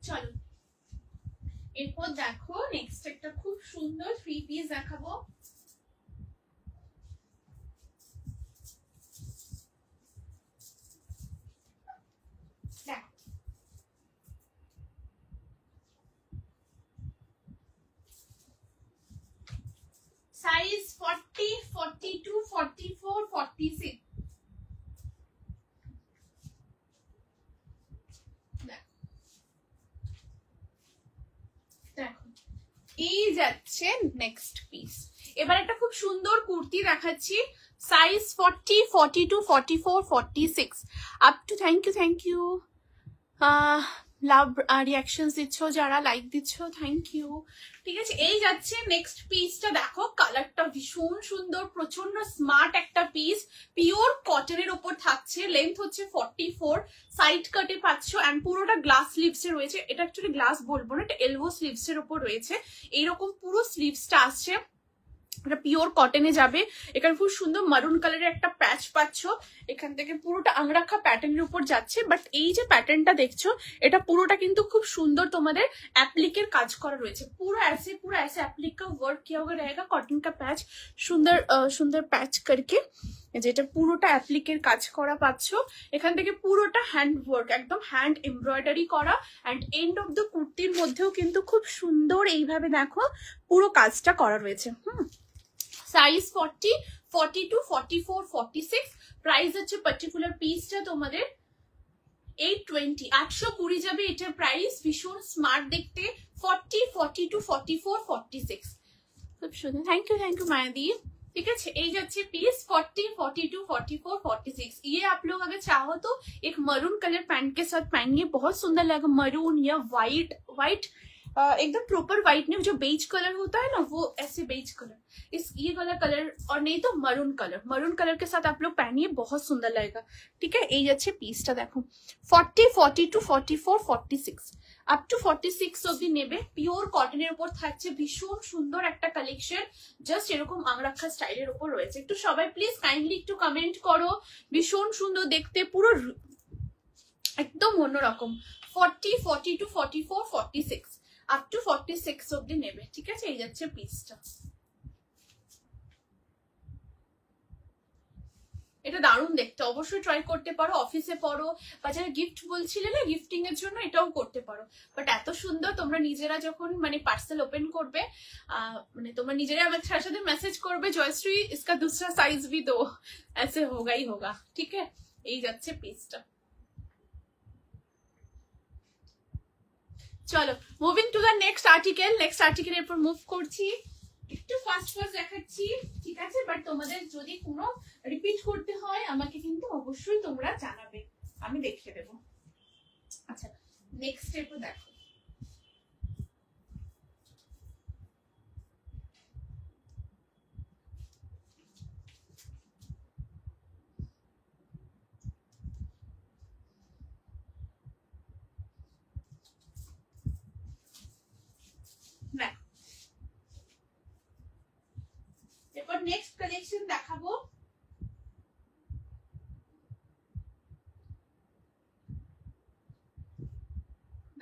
চলো। এরপর দেখো নেক্সট একটা খুব সুন্দর থ্রি পিস দেখাবো। সাইজ 40, 42, 44, 46। দেখো এই যাচ্ছে নেক্সট পিস। এবার একটা খুব সুন্দর কুর্তি দেখাচ্ছি, size 40, 42, 44, 46 up to. Thank you love reactions দিচ্ছ, যারা লাইক দিচ্ছ থ্যাংক ইউ। ঠিক আছে, এই যাচ্ছে নেক্সট পিসটা। দেখো কালারটা ভীষণ সুন্দর, প্রচন্ড স্মার্ট একটা পিস, পিওর কটনের উপর থাকছে। লেন্থ হচ্ছে 44, সাইড কাটে পাচ্ছ এন্ড পুরোটা গ্লাস স্লিভস এ রয়েছে। এটা অ্যাকচুয়ালি গ্লাস বলবো না, এটা এলবো স্লিভস এর উপর রয়েছে। এইরকম পুরো স্লিভসটা আসছে এটা পিওর কটনে যাবে। এখানে খুব সুন্দর মারুন কালারের একটা প্যাচ পাচ্ছ, এখান থেকে পুরোটা আংরাখা প্যাটার্নের উপর যাচ্ছে। বাট এই যে প্যাটার্নটা দেখছো এটা পুরোটা কিন্তু খুব সুন্দর তোমাদের অ্যাপ্লিকের কাজ করা রয়েছে। पूरा ऐसे एप्लिक का वर्क किया हुआ रहेगा, कॉटन का पैच সুন্দর সুন্দর প্যাচ करके যেটা পুরোটা অ্যাপ্লিকের কাজ করা পাচ্ছ। এখান থেকে পুরোটা হ্যান্ড ওয়ার্ক, একদম হ্যান্ড এমব্রয়ডারি করা। অ্যান্ড এন্ড অফ দ্য কুর্তির মধ্যেও কিন্তু খুব সুন্দর এইভাবে দেখো পুরো কাজটা করা রয়েছে। সাইজ 40, 42, 44, 46। প্রাইস হচ্ছে পার্টিকুলার পিসটা তোমাদের 820, 820 যাবে এটার প্রাইস। ভীষণ স্মার্ট দেখতে। 40, 42, 44, 46 খুব সুন্দর। Thank you Mayadi. ठीक है, यही जाच्छे पीस 40, 42, 44, 46। ये आप लोग अगर चाहो तो एक मरून कलर पैंट के साथ पहनिए, बहुत सुंदर लगेगा। मरून या व्हाइट एकदम प्रॉपर व्हाइट नहीं, जो बेज कलर होता है ना वो ऐसे बेज कलर, इस ये वाला कलर, और नहीं तो मरून कलर के साथ आप लोग पहनिए, बहुत सुंदर लगेगा। ठीक है, यही जाच्छे पीसटा देखो 40, 42, 44, 46 আপ টু 46 অবধি নেবে। পিওর কটনের উপর থাকছে, ভীষণ সুন্দর একটা কালেকশন, জাস্ট এরকম আংরাখা স্টাইলের উপর রয়েছে। একটু সবাই প্লিজ কাইন্ডলি একটু কমেন্ট করো, ভীষণ সুন্দর দেখতে, পুরো একদম অন্যরকম। 40, 42, 44, 46 আপ টু 46 অবধি নেবে। ঠিক আছে, এই যাচ্ছে পিসটা। এটা দারুণ দেখতে, অবশ্যই ট্রাই করতে পারো। অফিসে পড়ো বা যারা গিফট বলছিলে না, গিফটিং এর জন্য এটাও করতে পারো। বাট এত সুন্দর, তোমরা নিজেরা যখন মানে পার্সেল ওপেন করবে, মানে তোমরা নিজেরা আমার সাথে মেসেজ করবে জয়শ্রী इसका दूसरा साइज भी दो, ऐसे होगा ही होगा। ठीक है, এই যাচ্ছে পিসটা। চলো moving to the next article. Next আর্টিকেলের উপর মুভ করছি, একটু ফাস্ট দেখাচ্ছি। ঠিক আছে, বাট তোমাদের যদি কোনো রিপিট করতে হয় আমাকে কিন্তু অবশ্যই তোমরা জানাবে, আমি দেখিয়ে দেব। আচ্ছা, নেক্সট স্টেপও দেখো। এরপর নেক্সট কালেকশন দেখাবো।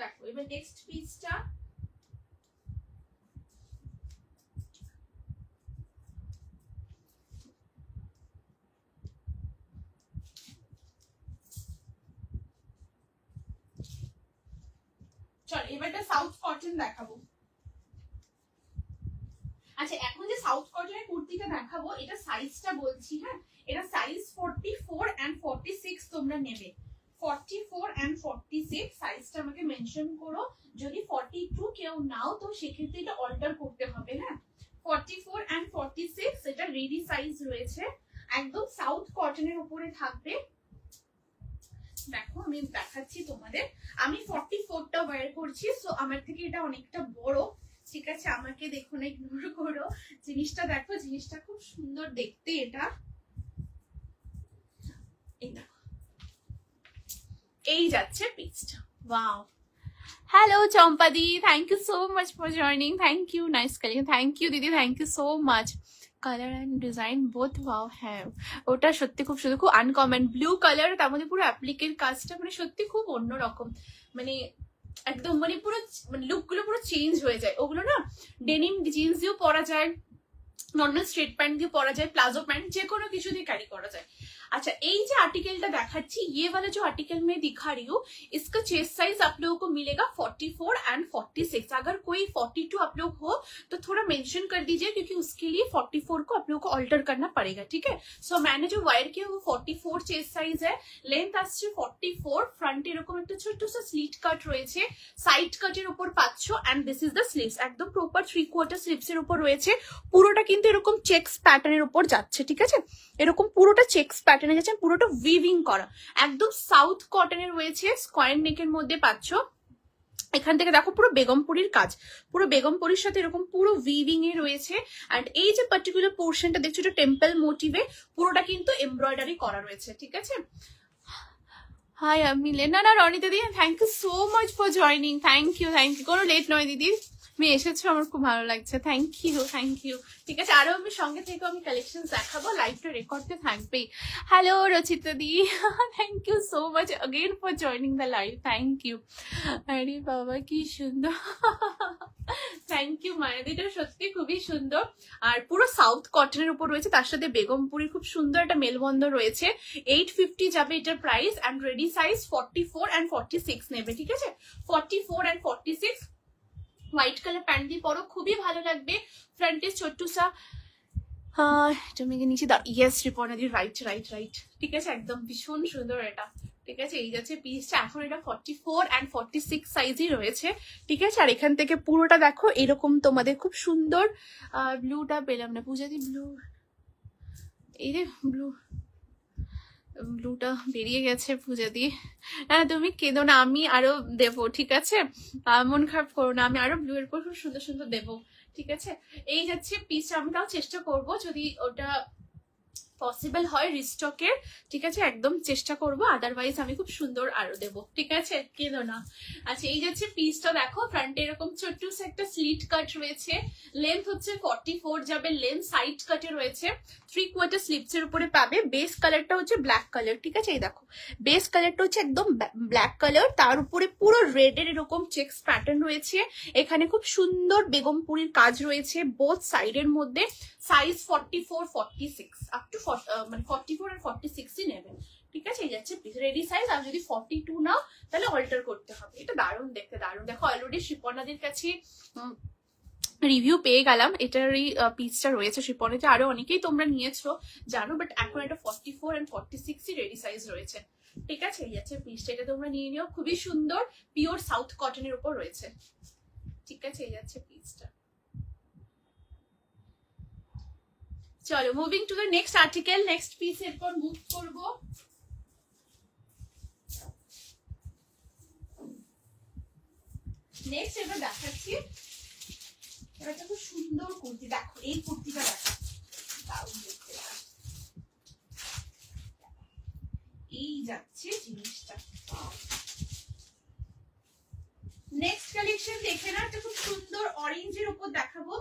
দেখো এবার নেক্সট পিসটা, চল এবারটা সাউথ কটন দেখাবো। আচ্ছা, এখন যে সাউথ কটনের কুর্তিটা দেখাবো এটা সাইজটা বলছি। হ্যাঁ, এটা সাইজ 44 and 46 তোমরা নেবে। 44 and 46 সাইজটা আমাকে মেনশন করো। যদি 42 কেউ নাও তো সেক্ষেত্রে এটা অল্টার করতে হবে। হ্যাঁ, 44 and 46 এটা রেডি সাইজ রয়েছে, একদম সাউথ কটনের উপরে থাকবে। দেখো আমি দেখাচ্ছি তোমাদের, আমি 44টা ওয়্যার করছি, সো আমার থেকে এটা অনেকটা বড়। ঠিক আছে, আমাকে দেখো না, ইগনোর করো। জিনিসটা দেখো, জিনিসটা খুব সুন্দর দেখতে। এটা এই যাচ্ছে পিসটা। Wow, hello Champadi, thank you so much for joining. Thank you, nice collection. Thank you দিদি, thank you so much. Colour and design both wow. হ্যাঁ, ওটা সত্যি খুব সুন্দর, খুব আনকমন ব্লু কালার, তার মধ্যে পুরো অ্যাপ্লিকের কাজটা মানে সত্যি খুব অন্যরকম। মানে একদম মানে পুরো মানে লুক গুলো পুরো চেঞ্জ হয়ে যায়। ওগুলো না ডেনিম জিন্স দিয়েও পরা যায়, নর্মাল স্ট্রেট প্যান্ট দিয়ে परा जाए, प्लाजो पैंट जे कोनो किसी দিয়ে कैरी करा जाए। अच्छा, এই যে আর্টিকেলটা দেখাচ্ছি, ये वाला जो आर्टिकल मैं दिखा रही हूँ, इसका चेस्ट साइज आप लोगों को मिलेगा 44 and 46। अगर कोई 42 आप लोग हो तो थोड़ा मेंशन कर दीजिए, क्योंकि उसके लिए 44 को आप लोगों को अल्टर करना पड़ेगा। ठीक है, सो मैंने जो वायर किया वो 44 चेस्ट साइज है, लेंथ আসছে 44। ফ্রন্টে এরকম একটা ছোট্ট সা স্লিট কাট রয়েছে, সাইড কাটের উপর পাচ্ছো, and this is the sleeves, একদম প্রপার 3/4 স্লিভস এর উপর রয়েছে। পুরোটা কিন্তু এরকম চেকস প্যাটার্নের উপর যাচ্ছে। ঠিক আছে, এরকম পুরোটা চেকস প্যাটার্নে যাচ্ছে, পুরোটা উইভিং করা, একদম সাউথ কটনের রয়েছে। স্কোয়ার নেকের মধ্যে পাচ্ছো। এখান থেকে দেখো পুরো বেগমপুরীর কাজ, পুরো বেগমপুরীর সাথে এরকম পুরো উইভিং এ রয়েছে। এন্ড এই যে পার্টিকুলার পোর্শনটা দেখছো, এটা টেম্পল মোটিভে, পুরোটা কিন্তু এমব্রয়ডারি করা রয়েছে। ঠিক আছে, হাই আমি লেনা না Roni di, thank you so much for joining. Thank you, কোনো লেট নয় দিদি, তুমি এসেছো, আমার খুব ভালো লাগছে, থ্যাংক ইউ থ্যাংক ইউ। ঠিক আছে, আরো আমি সঙ্গে থেকে আমি কালেকশন দেখাবো, লাইভটা রেকর্ডে থাকবেই। Hello Rachita di, thank you so much again for joining the live, thank you. আরে বাবা কি সুন্দর, থ্যাংক ইউ মায়াদিটা, সত্যি খুবই সুন্দর। আর পুরো সাউথ কটনের উপর রয়েছে, তার সাথে বেগমপুরি খুব সুন্দর একটা মেলবন্ধ রয়েছে। 850 যাবে এটার price, and ready size 44 and 46 নেবে। ঠিক আছে, 44 and 46। হোয়াইট কালার প্যান্ট দিয়ে পরো, খুবই ভালো লাগবে। ফ্রন্টে ছোট্ট সা তুমি নিচে দাও, ইয়েস রিপর্ণা দি, রাইট রাইট রাইট। ঠিক আছে, একদম ভীষণ সুন্দর এটা। ঠিক আছে, এই যাচ্ছে পিসটা। এখন এটা 44 and 46 সাইজই রয়েছে। ঠিক আছে, আর এখান থেকে পুরোটা দেখো এরকম তোমাদের খুব সুন্দর। ব্লুটা পেলাম না পূজাদি, ব্লু এই যে ব্লুটা বেরিয়ে গেছে পূজাদি। হ্যাঁ তুমি কেঁদো না, আমি আরো দেবো। ঠিক আছে, মন খারাপ করো না, আমি আরো ব্লু এর উপর খুব সুন্দর সুন্দর দেবো। ঠিক আছে, এই যাচ্ছে পিসটা। আমি তাও চেষ্টা করব যদি ওটা পসিবল হয় রিস্টকের। ঠিক আছে, একদম চেষ্টা করব, আদারওয়াইজ আমি খুব সুন্দর আরো দেবো। ঠিক আছে, কেঁদো না। আচ্ছা, এই যাচ্ছে পিসটা দেখো, ফ্রন্টে এরকম ছোট্ট একটা স্লিট কাট রয়েছে। লেন্থ হচ্ছে 44 যাবে, লেন্থ সাইড কাটে রয়েছে। 3/4 স্লিপস এর উপরে পাবে। বেস কালারটা হচ্ছে ব্ল্যাক কালার। ঠিক আছে, এই দেখো বেস কালারটা হচ্ছে একদম ব্ল্যাক কালার, তার উপরে পুরো রেড এর এরকম চেকস প্যাটার্ন রয়েছে। এখানে খুব সুন্দর বেগমপুরির কাজ রয়েছে বোথ সাইডের মধ্যে। সাইজ 44, 46 আপ টু 44 and 46ই নেবেন। ঠিক আছে, এই যাচ্ছে রেডি সাইজ। আর যদি 42 নাও তাহলে অল্টার করতে হবে। এটা দারুণ দেখতে, দারুণ। দেখো অলরেডি শিপনাদের কাছে রিভিউ পেয়ে গেলাম, এটারই পিসটা রয়েছে শিপনেতে। আরো অনেকেই তোমরা নিয়েছো জানো, বাট এখন এটা 44 and 46ই রেডি সাইজ রয়েছে। ঠিক আছে, এই যাচ্ছে পিসটা, এটা তোমরা নিয়ে নিও, খুবই সুন্দর, পিওর সাউথ কটনের উপর রয়েছে। ঠিক আছে, এই যাচ্ছে পিসটা। চলো moving to the next article, next piece এরপর মুভ করব। নেক্সট এবার দেখাচ্ছি, এটা খুব সুন্দর কুর্তি। দেখো এই কুর্তিটা দেখো, দারুণ দেখতে। এই যাচ্ছে জিনিসটা। নেক্সট কালেকশন দেখে না, এটা খুব সুন্দর অরেঞ্জের উপর দেখাবো।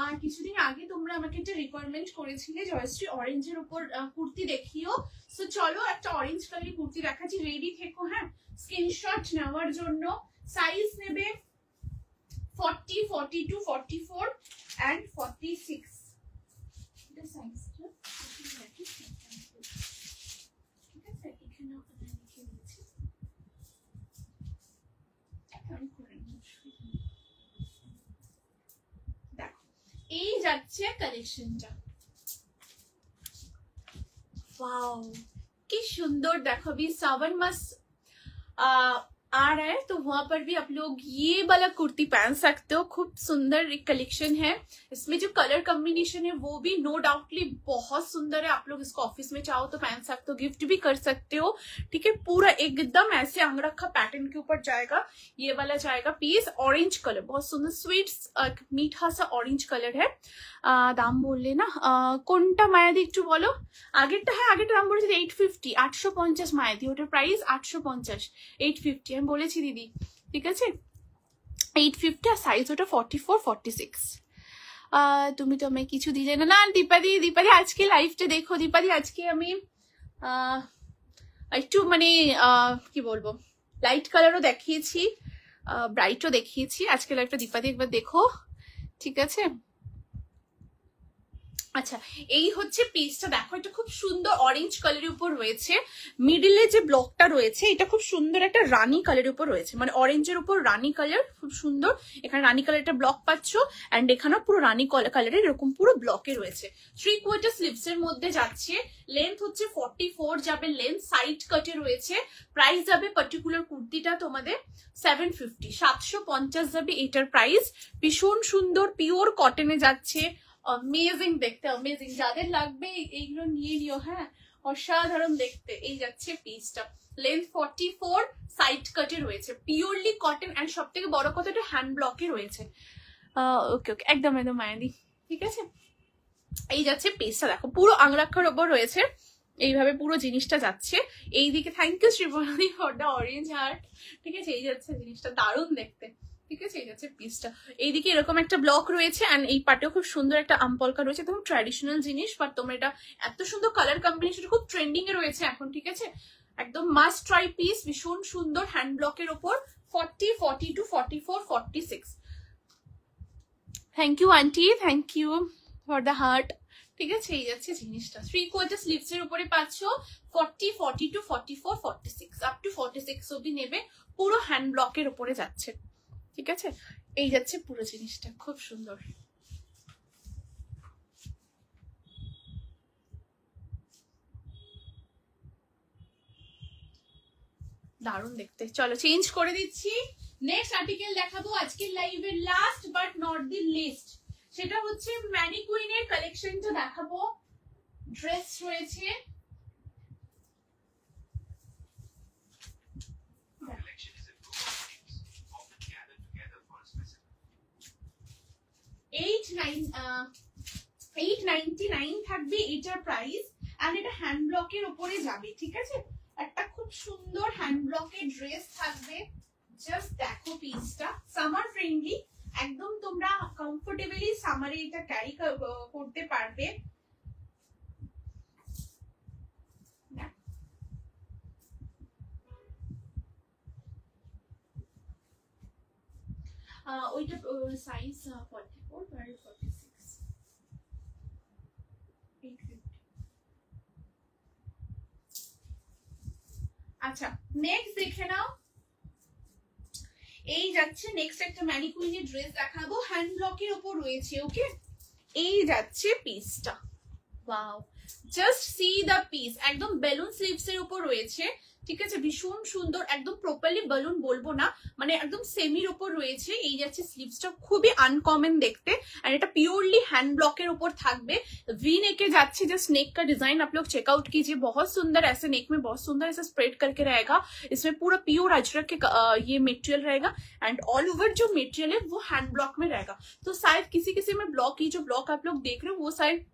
আর কিছুদিন আগে তোমরা আমাকে একটা রিকোয়ারমেন্ট করেছিলে জয়শ্রী অরেঞ্জের উপর কুর্তি দেখিও। সো চলো একটা অরেঞ্জ কালারের কুর্তি দেখাচ্ছি, রেডি থেকো। হ্যাঁ, স্ক্রিনশট নেওয়ার জন্য। সাইজ নেবে 40, 42, 44 and 46। এটা সাইজটা ঠিক আছে, এখানে লিখে দিয়েছি। দেখো এই যাচ্ছে কালেকশনটা। वाओ কি সুন্দর। देखो अभी सावन मास आ रहा है, तो वहां पर भी आप लोग ये वाला कुर्ती पहन सकते हो। खूब सुंदर एक कलेक्शन है। इसमें जो कलर कॉम्बिनेशन है वो भी नो डाउटली बहुत सुंदर है। आप लोग इसको ऑफिस में चाहो तो पहन सकते हो, गिफ्ट भी कर सकते हो। ठीक है, पूरा एकदम ऐसे अंगरखा पैटर्न के ऊपर जाएगा। ये वाला जाएगा पीस ऑरेंज कलर, बहुत सुंदर स्वीट मीठा सा ऑरेंज कलर है। दाम बोलले ना কোনটা মায়াদি একটু বলো। আগেরটা, হ্যাঁ আগেরটা দাম বলেছি 850, 850 মায়াদি, ওটার প্রাইস 850, 850 আমি বলেছি দিদি। ঠিক আছে, 850 আর সাইজ ওটা 44, 46। তুমি তো আমায় কিছু দিলে না। না দীপাদি, দীপাদি আজকে লাইভটা দেখো। দীপাদি আজকে আমি একটু মানে কি বলবো, লাইট কালারও দেখিয়েছি, ব্রাইটও দেখিয়েছি। আজকে লাইভটা দীপাদি একবার দেখো। ঠিক আছে, আচ্ছা এই হচ্ছে পিসটা। দেখো এটা খুব সুন্দর অরেঞ্জ কালারের উপর রয়েছে। মিডিলে যে ব্লকটা রয়েছে এটা খুব সুন্দর একটা রানী কালারের উপর রয়েছে, মানে অরেঞ্জের উপর রানী কালার, খুব সুন্দর। এখানে রানী কালারটা ব্লক পাচ্ছ, অ্যান্ড এখানেও পুরো রানী কালারের এরকম পুরো ব্লকে রয়েছে। 3/4 স্লিভস এর মধ্যে যাচ্ছে। লেন্থ হচ্ছে 44 যাবে, লেন্থ সাইড কাটে রয়েছে। প্রাইস যাবে পার্টিকুলার কুর্তিটা তোমাদের 750, 750 যাবে এটার প্রাইস। ভীষণ সুন্দর পিওর কটনে যাচ্ছে, অ্যামেজিং দেখতে, অ্যামেজিং। যাদের লাগবে এইগুলো নিয়ে নিও। হ্যাঁ, অসাধারণ দেখতে। এই যাচ্ছে পিসটা, লেন্থ 44, সাইড কাটে রয়েছে, পিওরলি কটন, এন্ড সব থেকে বড় কথা এটা হ্যান্ড ব্লকে রয়েছে। ওকে ওকে, একদম একদম মায়াদি। ঠিক আছে, এই যাচ্ছে পিসটা। দেখো পুরো আংরাক্ষার ওপর রয়েছে, এইভাবে পুরো জিনিসটা যাচ্ছে। এইদিকে thank you Shribarni for the orange heart. ঠিক আছে, এই যাচ্ছে জিনিসটা, দারুণ দেখতে। ঠিক আছে, এই যাচ্ছে পিসটা। এইদিকে এরকম একটা ব্লক রয়েছে এন্ড এই পাটেও খুব সুন্দর একটা আমপলকা রয়েছে, একদম ট্র্যাডিশনাল জিনিস, বাট তোমরা এটা এত সুন্দর কালার কম্বিনেশন খুব ট্রেন্ডিং এ রয়েছে এখন। ঠিক আছে, একদম মাস্ট ট্রাই পিস, ভীষণ সুন্দর হ্যান্ড ব্লকের ওপর। 40, 42, 44, 46। Thank you aunty, thank you for the heart. ঠিক আছে, এই যাচ্ছে জিনিসটা। 3/4 স্লিভস এর উপরে পাচ্ছ। 40, 42, 44, 46 আপ টু 46 অবধি নেবে। পুরো হ্যান্ড ব্লকের উপরে যাচ্ছে। ঠিক আছে, এই যাচ্ছে পুরো জিনিসটা, খুব সুন্দর। দারুণ দেখতে। চলো চেঞ্জ করে দিচ্ছি। নেক্সট আর্টিকেল দেখাবো আজকের লাইভের last but not the least, সেটা হচ্ছে ম্যানিকুইনের কালেকশনটা দেখাবো। ড্রেস রয়েছে, $899 থাকবে এটার প্রাইস, আর এটা হ্যান্ড ব্লকের উপরে যাবে। ঠিক আছে, একটা খুব সুন্দর হ্যান্ড ব্লকের ড্রেস থাকবে। জাস্ট দেখো পিসটা, সামার ফ্রেন্ডলি একদম, তোমরা কমফোর্টেবলি সামারে এটা ক্যারি করতে পারবে। ওইটা সাইজ 44 আর 46। আচ্ছা, নেক্সট দেখে নাও। এই যাচ্ছে নেক্সট একটা ম্যানিকুইনের ড্রেস দেখাবো, হ্যান্ড ব্লকের উপর রয়েছে। ওকে, এই যাচ্ছে পিসটা। Wow, just see the piece, একদম বেলুন স্লিভস এর উপর রয়েছে। ঠিক আছে, ভীষণ সুন্দর, একদম প্রপারলি বেলুন বলবো না, মানে একদম সেমির উপর রয়েছে। এই যাচ্ছে স্লিভসটা, খুবই আনকমন দেখতে, আর এটা পিওরলি हैंड ब्लॉक के ऊपर থাকবে। वी नेक के जाच्छे, जस्ट नेक का डिजाइन आप लोग चेकआउट कीजिए, बहुत सुंदर, ऐसे नेक में बहुत सुंदर ऐसे स्प्रेड करके रहेगा। इसमें पूरा प्योर अजरक के ये मटेरियल रहेगा, एंड ऑल ओवर जो मटेरियल है वो हैंड ब्लॉक में रहेगा। तो शायद किसी किसी में ब्लॉक, ये जो ब्लॉक आप लोग देख रहे हो वो शायद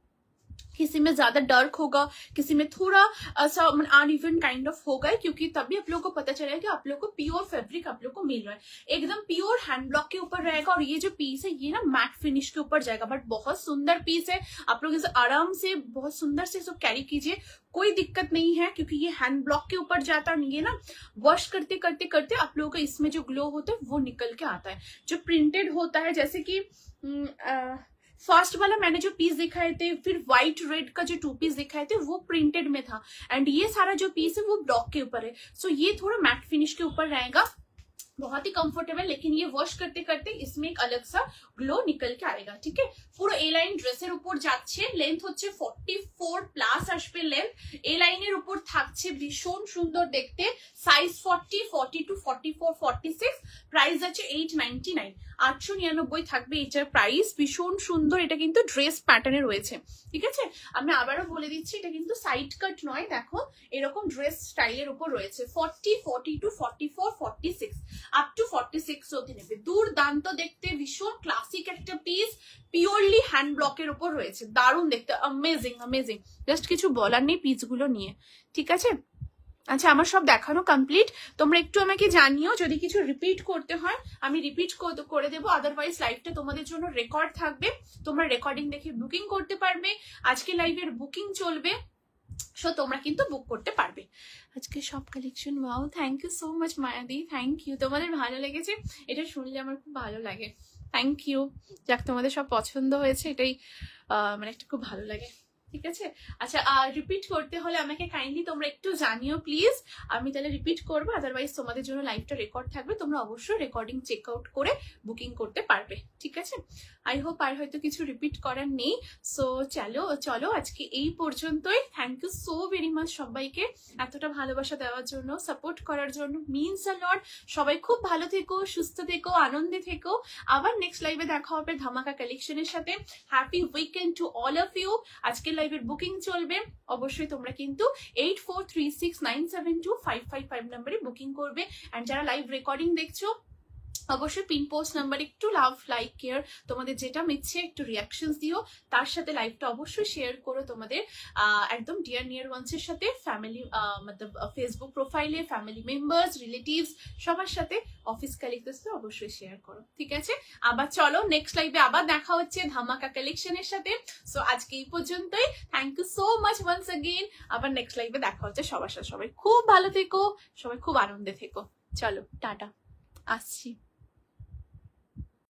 किसी में ज्यादा डार्क होगा, किसी में थोड़ा ऐसा अनइवन काइंड ऑफ होगा, क्योंकि तभी आप लोगों को पता चलेगा कि आप लोग को प्योर फैब्रिक आप लोग को मिल रहा है। एकदम प्योर हैंड ब्लॉक के ऊपर रहेगा, और ये जो पीस है ये ना मैट फिनिश के ऊपर जाएगा, बट बहुत सुंदर पीस है। आप लोग इसे आराम से बहुत सुंदर से इसको कैरी कीजिए, कोई दिक्कत नहीं है, क्योंकि ये हैंड ब्लॉक के ऊपर जाता है। ये ना वॉश करते करते करते आप लोगों को इसमें जो ग्लो होता है वो निकल के आता है। जो प्रिंटेड होता है, जैसे कि फर्स्ट वाला मैंने जो पीस दिखाए थे, फिर व्हाइट रेड का जो 2 पीस दिखाए थे वो प्रिंटेड में था, एंड ये सारा जो पीस है वो ब्लॉक के ऊपर है। सो ये थोड़ा मैट फिनिश के ऊपर रहेगा, बहुत ही कंफर्टेबल, लेकिन ये वॉश करते करते इसमें एक अलग सा ग्लो निकल के आएगा। ठीक है, পুরো এ লাইন ড্রেসের উপর যাচ্ছে। লেন্থ হচ্ছে 44 প্লাস আসবে লেন্থ। এ লাইনের উপর থাকছে, ভীষণ সুন্দর দেখতে। সাইজ 40, 42, 44, 46। প্রাইস আছে 899, 899 থাকবে এটার প্রাইস। ভীষণ সুন্দর, এটা কিন্তু ড্রেস প্যাটার্নে রয়েছে। ঠিক আছে, আমি আবারও বলে দিচ্ছি, এটা কিন্তু সাইড কাট নয়, দেখো এরকম ড্রেস স্টাইলের উপর রয়েছে। 40, 42, 44, 46 আপ টু 46 অবধি নেবে। দুর্দান্ত দেখতে, ভীষণ ক্লাসিক একটা পিস, পিওরলি হ্যান্ড ব্লকের উপর রয়েছে। দারুণ দেখতে, অ্যামেজিং অ্যামেজিং, জাস্ট কিছু বলার নেই পিসগুলো নিয়ে। ঠিক আছে, আচ্ছা আমার সব দেখানো কমপ্লিট। তোমরা একটু আমাকে জানিও, যদি কিছু রিপিট করতে হয় আমি রিপিট করে দেবো, আদারওয়াইজ লাইভটা তোমাদের জন্য রেকর্ড থাকবে, তোমরা রেকর্ডিং দেখে বুকিং করতে পারবে। আজকে লাইভের বুকিং চলবে, সো তোমরা কিন্তু বুক করতে পারবে। আজকে সব collection, wow, thank you so much Mayadi, thank you. তোমাদের ভালো লেগেছে, এটা শুনলে আমার খুব ভালো লাগে। থ্যাংক ইউ, যাক তোমাদের সব পছন্দ হয়েছে, এটাই মানে একটা খুব ভালো লাগে। ঠিক আছে, আচ্ছা রিপিট করতে হলে আমাকে কাইন্ডলি তোমরা একটু জানিও প্লিজ, আমি তাহলে রিপিট করবো, আদারওয়াইজ তোমাদের জন্য লাইভটা রেকর্ড থাকবে, তোমরা অবশ্যই রেকর্ডিং চেক আউট করে বুকিং করতে পারবে। ঠিক আছে, আই হোপ আর হয়তো কিছু রিপিট করার নেই। সো চলো আজকে এই পর্যন্তই। Thank you so very much সবাইকে এতটা ভালোবাসা দেওয়ার জন্য, সাপোর্ট করার জন্য, মিনস আ লট। সবাই খুব ভালো থেকো, সুস্থ থেকো, আনন্দে থেকো। আবার নেক্সট লাইভে দেখা হবে ধামাকা কালেকশনের সাথে। Happy weekend to all of you. আজকে লাইভের বুকিং চলবে, অবশ্যই তোমরা কিন্তু 8436972555 নম্বরে বুকিং করবে। এন্ড যারা লাইভ রেকর্ডিং দেখছো অবশ্যই পিন পোস্ট নাম্বার একটু লাভ লাইক কেয়ার তোমাদের যেটা মিচ্ছে একটু রিয়াকশনস দিও, তার সাথে লাইভটা অবশ্যই শেয়ার করো তোমাদের একদম ডিয়ার নিয়ার ওয়ান্সের সাথে, ফ্যামিলি মতলব ফেসবুক প্রোফাইলে ফ্যামিলি মেম্বার্স রিলেটিভস সবার সাথে, অফিস কালেক্টস অবশ্যই শেয়ার করো, ঠিক আছে? আবার চলো নেক্সট লাইভে আবার দেখা হচ্ছে ধামাকা কালেকশনের সাথে। সো আজকে এই পর্যন্তই, thank you so much once again. আবার নেক্সট লাইভে দেখা হচ্ছে সবার সাথে। সবাই খুব ভালো থেকো, সবাই খুব আনন্দে থেকো। চলো টাটা, আসছি।